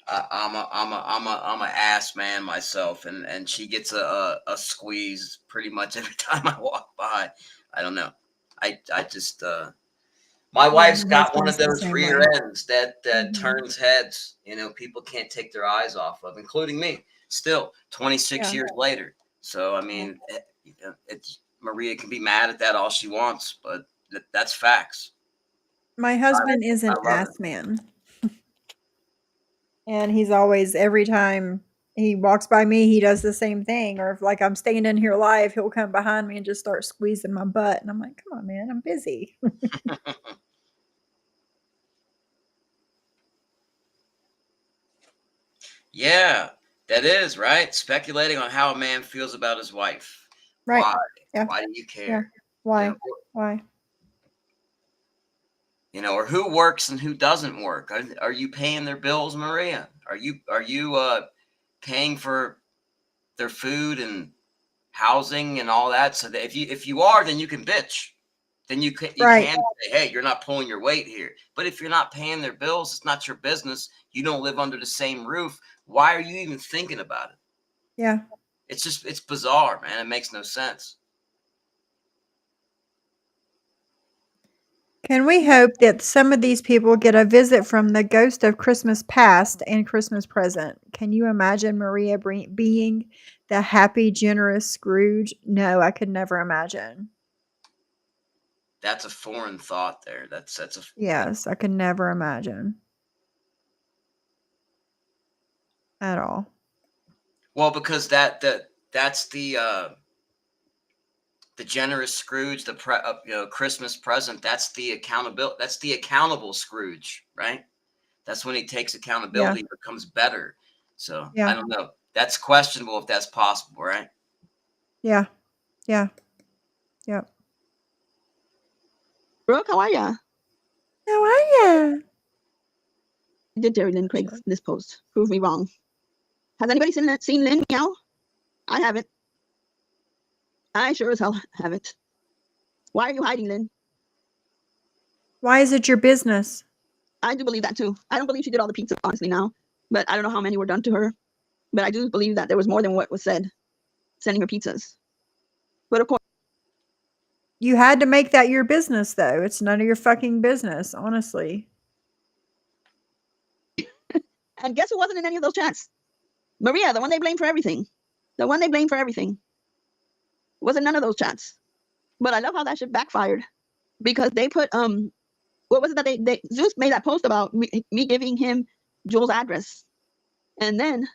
I'm a ass man myself, and she gets a squeeze pretty much every time I walk by. I don't know. I just my Yeah, wife's my got one husband's of the those same rear way. ends that Hmm. turns heads. People can't take their eyes off of, including me. Still, 26 Yeah. years later. So I Yeah. mean, it's Maria can be mad at that all she wants, but that's facts. My I, husband is I an love ass it. man. And he's always, every time he walks by me, he does the same thing. Or if like I'm standing here live, he'll come behind me and just start squeezing my butt. And I'm like, come on, man, I'm busy. Yeah, that is right. Speculating on how a man feels about his wife. Right. Why? Yeah. Why do you Yeah. care? You know, Why? Why? or who works and who doesn't work. Are you paying their bills, Maria? Are you paying for their food and housing and all that? So that if you are, then you can bitch. Then you can Right. say, hey, you're not pulling your weight here. But if you're not paying their bills, it's not your business. You don't live under the same roof. Why are you even thinking about it? Yeah. It's bizarre, man. It makes no sense. Can we hope that some of these people get a visit from the ghost of Christmas past and Christmas present? Can you imagine Maria being the happy, generous Scrooge? No, I could never imagine. That's a foreign thought there. That's a Yes, I could never imagine at all. well, because that That's the generous Scrooge, the Christmas present. That's the accountability. That's the accountable Scrooge, right? That's when he takes accountability, Yeah. becomes better. So I Yeah. don't know. That's questionable if that's possible, right? Yeah. Yeah. Yep. Brooke, how are ya? How are ya? Did Jerry Lynn Craig's this post? Prove me wrong. Has anybody seen Lynn meow? I haven't. I sure as hell haven't. Why are you hiding, Lynn? Why is it your business? I do believe that too. I don't believe she did all the pizza, honestly, now. But I don't know how many were done to her. But I do believe that there was more than what was said, sending her pizzas. But of course, You had to make that your business, though. It's none of your fucking business, honestly. and guess who wasn't in any of those chats? Maria, the one they blame for everything. The one they blame for everything. Was in none of those chats. But I love how that shit backfired. Because they put, what was it that they Zeus made that post about me giving him Jules' address. And then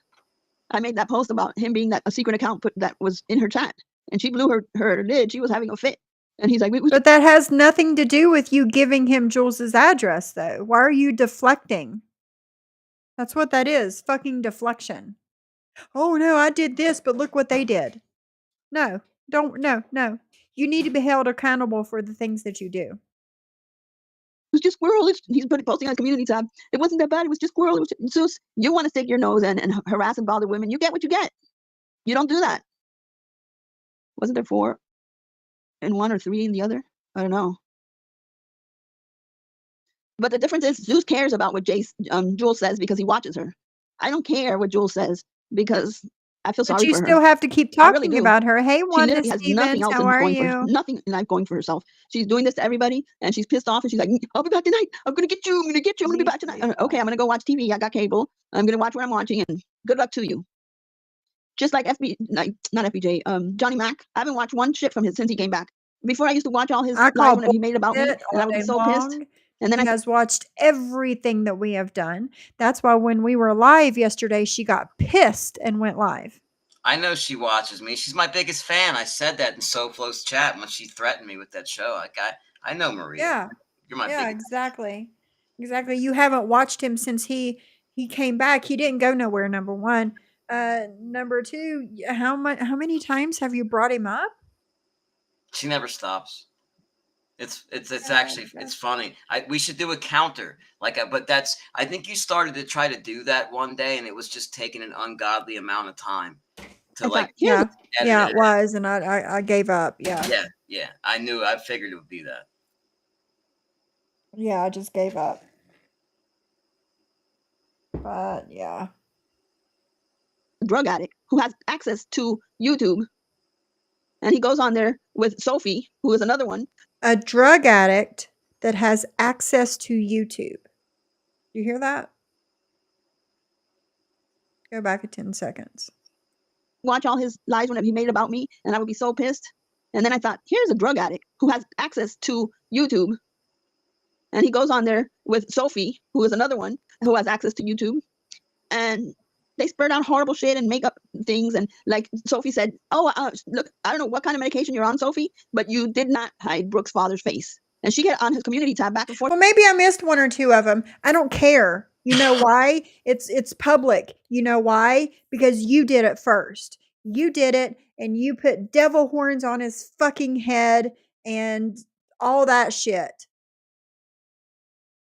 I made that post about him being a secret account that was in her chat. And she blew her lid. She was having a fit. And he's like, But that has nothing to do with you giving him Jules's address, though. Why are you deflecting? That's what that is. Fucking deflection. Oh, no, I did this, but look what they did. No. No. You need to be held accountable for the things that you do. It was just squirrel. He's posting on the community tab. It wasn't that bad. It was just squirrel. It was just, Zeus, you want to stick your nose in and harass and bother women. You get what you get. You don't do that. Wasn't there 4 in one or 3 in the other? I don't know. But the difference is Zeus cares about what Jules says because he watches her. I don't care what Jules says because I feel sorry But you for still her. have to keep I really talking do. about her. Hey, She Wanda literally has nothing Stevens, else how are nothing in life going for herself. She's doing this to everybody, and she's pissed off, and she's like, "I'll be back tonight. I'm gonna get you. I'm gonna get you. I'm gonna be back tonight." Okay, I'm gonna go watch TV. I got cable. I'm gonna watch what I'm watching, and good luck to you. Just like not FBJ, Johnny Mac. I haven't watched one shit from his since he came back. Before I used to watch all his I lives call when he made about me, bullshit and all I would be day so pissed. long. And then He has watched everything that we have done. That's why when we were live yesterday, she got pissed and went live. I know she watches me. She's my biggest fan. I said that in SoFlo's chat when she threatened me with that show. Like I know Maria. Yeah. You're my Yeah, biggest. exactly. Exactly. You haven't watched him since he came back. He didn't go nowhere, number 1. Number 2, how many times have you brought him up? She never stops. It's Oh, actually gosh. it's funny. We should do a counter but I think you started to try to do that one day, and it was just taking an ungodly amount of time to I thought, Yeah. edit Yeah, it it was, and I gave up. Yeah. Yeah. I figured it would be that. Yeah, I just gave up. But yeah. drug addict who has access to YouTube, and he goes on there with Sophie, who is another one. A drug addict that has access to YouTube. You hear that? Go back at 10 seconds. Watch all his lies whenever he made about me, and I would be so pissed. And then I thought, here's a drug addict who has access to YouTube, and he goes on there with Sophie, who is another one who has access to YouTube, and they spurt out horrible shit and make up things. And like Sophie said, "Oh, look, I don't know what kind of medication you're on, Sophie, but you did not hide Brooke's father's face." And she get on his community tab back and forth. Well, maybe I missed 1 or 2 of them. I don't care. You know why? It's public. You know why? Because you did it first. You did it, and you put devil horns on his fucking head and all that shit.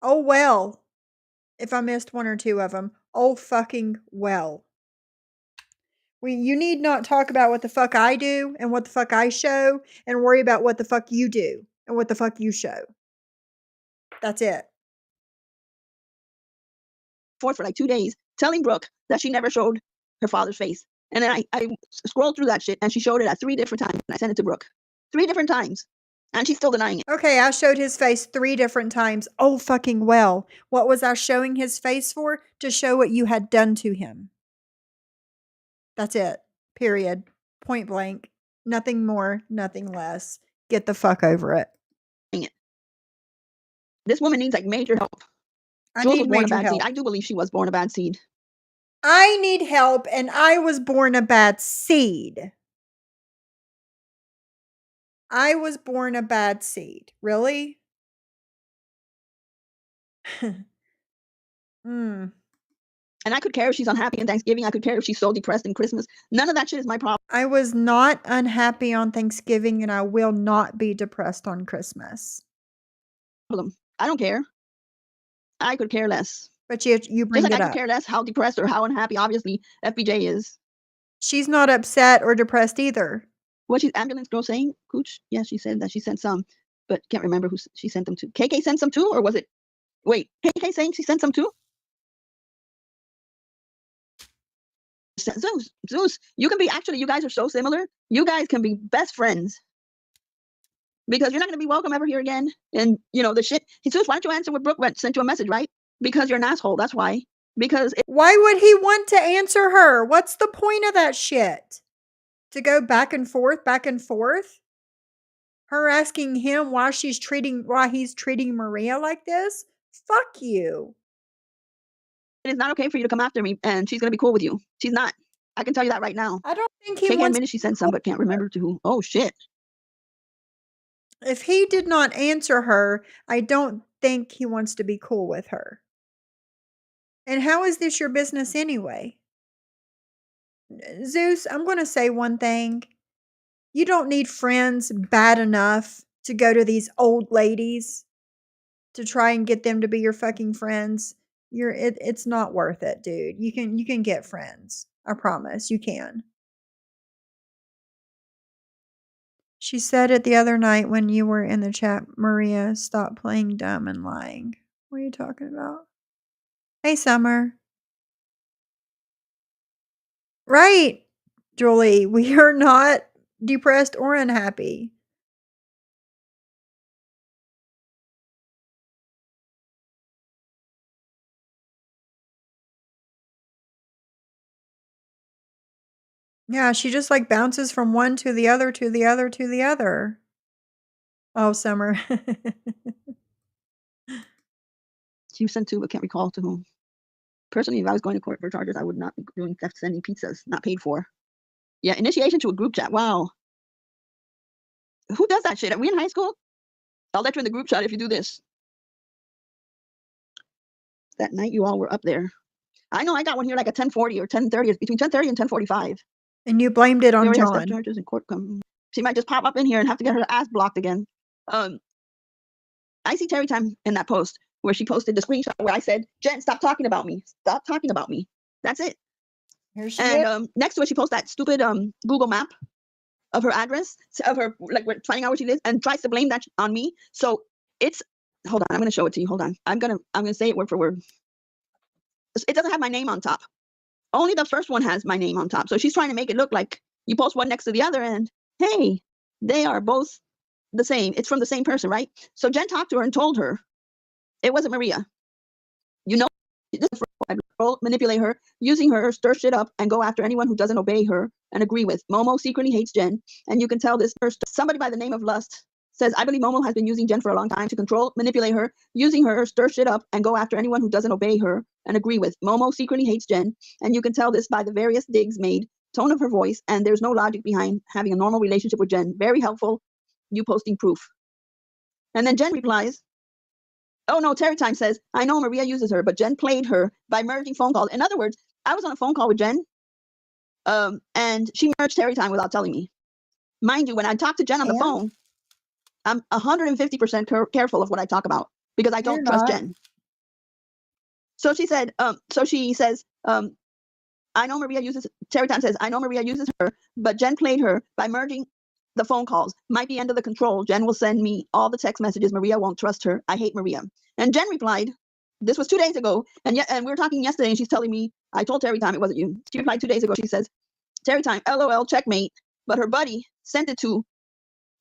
Oh, well. If I missed 1 or 2 of them. Oh, fucking well. You need not talk about what the fuck I do and what the fuck I show, and worry about what the fuck you do and what the fuck you show. That's it. For like 2 days, telling Brooke that she never showed her father's face. And then I scrolled through that shit, and she showed it at 3 different times, and I sent it to Brooke. 3 different times. And she's still denying it. Okay, I showed his face 3 different times. Oh, fucking well. What was I showing his face for? To show what you had done to him. That's it. Period. Point blank. Nothing more, nothing less. Get the fuck over it. This woman needs like major help. I Jules need was born a major bad seed. help. I do believe she was born a bad seed. I need help, and I was born a bad seed. I was born a bad seed. Really? Mm. And I could care if she's unhappy in Thanksgiving. I could care if she's so depressed in Christmas. None of that shit is my problem. I was not unhappy on Thanksgiving, and I will not be depressed on Christmas. I don't care. I could care less. But you Just bring like I it could up. care less how depressed or how unhappy, obviously, FBJ is. She's not upset or depressed either. What she's ambulance girl saying, Cooch? Yeah, she said that she sent some, but can't remember who she sent them to. KK sent some too, or was it? Wait, KK saying she sent some too? Zeus, you can be, actually, you guys are so similar. You guys can be best friends. Because you're not going to be welcome ever here again. And, you know, the shit. Zeus, why don't you answer what Brooke sent you a message, right? Because you're an asshole. That's why. Because why would he want to answer her? What's the point of that shit? To go back and forth, back and forth? Her asking him why he's treating Maria like this? Fuck you. it is not okay for you to come after me, and she's going to be cool with you. She's not. I can tell you that right now. I don't think he KK wants admitted she sent some, but can't remember to who. Oh, shit. If he did not answer her, I don't think he wants to be cool with her. And how is this your business anyway? Zeus, I'm going to say one thing. You don't need friends bad enough to go to these old ladies to try and get them to be your fucking friends. It's not worth it, dude. You can get friends. I promise you can. She said it the other night when you were in the chat, Maria, stop playing dumb and lying. What are you talking about? Hey, Summer. Right, Julie. We are not depressed or unhappy. Yeah, she just like bounces from one to the other to the other to the other. Oh, Summer. She sent two, but can't recall to whom. Personally, if I was going to court for charges, I would not be doing theft sending pizzas, not paid for. Yeah, initiation to a group chat. Wow. Who does that shit? Are we in high school? I'll let you in the group chat if you do this. That night you all were up there. I know I got one here like at 10:40 or 10:30. It's between 10:30 and 10:45. And you blamed it She on already has theft John. charges in court. She might just pop up in here and have to get her ass blocked again. I see Terry time in that post where she posted the screenshot where I said, Jen, stop talking about me. Stop talking about me. That's it. Here she is. And next to it, she posts that stupid Google map of her address, of her, like, finding out where she lives, and tries to blame that on me. So it's, hold on, I'm going to show it to you. Hold on. I'm going to say it word for word. It doesn't have my name on top. Only the first one has my name on top. So she's trying to make it look like you post one next to the other, and hey, they are both the same. It's from the same person, right? So Jen talked to her and told her it wasn't Maria. You know, manipulate her, using her, stir shit up, and go after anyone who doesn't obey her and agree with. Momo secretly hates Jen, and you can tell this first. Somebody by the name of Lust says, I believe Momo has been using Jen for a long time to control, manipulate her, using her, stir shit up, and go after anyone who doesn't obey her and agree with. Momo secretly hates Jen, and you can tell this by the various digs made, tone of her voice, and there's no logic behind having a normal relationship with Jen. Very helpful, you posting proof. And then Jen replies, oh no, Terry Time says, I know Maria uses her, but Jen played her by merging phone calls. In other words, I was on a phone call with Jen, and she merged Terry Time without telling me. Mind you, when I talk to Jen on the phone, I'm 150% careful of what I talk about because I don't trust Jen. So she said, she says, I know Maria uses, Terry Time says, I know Maria uses her, but Jen played her by merging the phone calls. Might be end of the control. Jen will send me all the text messages. Maria won't trust her. I hate Maria. And Jen replied, this was 2 days ago. And we were talking yesterday and she's telling me, I told Terry Time it wasn't you. She replied 2 days ago. She says, Terry Time, LOL, checkmate. But her buddy sent it to,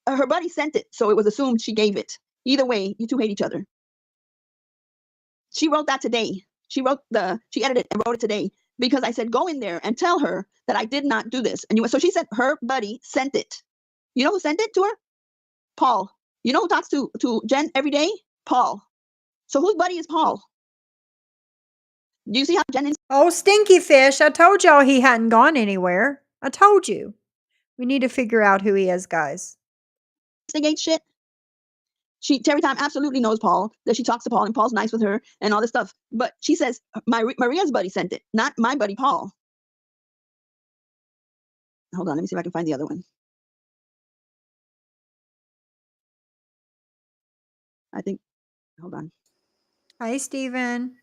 her buddy sent it. So it was assumed she gave it. Either way, you two hate each other. She wrote that today. She edited it and wrote it today because I said, go in there and tell her that I did not do this. And so she said her buddy sent it. You know who sent it to her? Paul. You know who talks to Jen every day? Paul. So whose buddy is Paul? Do you see how Jen is? Oh, stinky fish. I told y'all he hadn't gone anywhere. I told you. We need to figure out who he is, guys. instigate shit. Terry Time absolutely knows Paul, that she talks to Paul and Paul's nice with her and all this stuff. But she says Maria's buddy sent it, not my buddy Paul. Hold on, let me see if I can find the other one. I think, hold on. Hi, Stephen.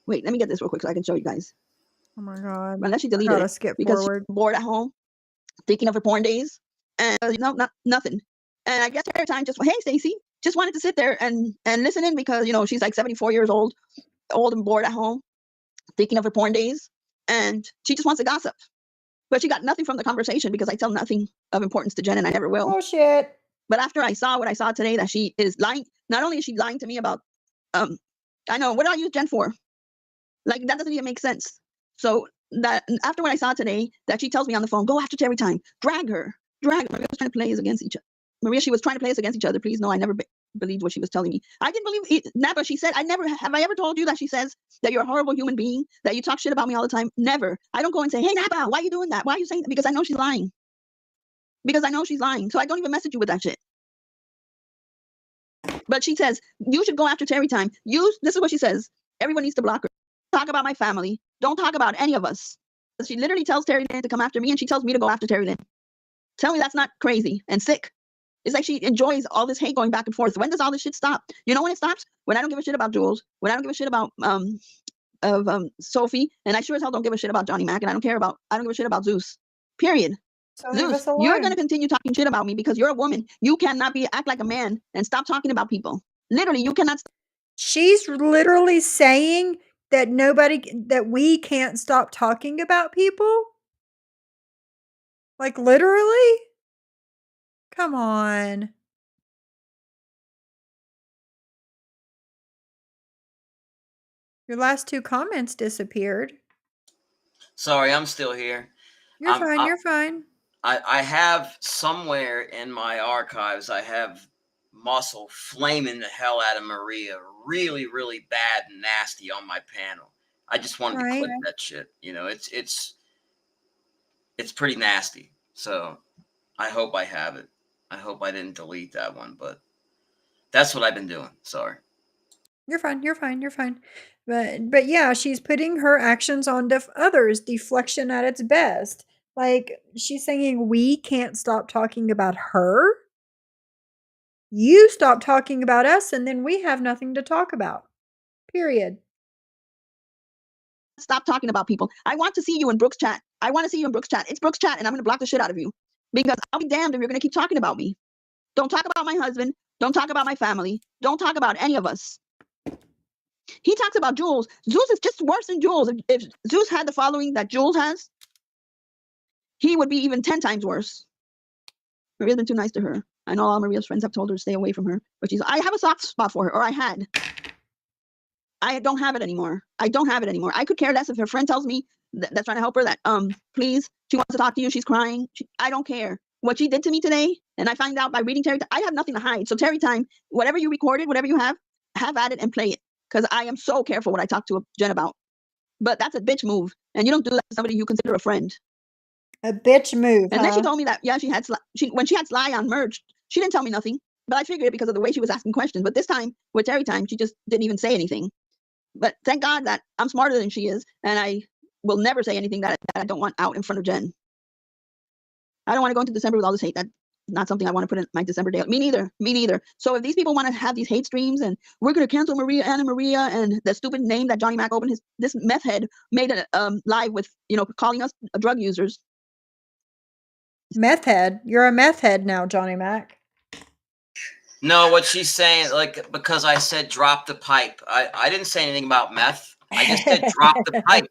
Wait, let me get this real quick so I can show you guys. Oh my God. Unless she I deleted gotta it skip because forward. she's bored at home, thinking of her porn days, and nothing. And I guess Terry Time just, hey, Stacy, just wanted to sit there and listen in because, you know, she's like 74 years old and bored at home, thinking of her porn days, and she just wants to gossip. But she got nothing from the conversation because I tell nothing of importance to Jen, and I never will. Oh shit. But after I saw what I saw today, that she is lying, not only is she lying to me about, I know, what do I use Jen for? Like, that doesn't even make sense. So that after what I saw today, that she tells me on the phone, go after Terry Time, drag her. Maria was trying to play us against each other. Maria, she was trying to play us against each other. Please, no, I never believed what she was telling me. I didn't believe it. Napa, she said, have I ever told you that she says that you're a horrible human being, that you talk shit about me all the time? Never. I don't go and say, hey, Napa, why are you doing that? Why are you saying that? Because I know she's lying. Because I know she's lying. So I don't even message you with that shit. But she says, you should go after Terry Time. This is what she says. Everyone needs to block her. Talk about my family. Don't talk about any of us. She literally tells Terry Lynn to come after me, and she tells me to go after Terry Lynn. Tell me that's not crazy and sick. It's like she enjoys all this hate going back and forth. When does all this shit stop? You know when it stops? When I don't give a shit about Jules. When I don't give a shit about Sophie, and I sure as hell don't give a shit about Johnny Mac, and I don't give a shit about Zeus. Period. So leave Zeus, us alone. you're gonna continue talking shit about me because you're a woman. You cannot act like a man and stop talking about people. Literally, you cannot. She's literally saying that we can't stop talking about people? Like literally? Come on. Your last two comments disappeared. Sorry, I'm still here. You're fine, you're fine. I have somewhere in my archives, I have Muscle flaming the hell out of Maria really, really bad and nasty on my panel. I just wanted to clip that shit. You know, it's pretty nasty. So I hope I have it. I hope I didn't delete that one, but that's what I've been doing. Sorry. You're fine, you're fine, you're fine. But yeah, she's putting her actions on others, deflection at its best. Like, she's saying we can't stop talking about her. You stop talking about us, and then we have nothing to talk about. Period. Stop talking about people. I want to see you in Brooks chat. I want to see you in Brooks chat. It's Brooks chat, and I'm going to block the shit out of you because I'll be damned if you're going to keep talking about me. Don't talk about my husband. Don't talk about my family. Don't talk about any of us. He talks about Jules. Zeus is just worse than Jules. If Zeus had the following that Jules has, he would be even 10 times worse. Maria's been too nice to her. I know all Maria's friends have told her to stay away from her, but I have a soft spot for her, or I had. I don't have it anymore. I don't have it anymore. I could care less if her friend tells me that's trying to help her that, please, she wants to talk to you. She's crying. I don't care. What she did to me today, and I find out by reading Terry, I have nothing to hide. So Terry Time, whatever you recorded, whatever you have at it and play it. Because I am so careful what I talk to Jen about. But that's a bitch move. And you don't do that to somebody you consider a friend. A bitch move, And then she told me that, yeah, when she had Sly on Merge, she didn't tell me nothing. But I figured it because of the way she was asking questions. But this time, with Terry Time, she just didn't even say anything. But thank God that I'm smarter than she is. And I will never say anything that I don't want out in front of Jen. I don't want to go into December with all this hate. That's not something I want to put in my December day. Me neither. So if these people want to have these hate streams and we're going to cancel Anna Maria and the stupid name that Johnny Mac opened, this meth head made a live with, calling us drug users. Meth head? You're a meth head now, Johnny Mac. No, what she's saying, like, because I said drop the pipe. I didn't say anything about meth. I just said drop the pipe,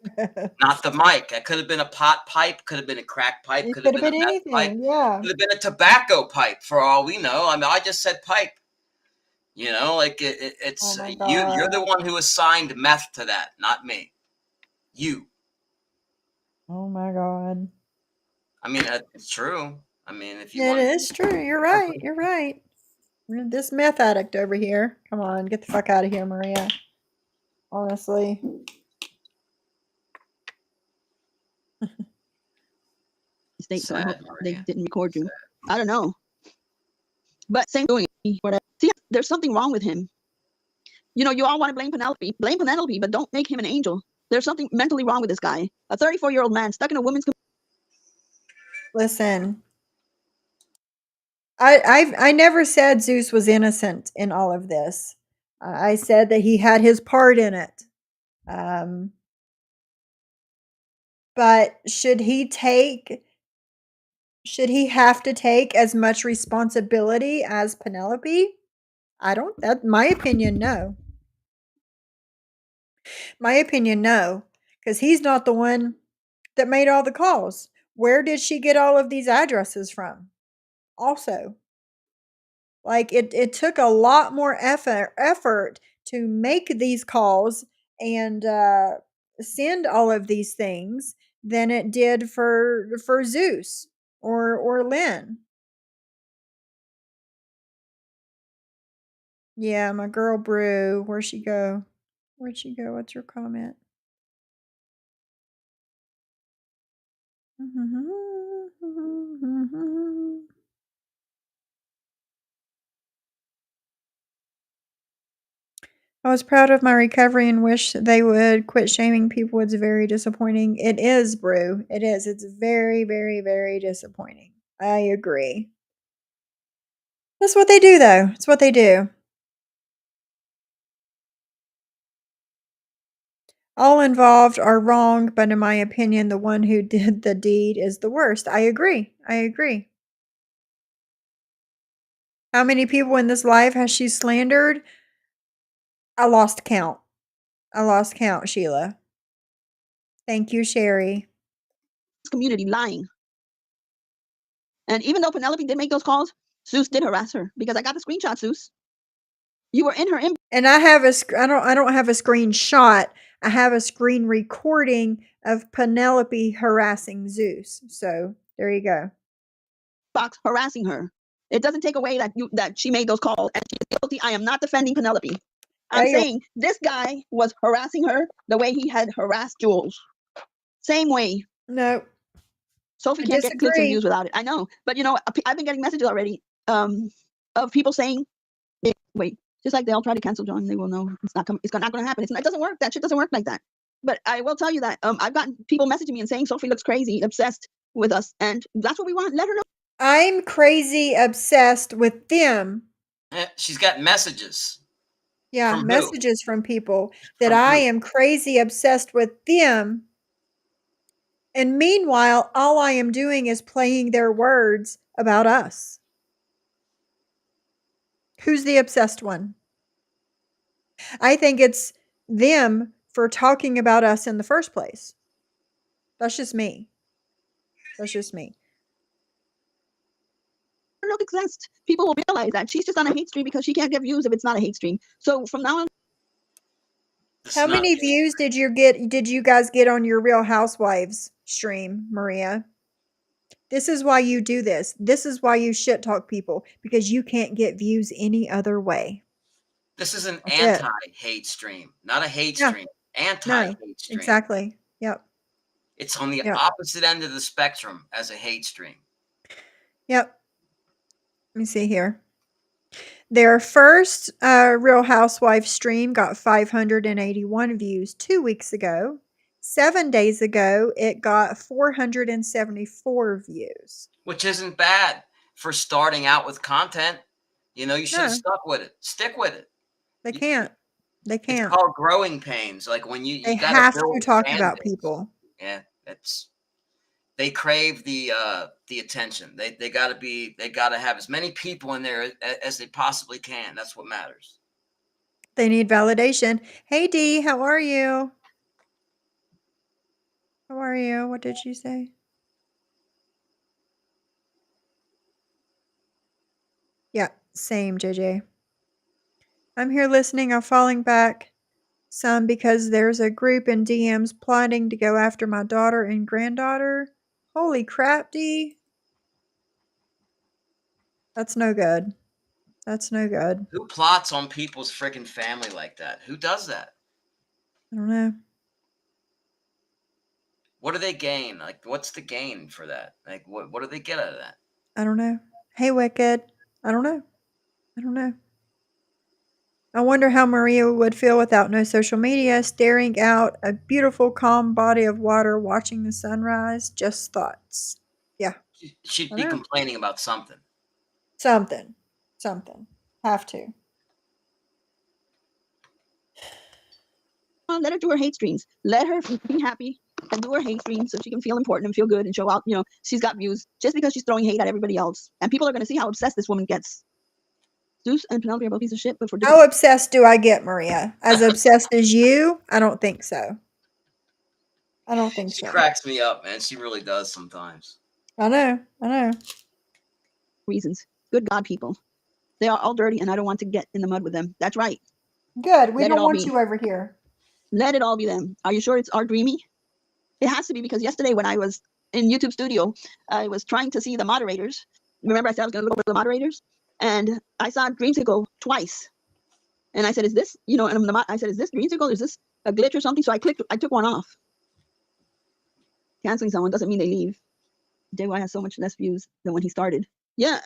not the mic. It could have been a pot pipe, could have been a crack pipe, It could have been a meth anything, pipe, yeah. could have been a tobacco pipe for all we know. I mean, I just said pipe. You know, like it's you're the one who assigned meth to that, not me. You. Oh my God. I mean, it's true. I mean, if you It want, is true. You're right. You're right. This meth addict over here. Come on, get the fuck out of here, Maria. Honestly. States, so I hope Sad, they Maria. didn't record you. Sad. I don't know. But same doing whatever. See, there's something wrong with him. You know, you all want to blame Penelope. Blame Penelope, but don't make him an angel. There's something mentally wrong with this guy. A 34-year-old man stuck in a woman's. Listen, I never said Zeus was innocent in all of this. I said that he had his part in it. Um, but should he have to take as much responsibility as Penelope? I don't. That my opinion. No, my opinion. No, because he's not the one that made all the calls. Where did she get all of these addresses from? Also, like it took a lot more effort to make these calls and send all of these things than it did for Zeus or Lynn. Yeah, my girl Brew. Where'd she go? Where'd she go? What's her comment? I was proud of my recovery and wish they would quit shaming people. It's very disappointing. It is, Brew. It is. It's very, very, very disappointing. I agree. That's what they do, though. It's what they do. All involved are wrong, but in my opinion, the one who did the deed is the worst. I agree. I agree. How many people in this life has she slandered? I lost count. I lost count, Sheila. Thank you, Sherry. Community lying. And even though Penelope did make those calls, Zeus did harass her because I got the screenshot, Zeus. You were in her inbox. And I have I don't have a screenshot. I have a screen recording of Penelope harassing Zeus. So there you go. Harassing her. It doesn't take away that she made those calls and she's guilty. I am not defending Penelope. I'm saying this guy was harassing her the way he had harassed Jules. Same way. No. Sophie can't get clicks and views without it. I know. But you know, I've been getting messages already of people saying, wait, just like they all try to cancel John, they will know it's not going to happen. It doesn't work. That shit doesn't work like that. But I will tell you that I've gotten people messaging me and saying Sophie looks crazy, obsessed with us, and that's what we want. Let her know. I'm crazy obsessed with them. She's got messages. Yeah, From messages from people that From I who? am crazy obsessed with them. And meanwhile, all I am doing is playing their words about us. Who's the obsessed one? I think it's them for talking about us in the first place. That's just me. That's just me. Look exist. People will realize that she's just on a hate stream because she can't get views if it's not a hate stream. So from now on, how many views did you guys get on your Real Housewives stream, Maria? This is why you do this. This is why you shit talk people, because you can't get views any other way. This is an That's it. anti-hate stream, not a hate Yeah. stream. Anti-hate stream. Exactly. Yep. It's on the Yep. opposite end of the spectrum as a hate stream. Yep. Let me see here. Their first Real Housewife stream got 581 views 2 weeks ago. 7 days ago, it got 474 views. Which isn't bad for starting out with content. You know, you should have No. stuck with it. Stick with it. They can't. They It's can't. called growing pains. Like when you They gotta have build to talk fan about base. people. Yeah, they crave the attention. They gotta have as many people in there as they possibly can. That's what matters. They need validation. Hey Dee, how are you? How are you? What did you say? Yeah, same, JJ. I'm here listening. I'm falling back some because there's a group in DMs plotting to go after my daughter and granddaughter. Holy crap, Dee. That's no good. That's no good. Who plots on people's freaking family like that? Who does that? I don't know. What do they gain? Like, what's the gain for that? Like, what do they get out of that? I don't know. Hey, Wicked. I don't know. I don't know. I wonder how Maria would feel without no social media, staring out a beautiful, calm body of water, watching the sunrise. Just thoughts. Yeah, She'd I be know. complaining about something. Something. Something. Have to. Let her do her hate streams. Let her be happy and do her hate streams so she can feel important and feel good and show out, she's got views just because she's throwing hate at everybody else. And people are going to see how obsessed this woman gets. Zeus and Penelope are both pieces of shit, but for How obsessed do I get, Maria? As obsessed as you? I don't think so. I don't think She so. cracks me up, man. She really does sometimes. I know. I know. reasons. Good God, people. They are all dirty and I don't want to get in the mud with them. That's right. Good. We Let it don't all want be. you over here. Let it all be them. Are you sure it's our dreamy? It has to be, because yesterday when I was in YouTube studio, I was trying to see the moderators. Remember I said I was going to look over the moderators? And I saw Dreamsicle twice. And I said, is this, I said, is this Dreamsicle? Is this a glitch or something? So I took one off. Canceling someone doesn't mean they leave. JY has so much less views than when he started. Yeah,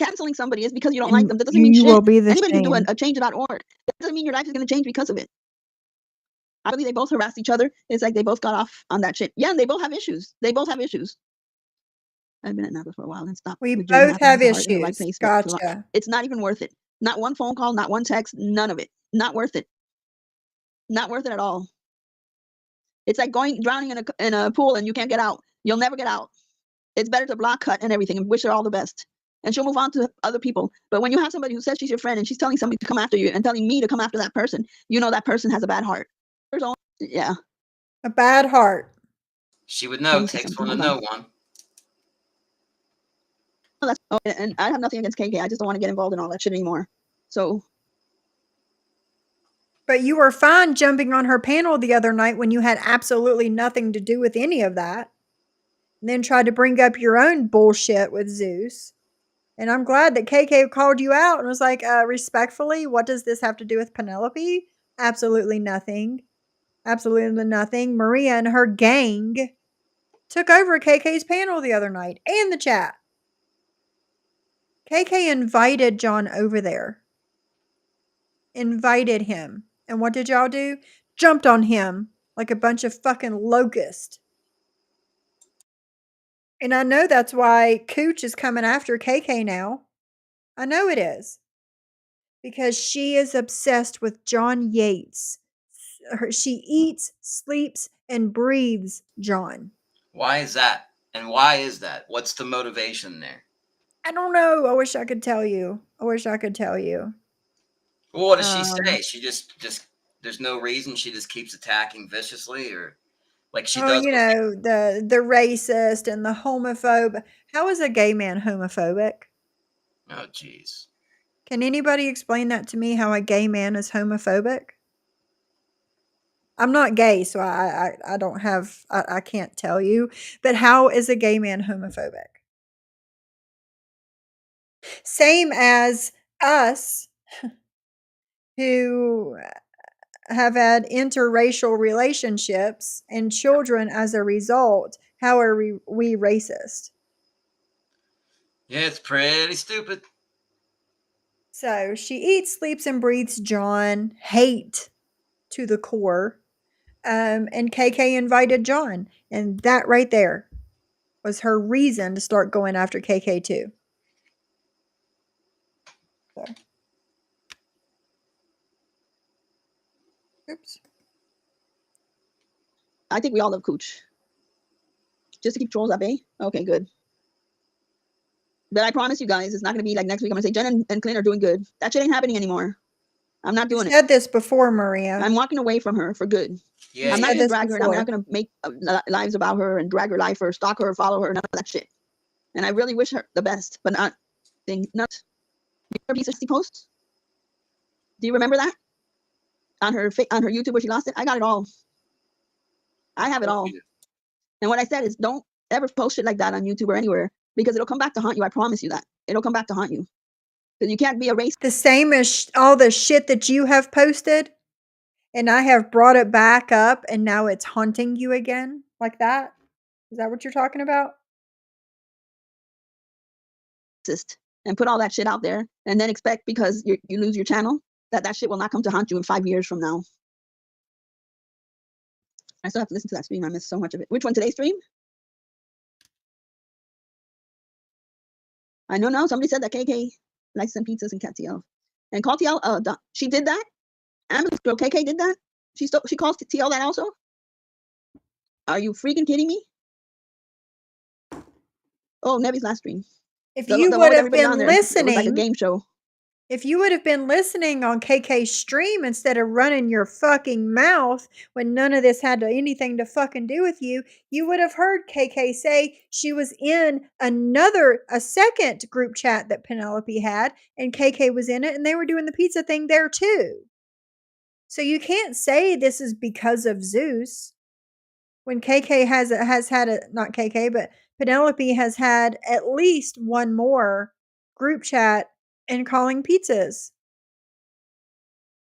canceling somebody is because you don't like them. That doesn't mean You shit. will be the Anybody can do same. a change.org. That doesn't mean your life is going to change because of it. I believe they both harassed each other. It's like they both got off on that shit. Yeah, and they both have issues. I've been at Napa for a while and stopped. We The journey both happens have with the heart in the right issues. place. Gotcha. It's not even worth it. Not one phone call, not one text, none of it. Not worth it. Not worth it at all. It's like drowning in a pool and you can't get out. You'll never get out. It's better to block, cut, and everything and wish her all the best. And she'll move on to other people. But when you have somebody who says she's your friend and she's telling somebody to come after you and telling me to come after that person, that person has a bad heart. Yeah. A bad heart. She would Let know. me see Takes something. one to Hold on. know one. And I have nothing against KK. I just don't want to get involved in all that shit anymore. So. But you were fine jumping on her panel the other night when you had absolutely nothing to do with any of that. And then tried to bring up your own bullshit with Zeus. And I'm glad that KK called you out and was like, respectfully, what does this have to do with Penelope? Absolutely nothing. Absolutely nothing. Maria and her gang took over KK's panel the other night and the chat. KK invited John over there. Invited him. And what did y'all do? Jumped on him like a bunch of fucking locusts. And I know that's why Cooch is coming after KK now. I know it is. Because she is obsessed with John Yates. She eats, sleeps, and breathes John. Why is that? And why is that? What's the motivation there? I don't know. I wish I could tell you. Well, what does she say? Um, She just there's no reason. She just keeps attacking viciously, or like she oh, does. the racist and the homophobe. How is a gay man homophobic? Oh, jeez. Can anybody explain that to me? How a gay man is homophobic? I'm not gay, so I don't have I can't tell you. But how is a gay man homophobic? Same as us who have had interracial relationships and children as a result. How are we racist? Yeah, it's pretty stupid. So she eats, sleeps, and breathes John. Hate to the core. And KK invited John. And that right there was her reason to start going after KK too. So. Oops. I think we all love Cooch. Just to keep trolls at bay? Okay, good. But I promise you guys, it's not going to be like next week. I'm going to say Jen and Clint are doing good. That shit ain't happening anymore. I'm not doing You it. said this before, Maria. I'm walking away from her for good. Yeah, I'm not said going to this drag her, and I'm before. not going to make lives about her and drag her life or stalk her or follow her, none of that shit. And I really wish her the best, but not. Her piece of post. Do you remember that on her YouTube where she lost it? I got it all. I have it all. And what I said is, don't ever post shit like that on YouTube or anywhere, because it'll come back to haunt you. I promise you that. It'll come back to haunt you. Because you can't be a racist. The same as all the shit that you have posted, and I have brought it back up, and now it's haunting you again. Like that? Is that what you're talking about? And put all that shit out there and then expect because you lose your channel that shit will not come to haunt you in 5 years from now. I still have to listen to that stream. I missed so much of it. Which one? Today's stream? I know now. Somebody said that KK likes some pizzas and Catiel. And call TL, she did that? Ambulance girl KK did that? She calls TL that also? Are you freaking kidding me? Oh, Nebby's last stream. If The you one would with have everybody on been there. It was like a listening, game show. if you would have been listening on KK's stream instead of running your fucking mouth when none of this had anything to fucking do with you, you would have heard KK say she was in a second group chat that Penelope had, and KK was in it, and they were doing the pizza thing there too. So you can't say this is because of Zeus. When KK has had a, not KK, but Penelope has had at least one more group chat and calling pizzas.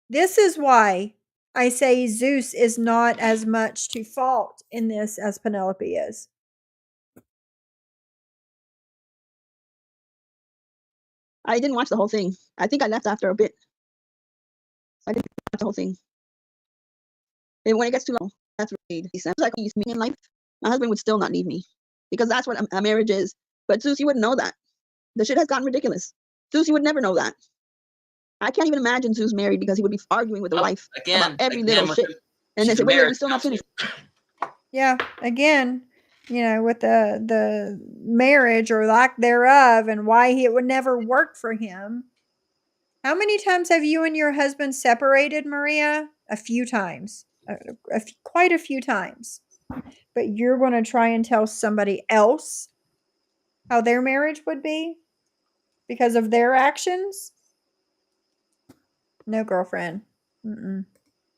This is why I say Zeus is not as much to fault in this as Penelope is. I didn't watch the whole thing. I think I left after a bit. I didn't watch the whole thing. And when it gets too long, that's what it sounds like me in life. My husband would still not leave me because that's what a marriage is. But Zeus, you wouldn't know that. The shit has gotten ridiculous. Zeus, you would never know that. I can't even imagine Zeus married because he would be arguing with the wife about every little shit. And then say, wait, we're still not finished. Yeah, again, with the marriage or lack thereof and why it would never work for him. How many times have you and your husband separated, Maria? A few times. Quite a few times. But you're going to try and tell somebody else how their marriage would be because of their actions? No, girlfriend. Mm-mm.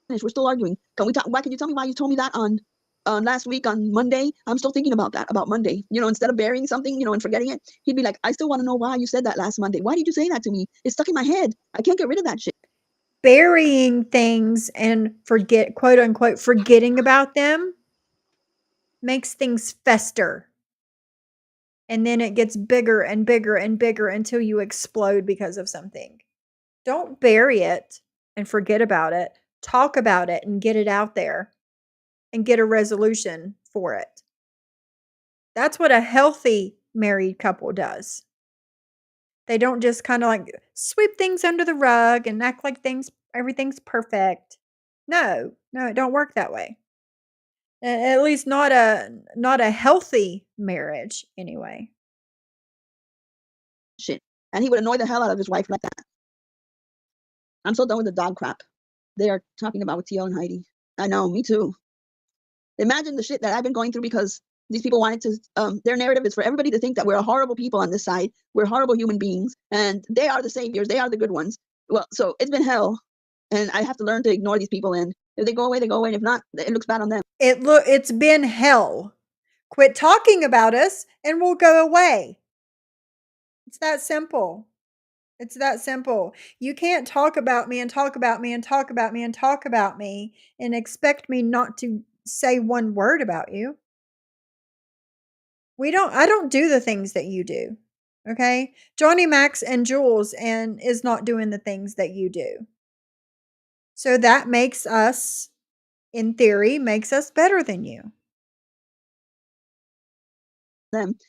We're still arguing. Can we talk? Why can you tell me why you told me that on last week on Monday? I'm still thinking about that, about Monday. Instead of burying something, and forgetting it, he'd be like, I still want to know why you said that last Monday. Why did you say that to me? It's stuck in my head. I can't get rid of that shit. Burying things and quote unquote, forgetting about them makes things fester. And then it gets bigger and bigger and bigger until you explode because of something. Don't bury it and forget about it. Talk about it and get it out there and get a resolution for it. That's what a healthy married couple does. They don't just kind of like sweep things under the rug and act like everything's perfect. No, it don't work that way. At least not a healthy marriage anyway. Shit. And he would annoy the hell out of his wife like that. I'm so done with the dog crap they are talking about with TL and Heidi. I know, me too. Imagine the shit that I've been going through because these people wanted to, their narrative is for everybody to think that we're horrible people on this side. We're horrible human beings and they are the saviors. They are the good ones. Well, so it's been hell and I have to learn to ignore these people. And if they go away, they go away. And if not, it looks bad on them. It's been hell. Quit talking about us and we'll go away. It's that simple. It's that simple. You can't talk about me and talk about me and talk about me and talk about me and expect me not to say one word about you. I don't do the things that you do. Okay? Johnny Max and Jules is not doing the things that you do. So that makes us, in theory, makes us better than you.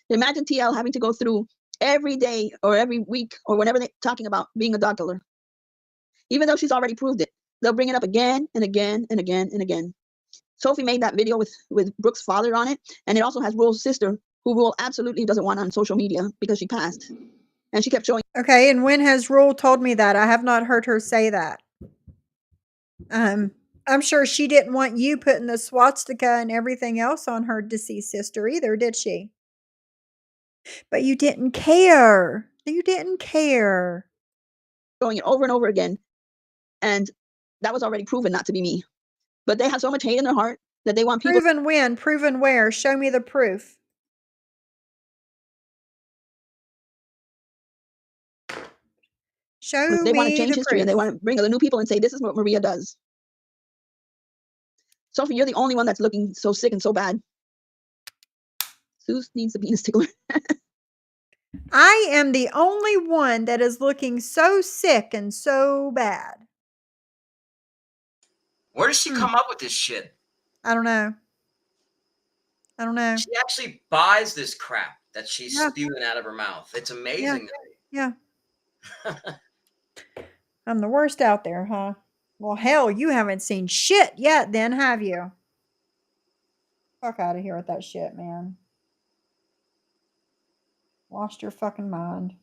Imagine TL having to go through every day or every week or whenever they're talking about being a dog killer. Even though she's already proved it, they'll bring it up again and again and again and again. Sophie made that video with Brooke's father on it, and it also has Rule's sister, who Rule absolutely doesn't want on social media because she passed. And she kept showing. Okay, and when has Rule told me that? I have not heard her say that. I'm sure she didn't want you putting the swastika and everything else on her deceased sister either, did she? But you didn't care. You didn't care. Showing it over and over again. And that was already proven not to be me. But they have so much hate in their heart that they want people. Proven when? Proven where? Show me the proof. Show They want to me change the history proof. and they want to bring other new people and say, this is what Maria does. Sophie, you're the only one that's looking so sick and so bad. Zeus needs a penis tickler. I am the only one that is looking so sick and so bad. Where does she come up with this shit? I don't know. I don't know. She actually buys this crap that she's Yeah. spewing out of her mouth. It's amazing. Yeah. I'm the worst out there, huh? Well, hell, you haven't seen shit yet then, have you? Fuck out of here with that shit, man. Lost your fucking mind.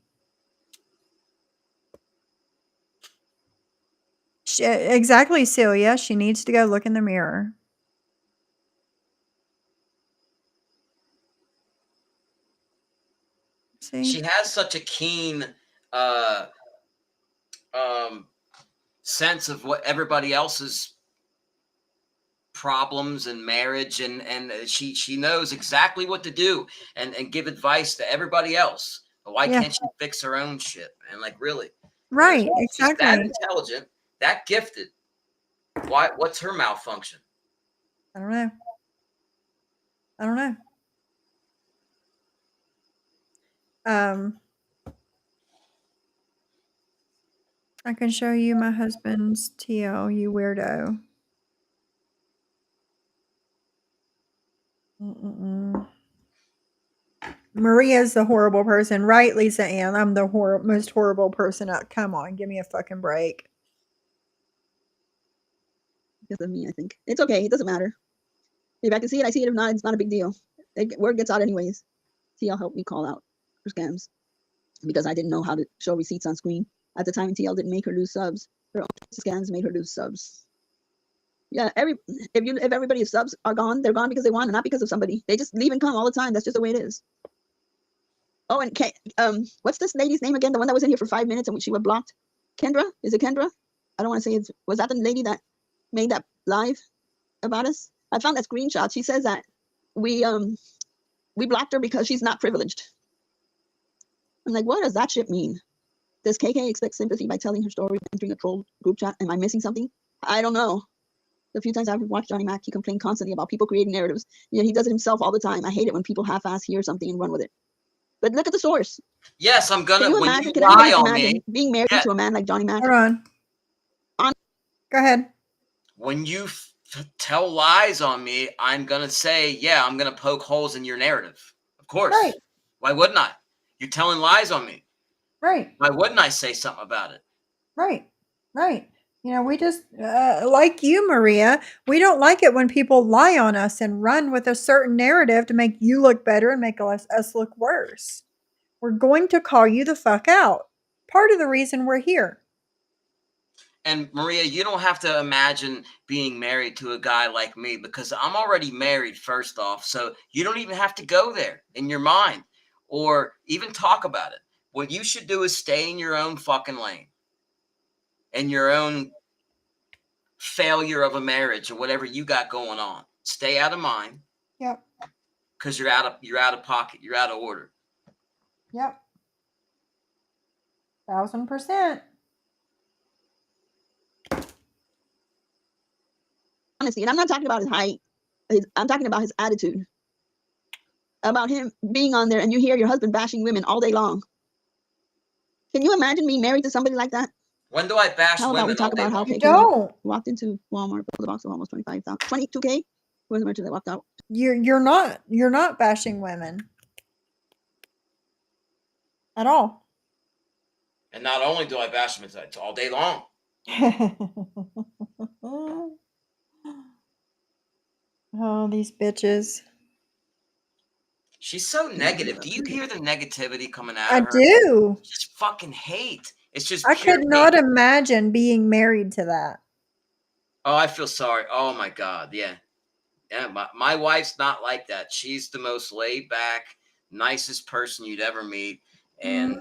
Exactly, Celia. She needs to go look in the mirror. See? She has such a keen sense of what everybody else's problems and marriage, and she knows exactly what to do and give advice to everybody else. But why Yeah. can't she fix her own shit? And like, really? Right, She's that exactly. intelligent, that gifted. What's her malfunction? I don't know. I don't know. I can show you my husband's TL, you weirdo. Maria's the horrible person, right, Lisa Ann? I'm the most horrible person out. Come on, give me a fucking break. Because of me, I think. It's okay. It doesn't matter. If I can see it, I see it. If not, it's not a big deal. Word gets out anyways. TL helped me call out for scams because I didn't know how to show receipts on screen. At the time, TL didn't make her lose subs. Her own scams made her lose subs. Yeah, if everybody's subs are gone, they're gone because they want, and not because of somebody. They just leave and come all the time. That's just the way it is. Oh, and what's this lady's name again? The one that was in here for 5 minutes and she was blocked? Kendra? Is it Kendra? I don't want to say it. Was that the lady that made that live about us? I found that screenshot. She says that we blocked her because she's not privileged. I'm like, what does that shit mean? Does KK expect sympathy by telling her story, entering a troll group chat? Am I missing something? I don't know. The few times I've watched Johnny Mac, he complained constantly about people creating narratives. Yeah, he does it himself all the time. I hate it when people half-ass hear something and run with it. But look at the source. Yes, I'm gonna. Can you when imagine? you Can anybody lie on imagine me, being married yeah. to a man like Johnny Mac? Hold on. Go ahead. When you tell lies on me, I'm gonna say, yeah, I'm gonna poke holes in your narrative. Of course. Right. Why wouldn't I? You're telling lies on me. Right. Why wouldn't I say something about it? Right. Right. You know, we just, like you, Maria, we don't like it when people lie on us and run with a certain narrative to make you look better and make us look worse. We're going to call you the fuck out. Part of the reason we're here. And Maria, you don't have to imagine being married to a guy like me because I'm already married, first off. So you don't even have to go there in your mind or even talk about it. What you should do is stay in your own fucking lane and your own failure of a marriage or whatever you got going on. Stay out of mine. Yep. Because you're out of pocket. You're out of order. Yep. 1000%. Honestly, and I'm not talking about his height. I'm talking about his attitude. About him being on there and you hear your husband bashing women all day long. Can you imagine being married to somebody like that? When do I bash How women? about we talk about how You KK don't. walked into Walmart, pulled a box of almost 25,000, 22K? Where's the merchant that walked out? You're not bashing women at all. And not only do I bash them, it's all day long. Oh, these bitches. She's so negative. Do you hear the negativity coming out I of her? do. It's just fucking hate. It's just I pure could not hate. imagine being married to that. Oh, I feel sorry. Oh my God. Yeah. Yeah. My wife's not like that. She's the most laid back, nicest person you'd ever meet. And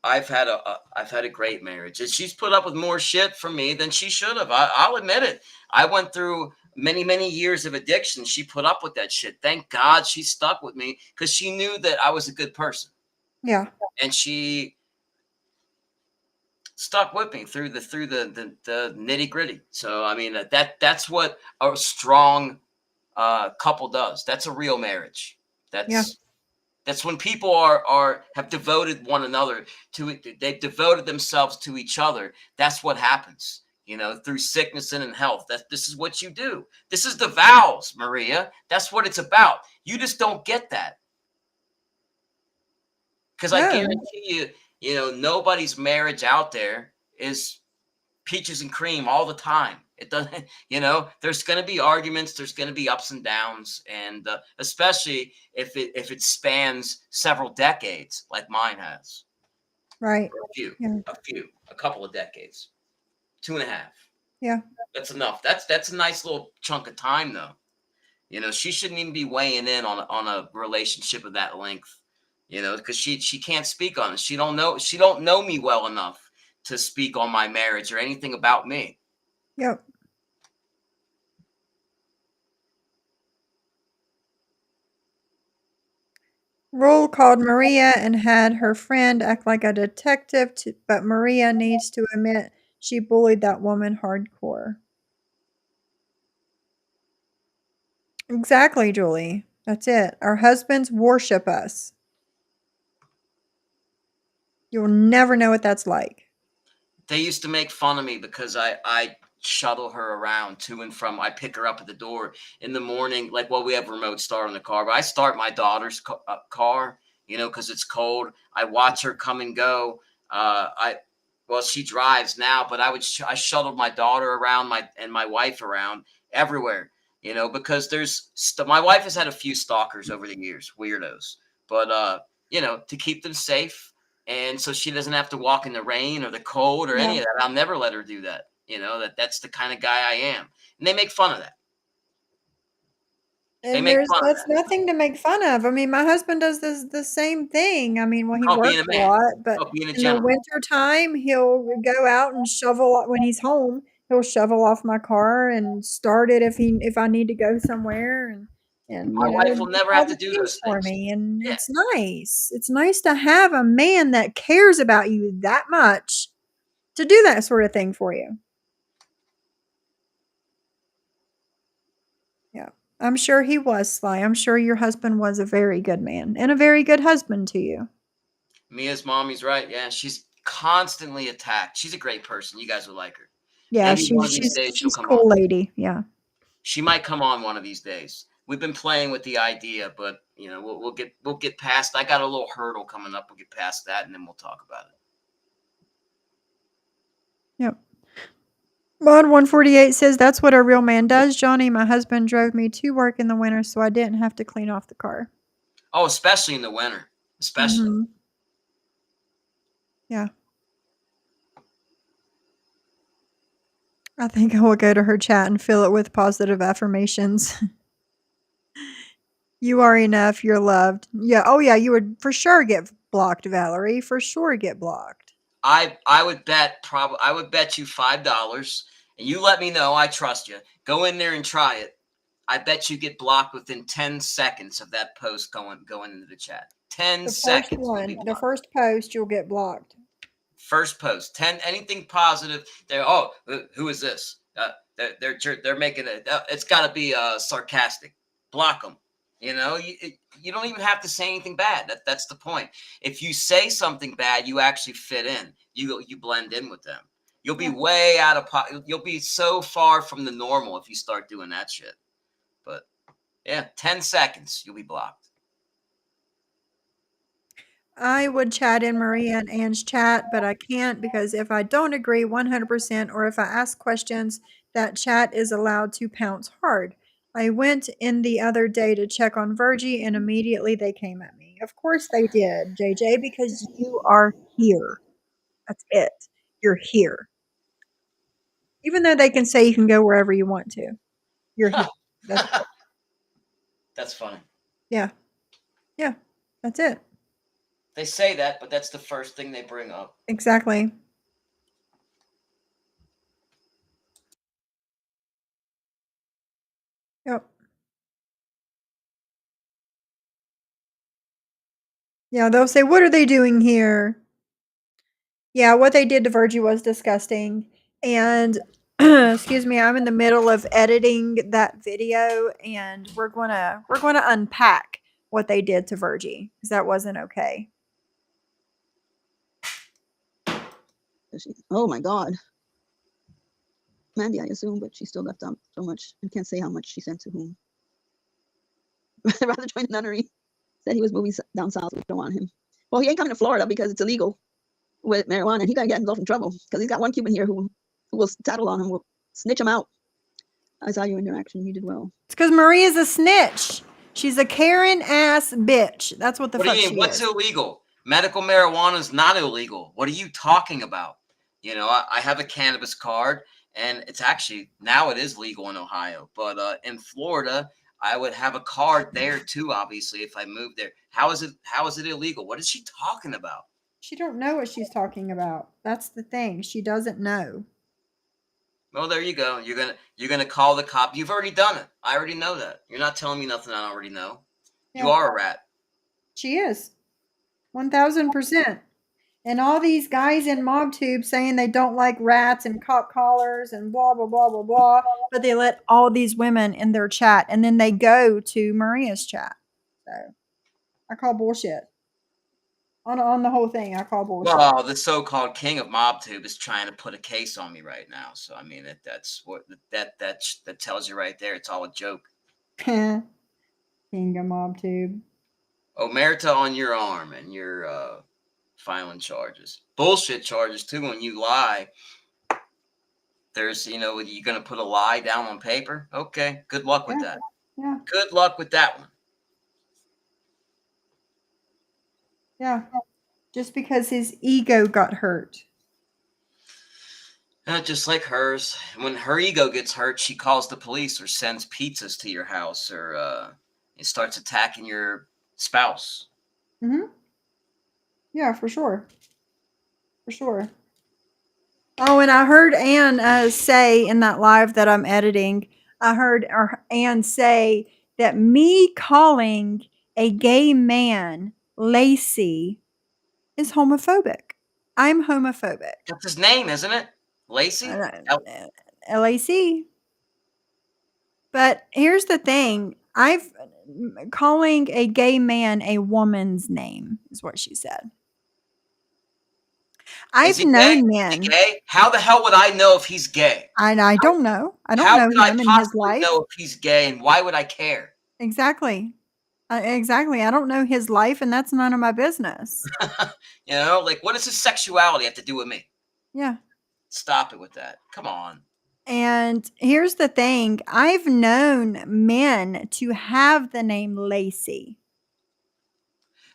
I've had a great marriage. And she's put up with more shit from me than she should have. I'll admit it. I went through many years of addiction. She put up with that shit. Thank God she stuck with me because she knew that I was a good person. Yeah. And she stuck with me through the nitty gritty. So I mean that's what a strong couple does. That's a real marriage. Yeah. That's when people have devoted one another to it. They've devoted themselves to each other. That's what happens, through sickness and in health. This is what you do. This is the vows, Maria. That's what it's about. You just don't get that. Because I No. guarantee nobody's marriage out there is peaches and cream all the time. It doesn't, there's going to be arguments, there's going to be ups and downs, and especially if it spans several decades, like mine has. Right. Yeah. A couple of decades, 2.5. Yeah. That's enough. That's a nice little chunk of time, though. She shouldn't even be weighing in on a relationship of that length. Because she can't speak on it. She don't know me well enough to speak on my marriage or anything about me. Yep. Rule called Maria and had her friend act like a detective, but Maria needs to admit she bullied that woman hardcore. Exactly, Julie. That's it. Our husbands worship us. You'll never know what that's like. They used to make fun of me because I shuttle her around to and from. I pick her up at the door in the morning. Like, well, we have remote start on the car, but I start my daughter's car, because it's cold. I watch her come and go. She drives now, but I shuttled my daughter around, my wife around everywhere, because my wife has had a few stalkers over the years, weirdos, but to keep them safe. And so she doesn't have to walk in the rain or the cold or any of that. I'll never let her do that. That's the kind of guy I am. And they make fun of that. And that's nothing to make fun of. I mean, my husband does the same thing. I mean, well, he works a lot, but being a in the gentleman. wintertime, he'll go out and shovel when he's home. He'll shovel off my car and start it if I need to go somewhere, and My wife will do never all have to the do things those for things. me, and Yeah. it's nice. It's nice to have a man that cares about you that much to do that sort of thing for you. Yeah. I'm sure he was, Sly. I'm sure your husband was a very good man and a very good husband to you. Mia's mommy's right. Yeah, she's constantly attacked. She's a great person. You guys would like her. Yeah, Maybe one of these days she'll she's a come cool on. lady. Yeah. She might come on one of these days. We've been playing with the idea, but we'll get past. I got a little hurdle coming up. We'll get past that, and then we'll talk about it. Yep. Mod 148 says that's what a real man does, Johnny. My husband drove me to work in the winter, so I didn't have to clean off the car. Oh, especially in the winter. Especially. Mhm. Yeah. I think I will go to her chat and fill it with positive affirmations. You are enough. You're loved. Yeah. Oh, yeah. You would for sure get blocked, Valerie. For sure get blocked. I would bet you $5, and you let me know. I trust you. Go in there and try it. I bet you get blocked within 10 seconds of that post going into the chat. 10 The first seconds. You'll be one, the blocked. first post, you'll get blocked. First post. 10 anything positive. Who is this? They're making it. It's got to be sarcastic. Block them. You don't even have to say anything bad. That's the point. If you say something bad, you actually fit in. You blend in with them. You'll be way out of pocket. You'll be so far from the normal if you start doing that shit. But yeah, 10 seconds, you'll be blocked. I would chat in Maria and Anne's chat, but I can't because if I don't agree 100% or if I ask questions, that chat is allowed to pounce hard. I went in the other day to check on Virgie and immediately they came at me. Of course they did, JJ, because you are here. That's it. You're here. Even though they can say you can go wherever you want to, you're here. That's it. That's funny. Yeah. Yeah. That's it. They say that, but that's the first thing they bring up. Exactly. Yep. Yeah, they'll say, "What are they doing here?" Yeah, what they did to Virgie was disgusting. And excuse me, I'm in the middle of editing that video and we're going to unpack what they did to Virgie, because that wasn't okay. Oh my God. Mandy, I assume, but she still left out so much and can't say how much she sent to whom. Rather join the nunnery. Said he was moving down south. We don't want him. Well, he ain't coming to Florida because it's illegal with marijuana. And he gonna get himself in trouble because he's got one Cuban here who will tattle on him, will snitch him out. I saw your interaction. You did well. It's because Maria's a snitch. She's a Karen ass bitch. That's what the What do fuck you mean? she What's is. illegal? Medical marijuana is not illegal. What are you talking about? You know, I have a cannabis card, and it's actually now it is legal in Ohio, but in Florida, I would have a card there too. Obviously, if I moved there, how is it? How is it illegal? What is she talking about? She don't know what she's talking about. That's the thing. She doesn't know. Well, there you go. You're gonna call the cop. You've already done it. I already know that. You're not telling me nothing I already know. You Yeah. are a rat. She is. 1000%. And all these guys in MobTube saying they don't like rats and cop collars and blah, blah, blah, blah, blah. But they let all these women in their chat and then they go to Maria's chat. So I call bullshit. On the whole thing, I call bullshit. Well, the so-called king of MobTube is trying to put a case on me right now. So I mean, that's what that tells you right there. It's all a joke. King of MobTube. Omerta on your arm, and you're filing charges. Bullshit charges too. When you lie, there's you're gonna put a lie down on paper. Okay, good luck with that. Yeah. Good luck with that one. Yeah. Just because his ego got hurt. Just like hers. When her ego gets hurt, she calls the police or sends pizzas to your house or it starts attacking your spouse. Mm-hmm. Yeah, for sure. For sure. Oh, and I heard Ann say in that live that I'm editing, I heard Ann say that me calling a gay man Lacey is homophobic. I'm homophobic. That's his name, isn't it? Lacey? LAC. But here's the thing. Calling a gay man a woman's name is what she said. Is I've he gay? known Is men. he gay? How the hell would I know if he's gay? I don't know. I don't How know could I him and his possibly life. know if he's gay, and why would I care? Exactly. Exactly. I don't know his life, and that's none of my business. Like, what does his sexuality have to do with me? Yeah. Stop it with that. Come on. And here's the thing. I've known men to have the name Lacey.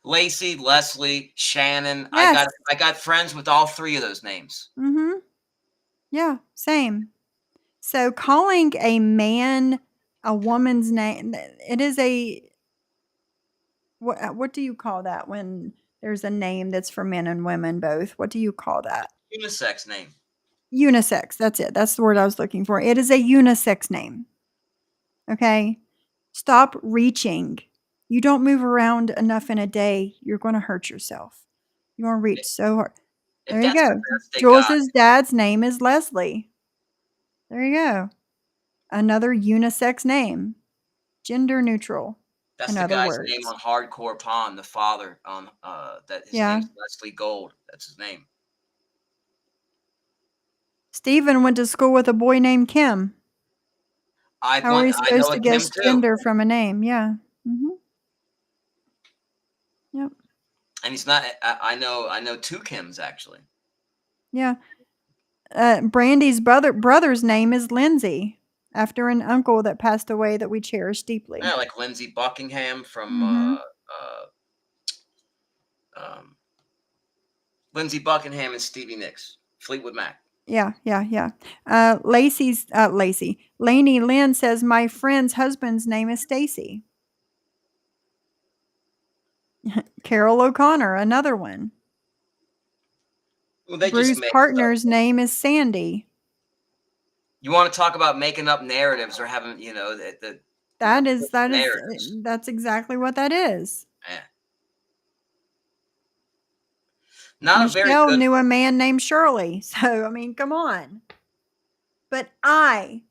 Lacey, Leslie, Shannon. Yes. I got friends with all three of those names. Mm-hmm. Yeah, same. So calling a man a woman's name, it is what do you call that when there's a name that's for men and women both? What do you call that? Unisex name. Unisex. That's it. That's the word I was looking for. It is a unisex name. Okay? Stop reaching. You don't move around enough in a day, you're going to hurt yourself. You're going to reach so hard. If There you that's go. the best they got, Jules's dad's name is Leslie. There you go. Another unisex name. Gender neutral. that's In the other guy's words. name on Hardcore Pond, the father on that his Yeah. name's Leslie Gold. That's his name. Stephen went to school with a boy named Kim. How are we I supposed know to a Kim guess too. gender from a name? Yeah. Mm-hmm. Yep. And he's not I know two Kims actually. Yeah. Brandy's brother's name is Lindsay, after an uncle that passed away that we cherish deeply. Yeah, like Lindsey Buckingham from Mhm. Lindsey Buckingham and Stevie Nicks, Fleetwood Mac. Yeah. Lainey Lynn says my friend's husband's name is Stacy. Carol O'Connor, another one. Well, they just Bruce make partner's stuff. name is Sandy. You want to talk about making up narratives or having, narratives. That's exactly what that is. Yeah. Not a very Michelle good. knew a man named Shirley. So, I mean, come on. But I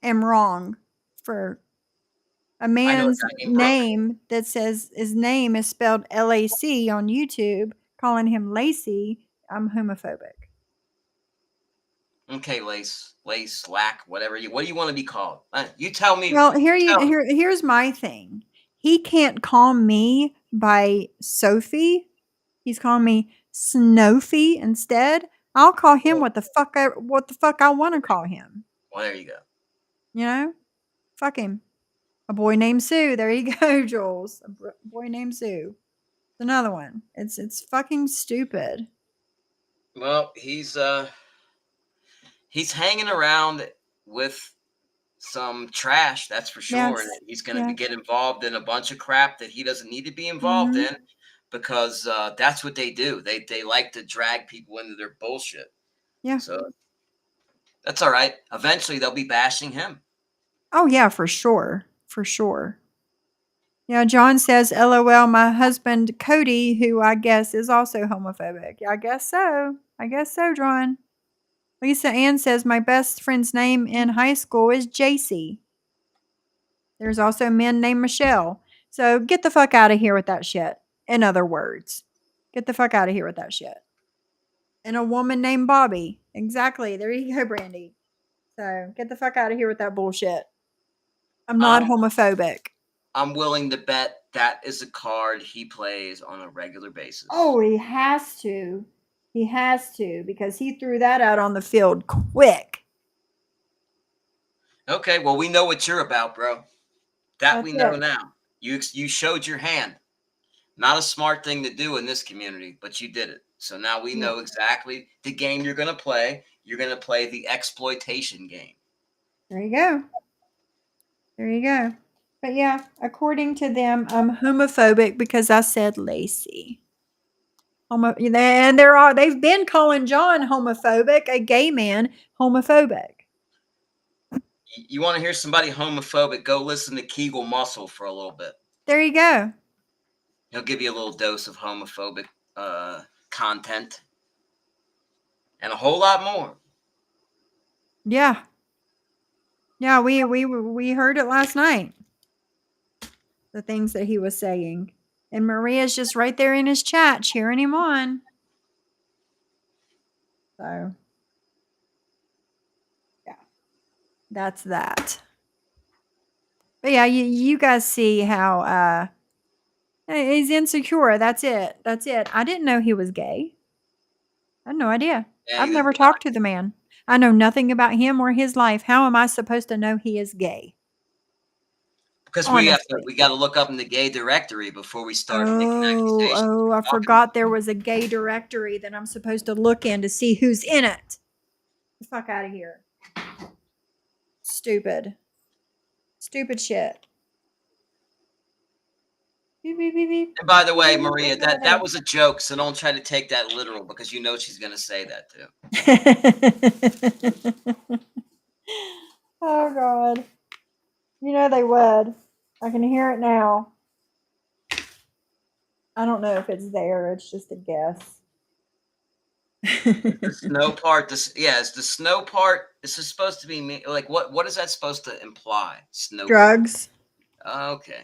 am wrong for a I know a man's guy named Brooke. name that says his name is spelled LAC on YouTube, calling him Lacey, I'm homophobic. Okay, Lace, Slack, what do you want to be called? You tell me. Well, Tell, here's my thing. He can't call me by Sophie. He's calling me Snowfie instead. I'll call him what the fuck I want to call him. well, there you go. You know? Fuck him. A boy named Sue. There you go, Jules. Boy named Sue. Another one. It's fucking stupid. Well, he's hanging around with some trash, that's for sure, and Yes. he's going to Yeah. get involved in a bunch of crap that he doesn't need to be involved Mhm. in, because that's what they do. They like to drag people into their bullshit. Yeah. So that's all right. Eventually, they'll be bashing him. Oh yeah, for sure. For sure. Yeah, John says, LOL, my husband Cody, who I guess is also homophobic. Yeah, I guess so. I guess so, John. Lisa Ann says, my best friend's name in high school is JC. There's also men named Michelle. So get the fuck out of here with that shit. In other words, get the fuck out of here with that shit. And a woman named Bobby. Exactly. There you go, Brandy. So get the fuck out of here with that bullshit. I'm not homophobic. I'm willing to bet that is a card he plays on a regular basis. Oh, he has to. He has to because he threw that out on the field quick. Okay, well, we know what you're about, bro. That That's we know it. now. You showed your hand. Not a smart thing to do in this community, but you did it. So now we know exactly the game you're going to play. You're going to play the exploitation game. There you go. There you go. But yeah, according to them, I'm homophobic because I said Lacey. And they've been calling John homophobic, a gay man homophobic. You want to hear somebody homophobic? Go listen to Kegel Muscle for a little bit. There you go. He'll give you a little dose of homophobic content and a whole lot more. Yeah. Yeah, we heard it last night. The things that he was saying. And Maria's just right there in his chat cheering him on. So, yeah. That's that. But yeah, you guys see how he's insecure. That's it. That's it. I didn't know he was gay. I had no idea. Yeah, I've never talked to the man. I know nothing about him or his life. How am I supposed to know he is gay? Because Honestly. we got to look up in the gay directory before we start making accusations. Oh, I forgot there was a gay directory that I'm supposed to look in to see who's in it. Get the fuck out of here. Stupid. Stupid shit. Beep, beep, beep, beep. And by the way, Maria, that was a joke, so don't try to take that literal because you know she's going to say that too. Oh, God. You know they would. I can hear it now. I don't know if it's there. It's just a guess. The snow part, it's the snow part. This is supposed to be like what is that supposed to imply? Snow Drugs. Okay,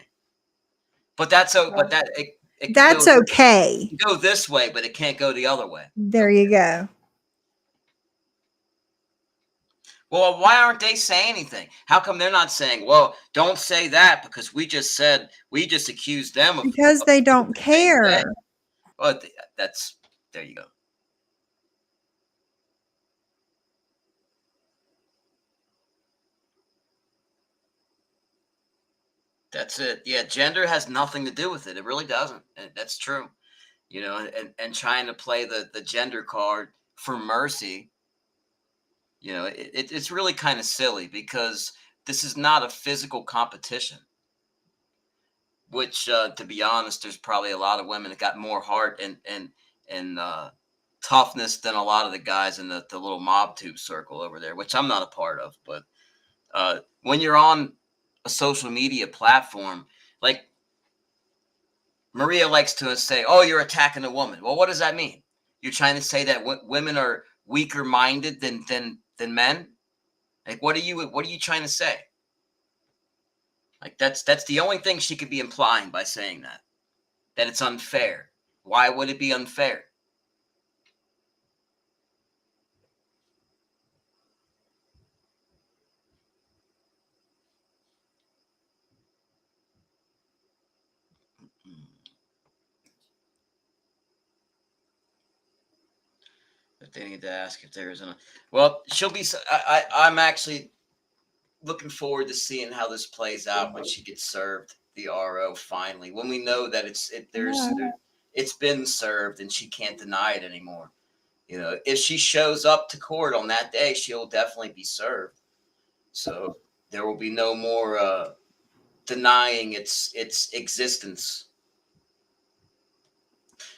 but that's it That's okay. It can go this way, but it can't go the other way. There you go. Well, why aren't they saying anything? How come they're not saying, well, don't say that because we just accused them of Because they don't care. Well, there you go. That's it. Yeah, gender has nothing to do with it. It really doesn't. And that's true. You know, and trying to play the gender card for mercy, you know, it's really kind of silly because this is not a physical competition. Which, to be honest, there's probably a lot of women that got more heart and toughness than a lot of the guys in the little mob tube circle over there, which I'm not a part of. But when you're on a social media platform, like Maria likes to say, "Oh, you're attacking a woman." Well, what does that mean? You're trying to say that women are weaker minded than men? Like, what are you trying to say? Like that's the only thing she could be implying by saying that it's unfair. Why would it be unfair? But they need to ask if there is an. Well, she'll be. I'm actually looking forward to seeing how this plays out when she gets served the RO finally. When we know that it's been served and she can't deny it anymore. You know, if she shows up to court on that day, she'll definitely be served. So there will be no more denying its existence.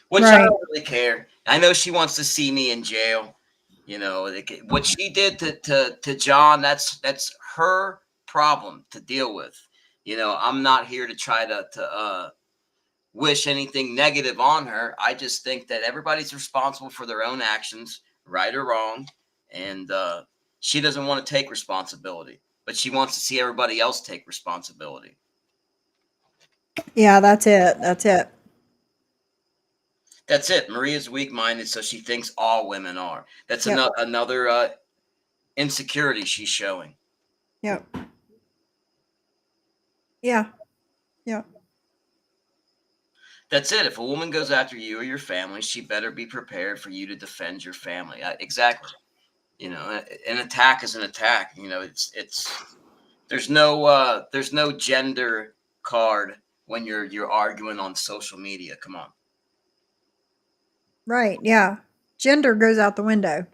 Which I Right. don't really care. I know she wants to see me in jail. You know, what she did to John, that's her problem to deal with. You know, I'm not here to try to wish anything negative on her. I just think that everybody's responsible for their own actions, right or wrong, and she doesn't want to take responsibility, but she wants to see everybody else take responsibility. Yeah, that's it. That's it. That's it. Maria's weak-minded, so she thinks all women are. That's Yep. another insecurity she's showing. Yep. Yeah. Yep. That's it. If a woman goes after you or your family, she better be prepared for you to defend your family. Exactly. You know, an attack is an attack. You know, it's there's no gender card when you're arguing on social media. Come on. Right. Yeah. Gender goes out the window.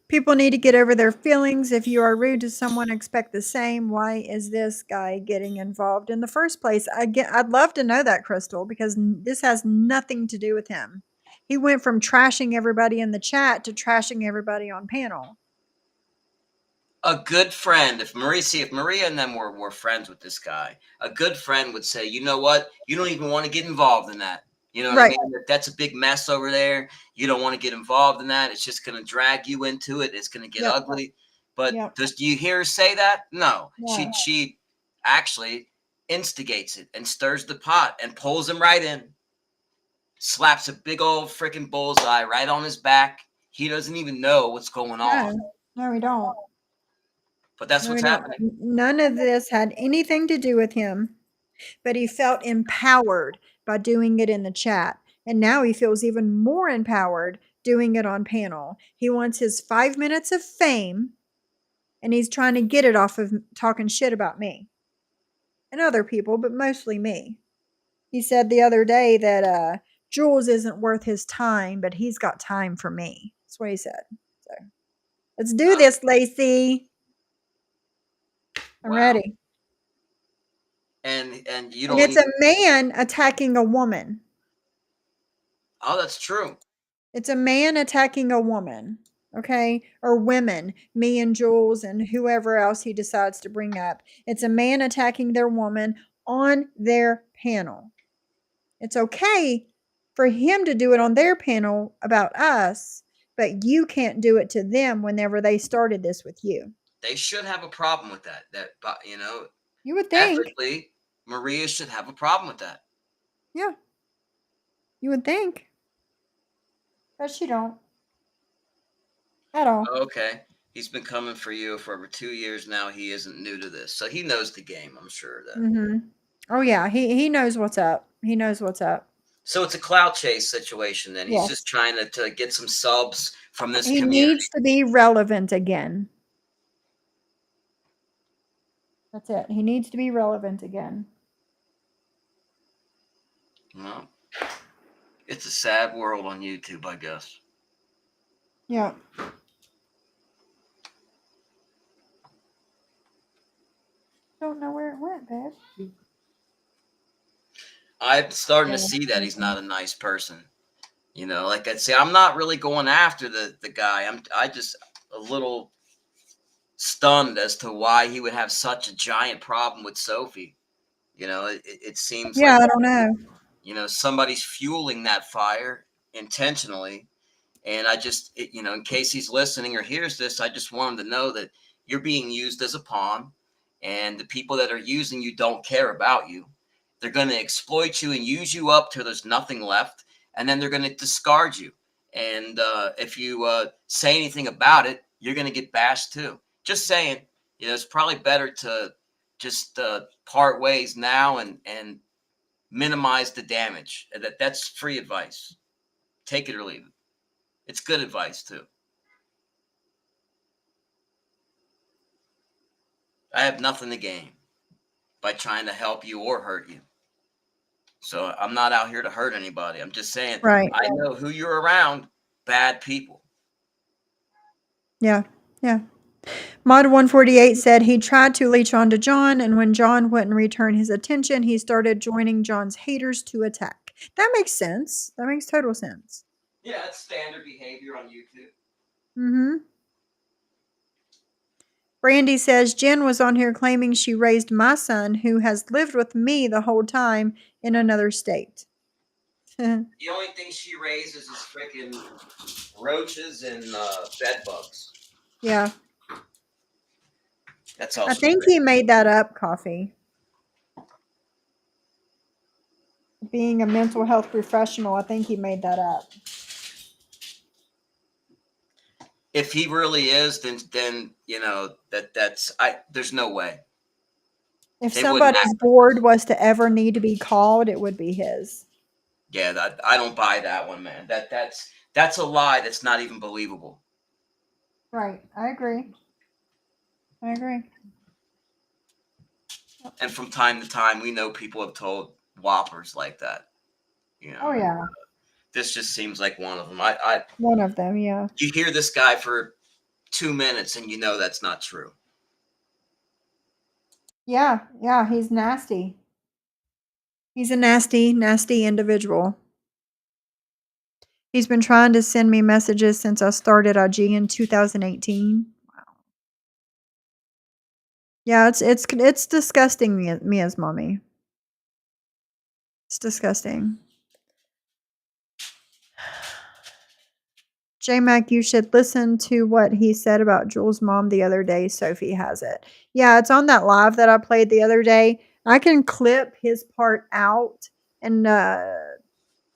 People need to get over their feelings. If you are rude to someone, expect the same. Why is this guy getting involved in the first place? I'd love to know that, Crystal, because this has nothing to do with him. He went from trashing everybody in the chat to trashing everybody on panel. A good friend, if Maria and them were friends with this guy, a good friend would say, you know what? You don't even want to get involved in that. You know what I Right. mean? That's a big mess over there. You don't want to get involved in that. It's just going to drag you into it. It's going to get Yep. ugly. But Yep. do you hear her say that? No. Yeah. She actually instigates it and stirs the pot and pulls him right in. Slaps a big old freaking bullseye right on his back. He doesn't even know what's going on. No, we don't. But that's No, what's we don't. happening. None of this had anything to do with him, but he felt empowered by doing it in the chat. And now he feels even more empowered doing it on panel. He wants his 5 minutes of fame, and he's trying to get it off of talking shit about me and other people, but mostly me. He said the other day that Jules isn't worth his time, but he's got time for me. That's what he said. So let's do this, Lacey. I'm Wow. ready. And you And don't it's a man attacking a woman. Oh, that's true. It's a man attacking a woman, okay? Or women, me and Jules and whoever else he decides to bring up. It's a man attacking their woman on their panel. It's okay for him to do it on their panel about us, but you can't do it to them whenever they started this with you. They should have a problem with that. You would think. Ethically, Maria should have a problem with that. Yeah. You would think. But she don't. At all. Okay. He's been coming for you for over 2 years now. He isn't new to this. So he knows the game, I'm sure of that. Mm-hmm. Oh yeah, he knows what's up. He knows what's up. So it's a clout chase situation then. He's Yes. just trying to get some subs from this He community. needs to be relevant again. That's it. He needs to be relevant again. Well, it's a sad world on YouTube, I guess. Yeah. Don't know where it went, babe. I'm starting to see that he's not a nice person. You know, like I say, I'm not really going after the guy. I just a little stunned as to why he would have such a giant problem with Sophie. You know, it seems Yeah, like, I don't know. you know, somebody's fueling that fire intentionally. And I just, you know, in case he's listening or hears this, I just want him to know that you're being used as a pawn. and the people that are using you don't care about you. They're going to exploit you and use you up till there's nothing left, and then they're going to discard you. And if you say anything about it, you're going to get bashed too. Just saying, it's probably better to just part ways now and minimize the damage. That's free advice. Take it or leave it. It's good advice too. I have nothing to gain by trying to help you or hurt you. So I'm not out here to hurt anybody. I'm just saying, Right. I know who you're around, bad people. Yeah. Yeah. Mod 148 said he tried to leech onto John, and when John wouldn't return his attention, he started joining John's haters to attack. That makes sense. That makes total sense. Yeah, that's standard behavior on YouTube. Mm-hmm. Brandy says Jen was on here claiming she raised my son, who has lived with me the whole time in another state. The only thing she raises is freaking roaches and bed bugs. Yeah. That's all I she think raises. he made that up, Coffee. Being a mental health professional, I think he made that up. If he really is, then there's no way. If They wouldn't somebody's act. board was to ever need to be called, it would be his. Yeah, I don't buy that one, man. That's a lie. That's not even believable. Right. I agree. I agree. And from time to time, we know people have told whoppers like that. Oh yeah. This just seems like one of them. One of them, yeah. You hear this guy for 2 minutes and you know that's not true. Yeah, yeah, he's nasty. He's a nasty, nasty individual. He's been trying to send me messages since I started IG in 2018. Wow. Yeah, it's disgusting, Mia's mommy. It's disgusting. J-Mac, you should listen to what he said about Jules' mom the other day. Sophie has it. Yeah, it's on that live that I played the other day. I can clip his part out, and the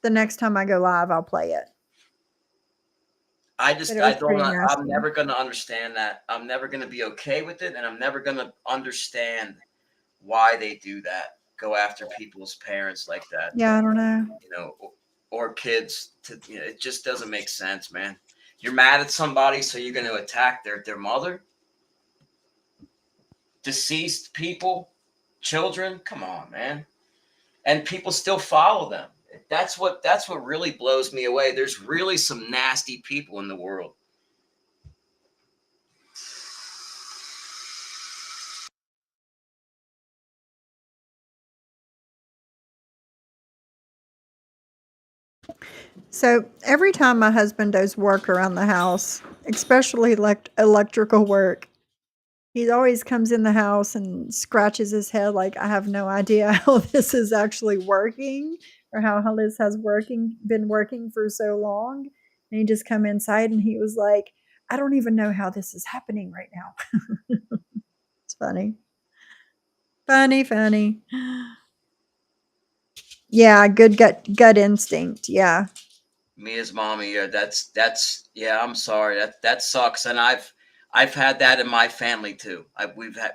next time I go live, I'll play it. I But it was pretty I'm nasty. never going to understand that. I'm never going to be okay with it, and I'm never going to understand why they do that. Go after people's parents like that. Yeah, I don't know. Or kids. It just doesn't make sense, man. You're mad at somebody, so you're going to attack their mother, deceased people, children. Come on, man. And people still follow them. That's what really blows me away. There's really some nasty people in the world. So every time my husband does work around the house, especially electrical work, he always comes in the house and scratches his head like I have no idea how this is actually working or how this has been working for so long. And he just come inside and he was like, I don't even know how this is happening right now. It's funny. Funny. Yeah, good gut instinct. Yeah. Mia's mommy, that's yeah. I'm sorry, that sucks, and I've had that in my family too. We've had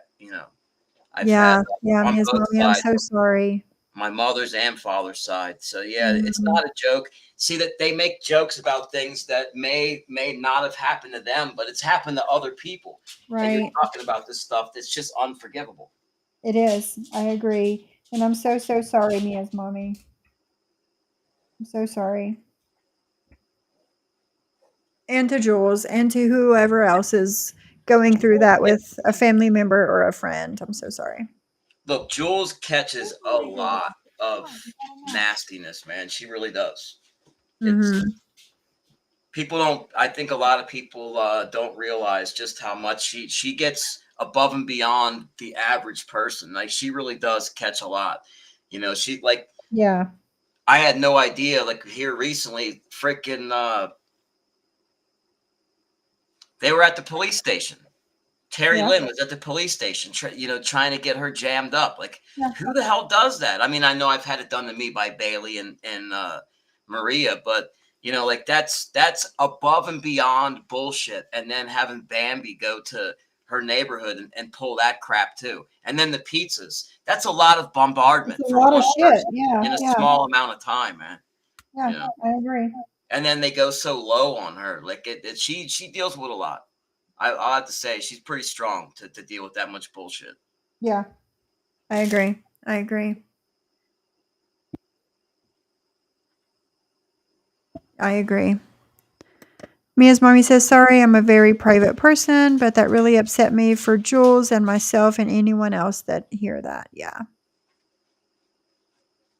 I've had Yeah, on Mia's both mommy, I'm sides, so sorry. my mother's and father's side. So yeah, it's Mhm. not a joke. See that they make jokes about things that may not have happened to them, but it's happened to other people. And you're Right. talking about this stuff that's just unforgivable. It is. I agree. And I'm so sorry, Mia's mommy. I'm so sorry. And to Jules and to whoever else is going through that with a family member or a friend. I'm so sorry. Look, Jules catches a lot of nastiness, man. She really does. It's Mhm. people don't. I think a lot of people don't realize just how much she gets above and beyond the average person. Like she really does catch a lot. She like Yeah. I had no idea. Like here recently, freaking they were at the police station Terry Yeah. Lynn was at the police station, trying to get her jammed up. Like, Yeah. who the hell does that? I mean, I know I've had it done to me by Bailey and Maria, but like that's above and beyond bullshit. And then having Bambi go to her neighborhood and pull that crap too. And then the pizzas. That's a lot of It's bombardment a for lot of one shit. person Yeah. in a Yeah. small amount of time, man. Yeah. I agree. And then they go so low on her. Like she deals with a lot. I'll have to say she's pretty strong to deal with that much bullshit. Yeah. I agree. I agree. I agree. Mia's mommy says, sorry, I'm a very private person, but that really upset me for Jules and myself and anyone else that hear that. Yeah.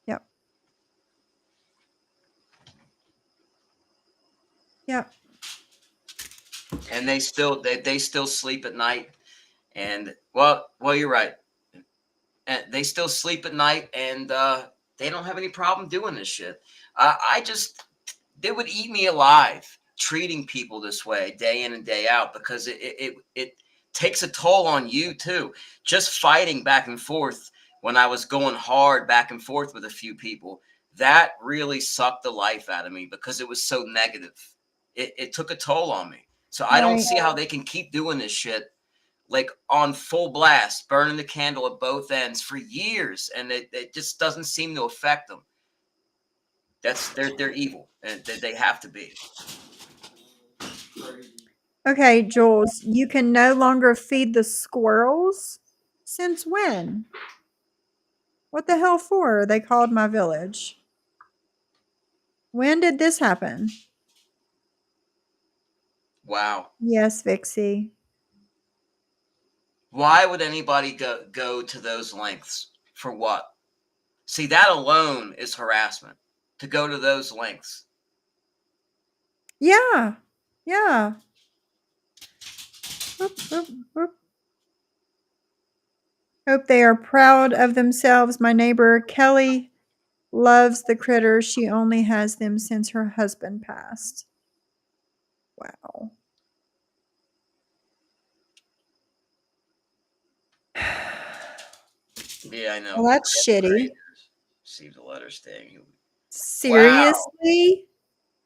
Yep. Yep. And they still sleep at night. And well, you're right. And they still sleep at night, and they don't have any problem doing this shit. They would eat me alive treating people this way day in and day out, because it takes a toll on you too. Just fighting back and forth when I was going hard back and forth with a few people, that really sucked the life out of me because it was so negative. It took a toll on me. So I don't Right. see how they can keep doing this shit like on full blast, burning the candle at both ends for years, and it just doesn't seem to affect them. They're evil, and they have to be. Okay, Jules, you can no longer feed the squirrels? Since when? What the hell for? They called my village. When did this happen? Wow. Yes, Vixie. Why would anybody go to those lengths? For what? See, that alone is harassment. To go to those lengths. Yeah. Yeah. Whoop, whoop, whoop. Hope they are proud of themselves. My neighbor Kelly loves the critters. She only has them since her husband passed. Wow. Yeah, I know. Well, that's shitty. Received a letter stating. Wow. Seriously?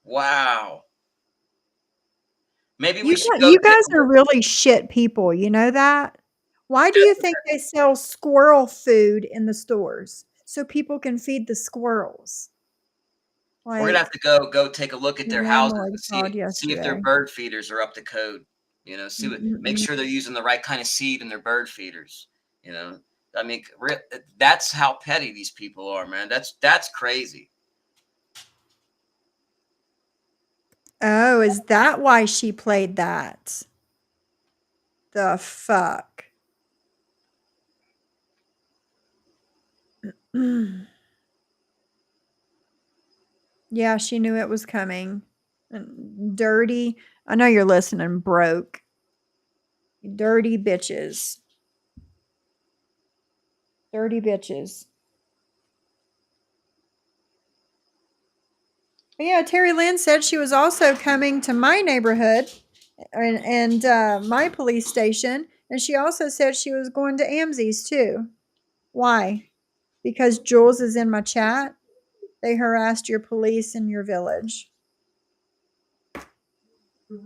Wow. Maybe we You should gu go you take guys a are look. really shit people, you know that? Why do you think they sell squirrel food in the stores? So people can feed the squirrels. We're gonna have Like, to go take a look at the their houses landlord and called see if their yesterday. bird feeders are up to code. Make Mm-mm-mm. sure they're using the right kind of seed in their bird feeders. You know, I mean, that's how petty these people are, man. That's crazy. Oh, is that why she played that? The fuck? Yeah, she knew it was coming. And dirty. I know you're listening, broke. Dirty bitches. Dirty bitches. But yeah, Terry Lynn said she was also coming to my neighborhood and my police station. And she also said she was going to Amzi's too. Why? Because Jules is in my chat. They harassed your police in your village. Well,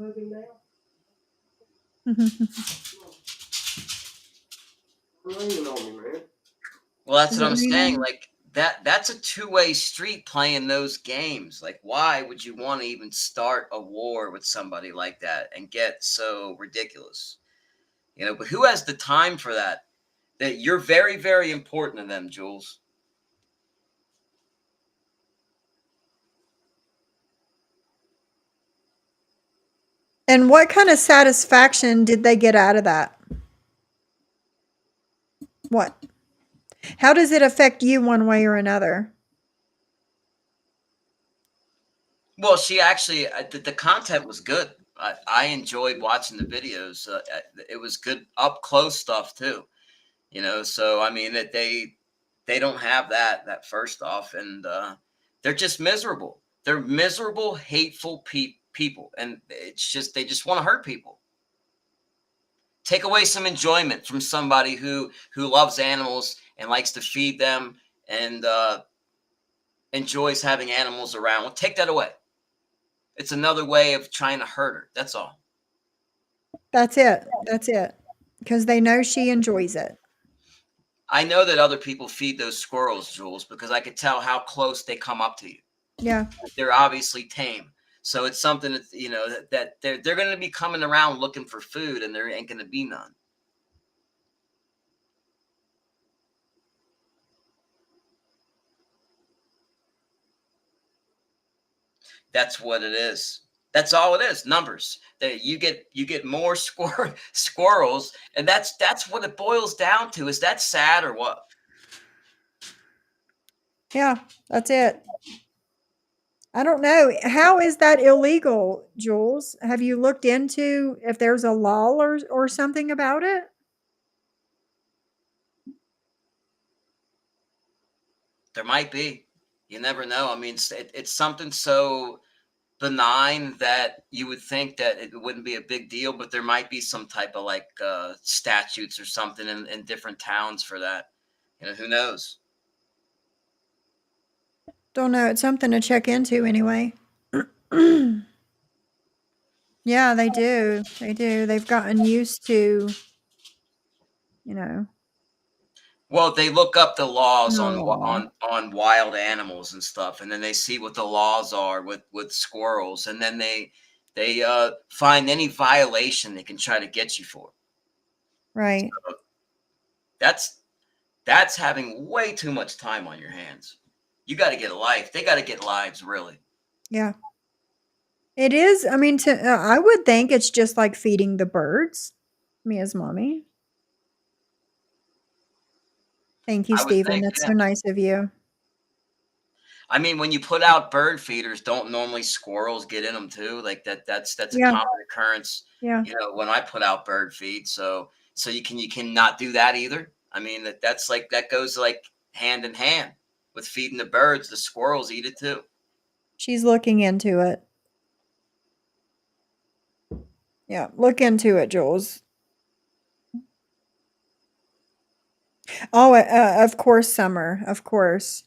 that's Is what it I'm saying. raining? Like that's a two-way street playing those games. Like, why would you want to even start a war with somebody like that and get so ridiculous? But who has the time for that? That you're very, very important to them, Jules. And what kind of satisfaction did they get out of that? What? How does it affect you one way or another? Well, she actually, the content was good. I enjoyed watching the videos. It was good up close stuff too. So I mean that they don't have that first off, and they're just miserable. They're miserable, hateful people, and it's just they just want to hurt people. Take away some enjoyment from somebody who loves animals and likes to feed them and enjoys having animals around. Well, take that away. It's another way of trying to hurt her. That's all. That's it. That's it. Because they know she enjoys it. I know that other people feed those squirrels, Jules, because I could tell how close they come up to you. Yeah. They're obviously tame. So it's something that, that they're going to be coming around looking for food, and there ain't going to be none. That's what it is. That's all it is. Numbers. You get more squirrels, and that's what it boils down to. Is that sad or what? Yeah, that's it. I don't know. How is that illegal, Jules? Have you looked into if there's a law or something about it? There might be. You never know. I mean, it's something so benign that you would think that it wouldn't be a big deal, but there might be some type of like statutes or something in different towns for that. Who knows? Don't know. It's something to check into anyway. Yeah, they do. They do. They've gotten used to, you know. Well, they look up the laws Aw. on wild animals and stuff, and then they see what the laws are with squirrels, and then they find any violation they can try to get you for. Right. So that's having way too much time on your hands. You got to get a life. They got to get lives, really. Yeah. It is. I mean, I would think it's just like feeding the birds. Me as mommy. Thank you, I would Stephen. think, That's yeah. so nice of you. I mean, when you put out bird feeders, don't normally squirrels get in them too? Like that's a Yeah. common occurrence. Yeah. When I put out bird feed, so you cannot do that either. I mean, that goes like hand in hand with feeding the birds. The squirrels eat it too. She's looking into it. Yeah, look into it, Jules. Oh, of course, Summer. Of course.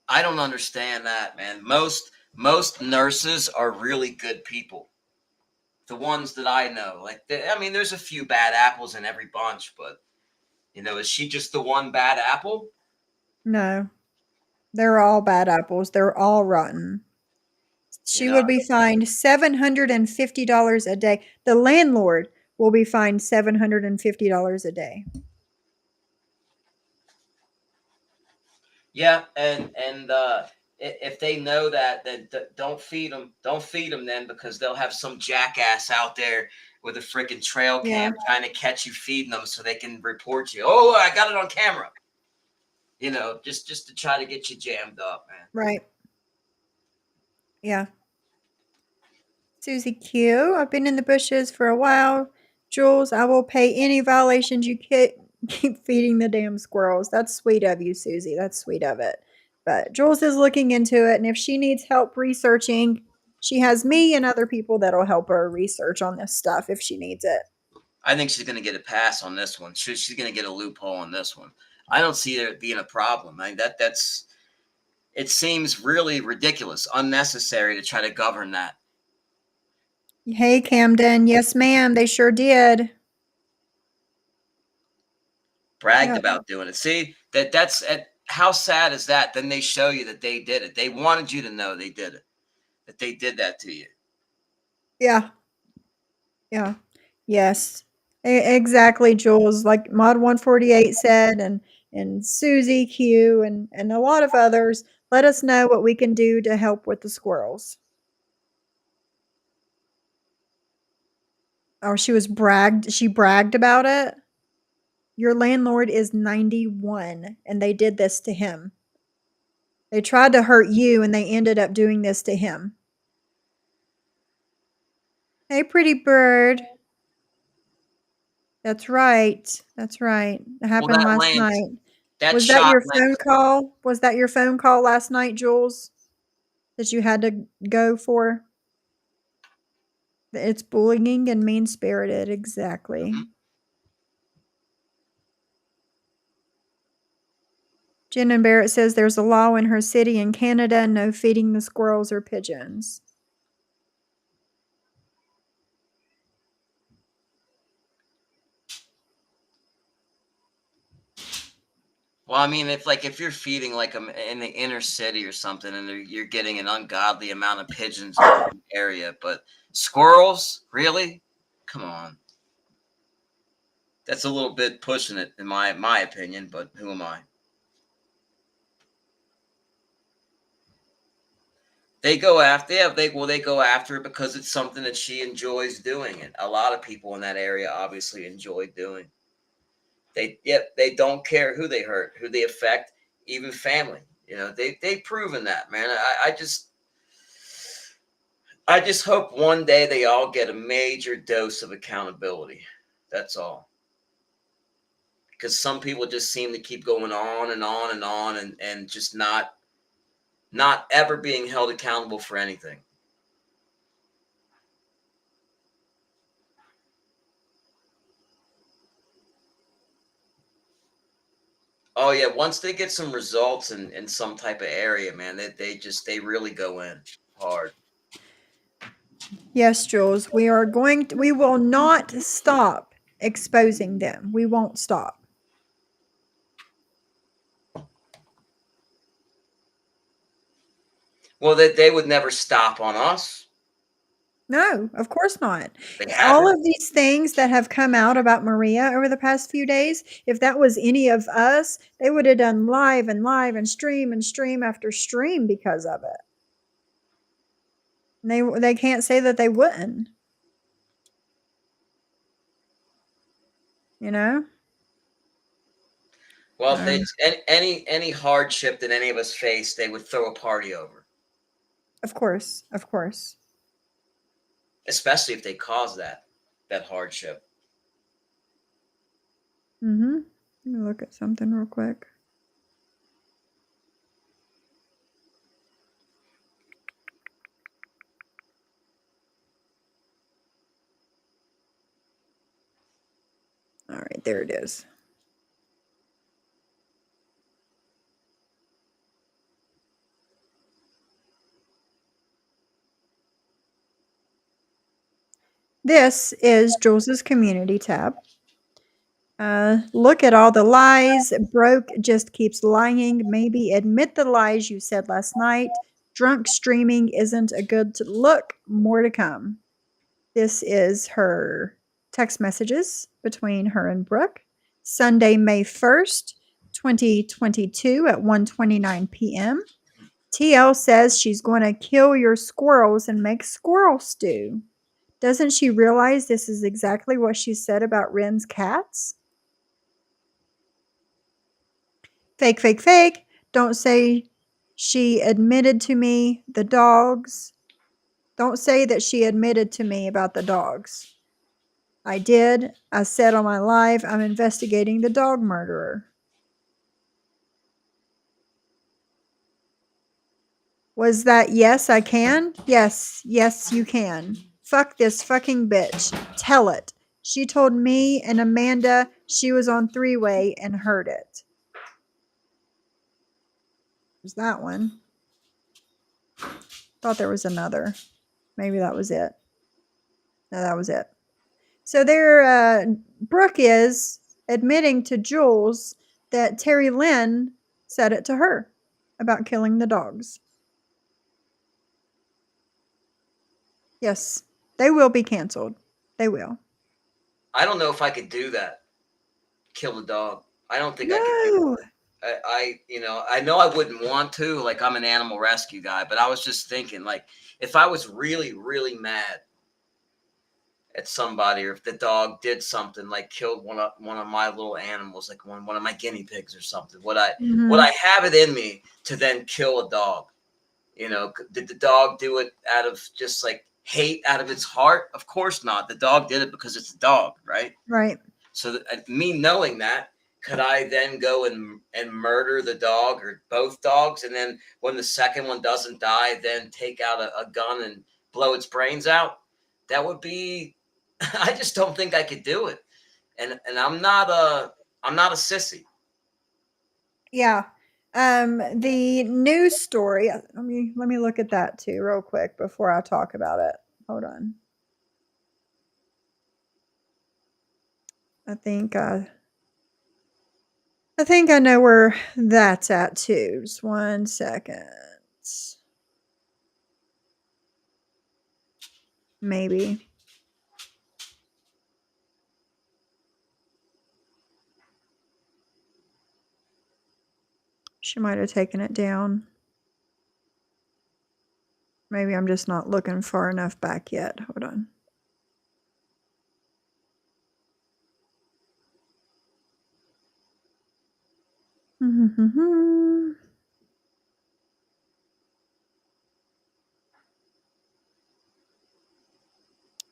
I don't understand that, man. Most nurses are really good people. The ones that I know, I mean, there's a few bad apples in every bunch, but is she just the one bad apple? No, they're all bad apples. They're all rotten. You She know, would be fined $750 a day. The landlord will be fined $750 a day. yeah, and if they know that, then don't feed them. Don't feed them then, because they'll have some jackass out there with a freaking trail Yeah. cam trying to catch you feeding them so they can report you. Oh, I got it on camera. Just to try to get you jammed up, man. Right. Yeah. Susie Q, I've been in the bushes for a while. Jules, I will pay any violations you keep feeding the damn squirrels. That's sweet of you, Susie. That's sweet of it. But Jules is looking into it, and if she needs help researching, she has me and other people that'll help her research on this stuff if she needs it. I think she's going to get a pass on this one. She's going to get a loophole on this one. I don't see there being a problem. I mean, it seems really ridiculous, unnecessary to try to govern that. Hey, Camden. Yes, ma'am. They sure did. Bragged Yep. about doing it. See, that's how sad is that? Then they show you that they did it. They wanted you to know they did it, that they did that to you. Yeah. Yeah. Yes. Exactly, Jules. Like Mod 148 said, and Susie Q and a lot of others. Let us know what we can do to help with the squirrels. Oh, she bragged about it. Your landlord is 91 and they did this to him. They tried to hurt you and they ended up doing this to him. Hey, pretty bird. That's right. That's right. It happened that last land, night. that Was that shot your land. phone call? Was that your phone call last night, Jules? That you had to go for? It's bullying and mean-spirited, exactly. Mhm. Jen and Barrett says there's a law in her city in Canada, no feeding the squirrels or pigeons. Well, I mean, if you're feeding like in the inner city or something, and you're getting an ungodly amount of pigeons in one area, but squirrels, really? Come on, that's a little bit pushing it in my opinion. But who am I? They go after, yeah, they go after it because it's something that she enjoys doing. And a lot of people in that area obviously enjoy doing. They don't care who they hurt, who they affect, even family. They've proven that, man. I just hope one day they all get a major dose of accountability. That's all. Because some people just seem to keep going on and on and on, and just not ever being held accountable for anything. Oh yeah, once they get some results in some type of area, man, they really go in hard. Yes, Jules, we will not stop exposing them. We won't stop. Well, they would never stop on us. No, of course not. They All haven't. of these things that have come out about Maria over the past few days, if that was any of us, they would have done live and stream after stream because of it. And they can't say that they wouldn't. You know? Well, if they any hardship that any of us face, they would throw a party over. Of course, of course. Especially if they cause that hardship. Mhm. Let me look at something real quick. All right, there it is. This is Jules's community tab. Look at all the lies. Broke just keeps lying. Maybe admit the lies you said last night. Drunk streaming isn't a good look. More to come. This is her text messages between her and Brooke. Sunday, May 1st, 2022 at 1:29 p.m. TL says she's going to kill your squirrels and make squirrel stew. Doesn't she realize this is exactly what she said about Ren's cats? Fake, fake, fake. Don't say she admitted to me the dogs. Don't say that she admitted to me about the dogs. I did. I said on my live, I'm investigating the dog murderer. Was that yes, I can? Yes, yes, you can. Fuck this fucking bitch. Tell it. She told me and Amanda she was on three-way and heard it. There's that one. Thought there was another. Maybe that was it. No, that was it. So Brooke is admitting to Jules that Terry Lynn said it to her about killing the dogs. Yes, they will be canceled. They will. I don't know if I could do that. Kill the dog. I don't think I could do No. it. I know I wouldn't want to. Like, I'm an animal rescue guy, but I was just thinking, like, if I was really, really mad at somebody, or if the dog did something like killed one of my little animals, like one of my guinea pigs or something, would I have it in me to then kill a dog? Did the dog do it out of just like hate out of its heart? Of course not. The dog did it because it's a dog, right? Right. So me knowing that, could I then go and murder the dog or both dogs, and then when the second one doesn't die, then take out a gun and blow its brains out? that would be. I just don't think I could do it, and I'm not a sissy. Yeah. The news story. Let me look at that too real quick before I talk about it. Hold on. I think I know where that's at too. Just 1 second. Maybe. She might have taken it down. Maybe I'm just not looking far enough back yet. Hold on.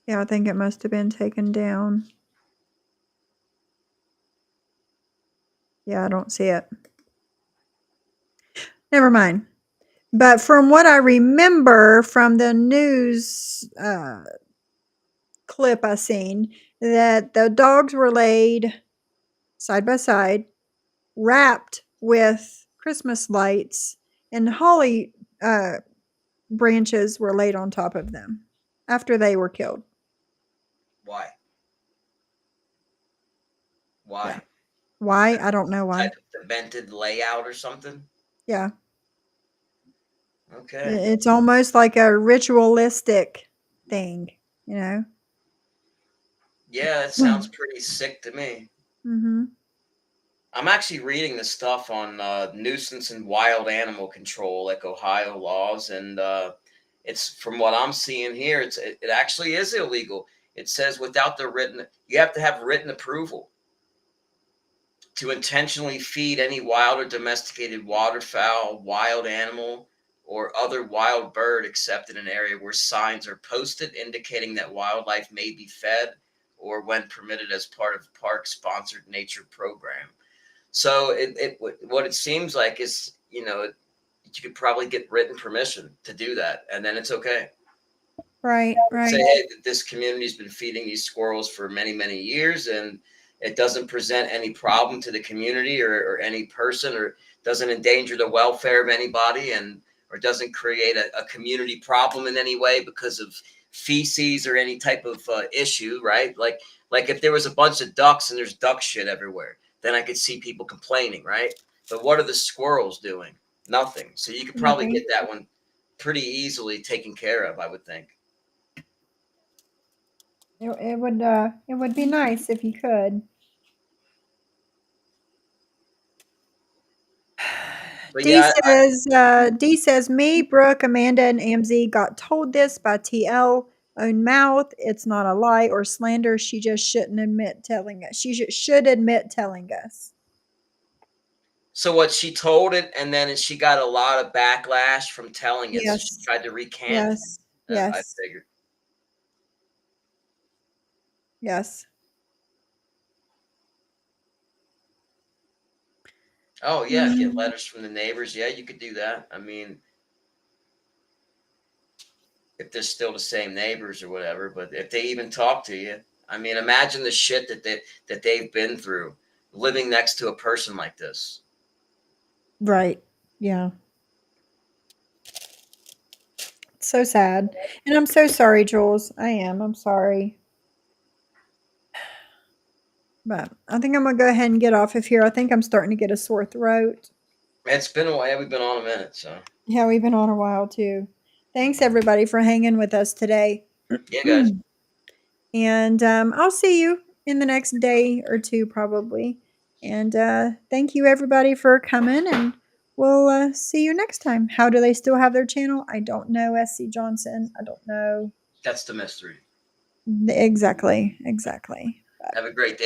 Yeah, I think it must have been taken down. Yeah, I don't see it. Never mind. But from what I remember from the news clip I seen, that the dogs were laid side by side, wrapped with Christmas lights, and holly branches were laid on top of them after they were killed. Why? Yeah. Why? Why? I don't know why. Type of demented layout or something. Yeah. Okay. It's almost like a ritualistic thing, you know? Yeah, that sounds pretty sick to me. Mm-hmm. I'm actually reading this stuff on nuisance and wild animal control, like Ohio laws, and it's from what I'm seeing here. It actually is illegal. It says without the written, you have to have written approval to intentionally feed any wild or domesticated waterfowl, wild animal, or other wild bird except in an area where signs are posted indicating that wildlife may be fed or when permitted as part of park sponsored nature program. So what it seems like is, you could probably get written permission to do that, and then it's okay. Right, Say, right. hey, this community's been feeding these squirrels for many, many years, and it doesn't present any problem to the community or any person, or doesn't endanger the welfare of anybody, and or doesn't create a community problem in any way because of feces or any type of issue, right? Like if there was a bunch of ducks and there's duck shit everywhere, then I could see people complaining, right? But what are the squirrels doing? Nothing. So you could probably Nothing. get that one pretty easily taken care of, I would think. It would be nice if you could. But yeah, D says me, Brooke, Amanda, and Amzy got told this by TL own mouth. It's not a lie or slander. She just shouldn't admit telling us. She should admit telling us. so what, she told it, and then she got a lot of backlash from telling it, so she Yes. tried to recant. Yes. I Yes. figured. Yes. Oh yeah, get Mm, letters from the neighbors. Yeah, you could do that. I mean, if they're still the same neighbors or whatever, but if they even talk to you, I mean, imagine the shit that they've been through living next to a person like this. right. Yeah. It's so sad. And I'm so sorry, Jules. I am. I'm sorry. But I think I'm gonna go ahead and get off of here. I think I'm starting to get a sore throat. It's been a while. We've been on a minute, so Yeah, we've been on a while too. Thanks everybody for hanging with us today. yeah, guys. And I'll see you in the next day or two, probably. And thank you everybody for coming, and we'll see you next time. How do they still have their channel? I don't know, SC Johnson. I don't know. That's the mystery. Exactly. Exactly. Have a great day.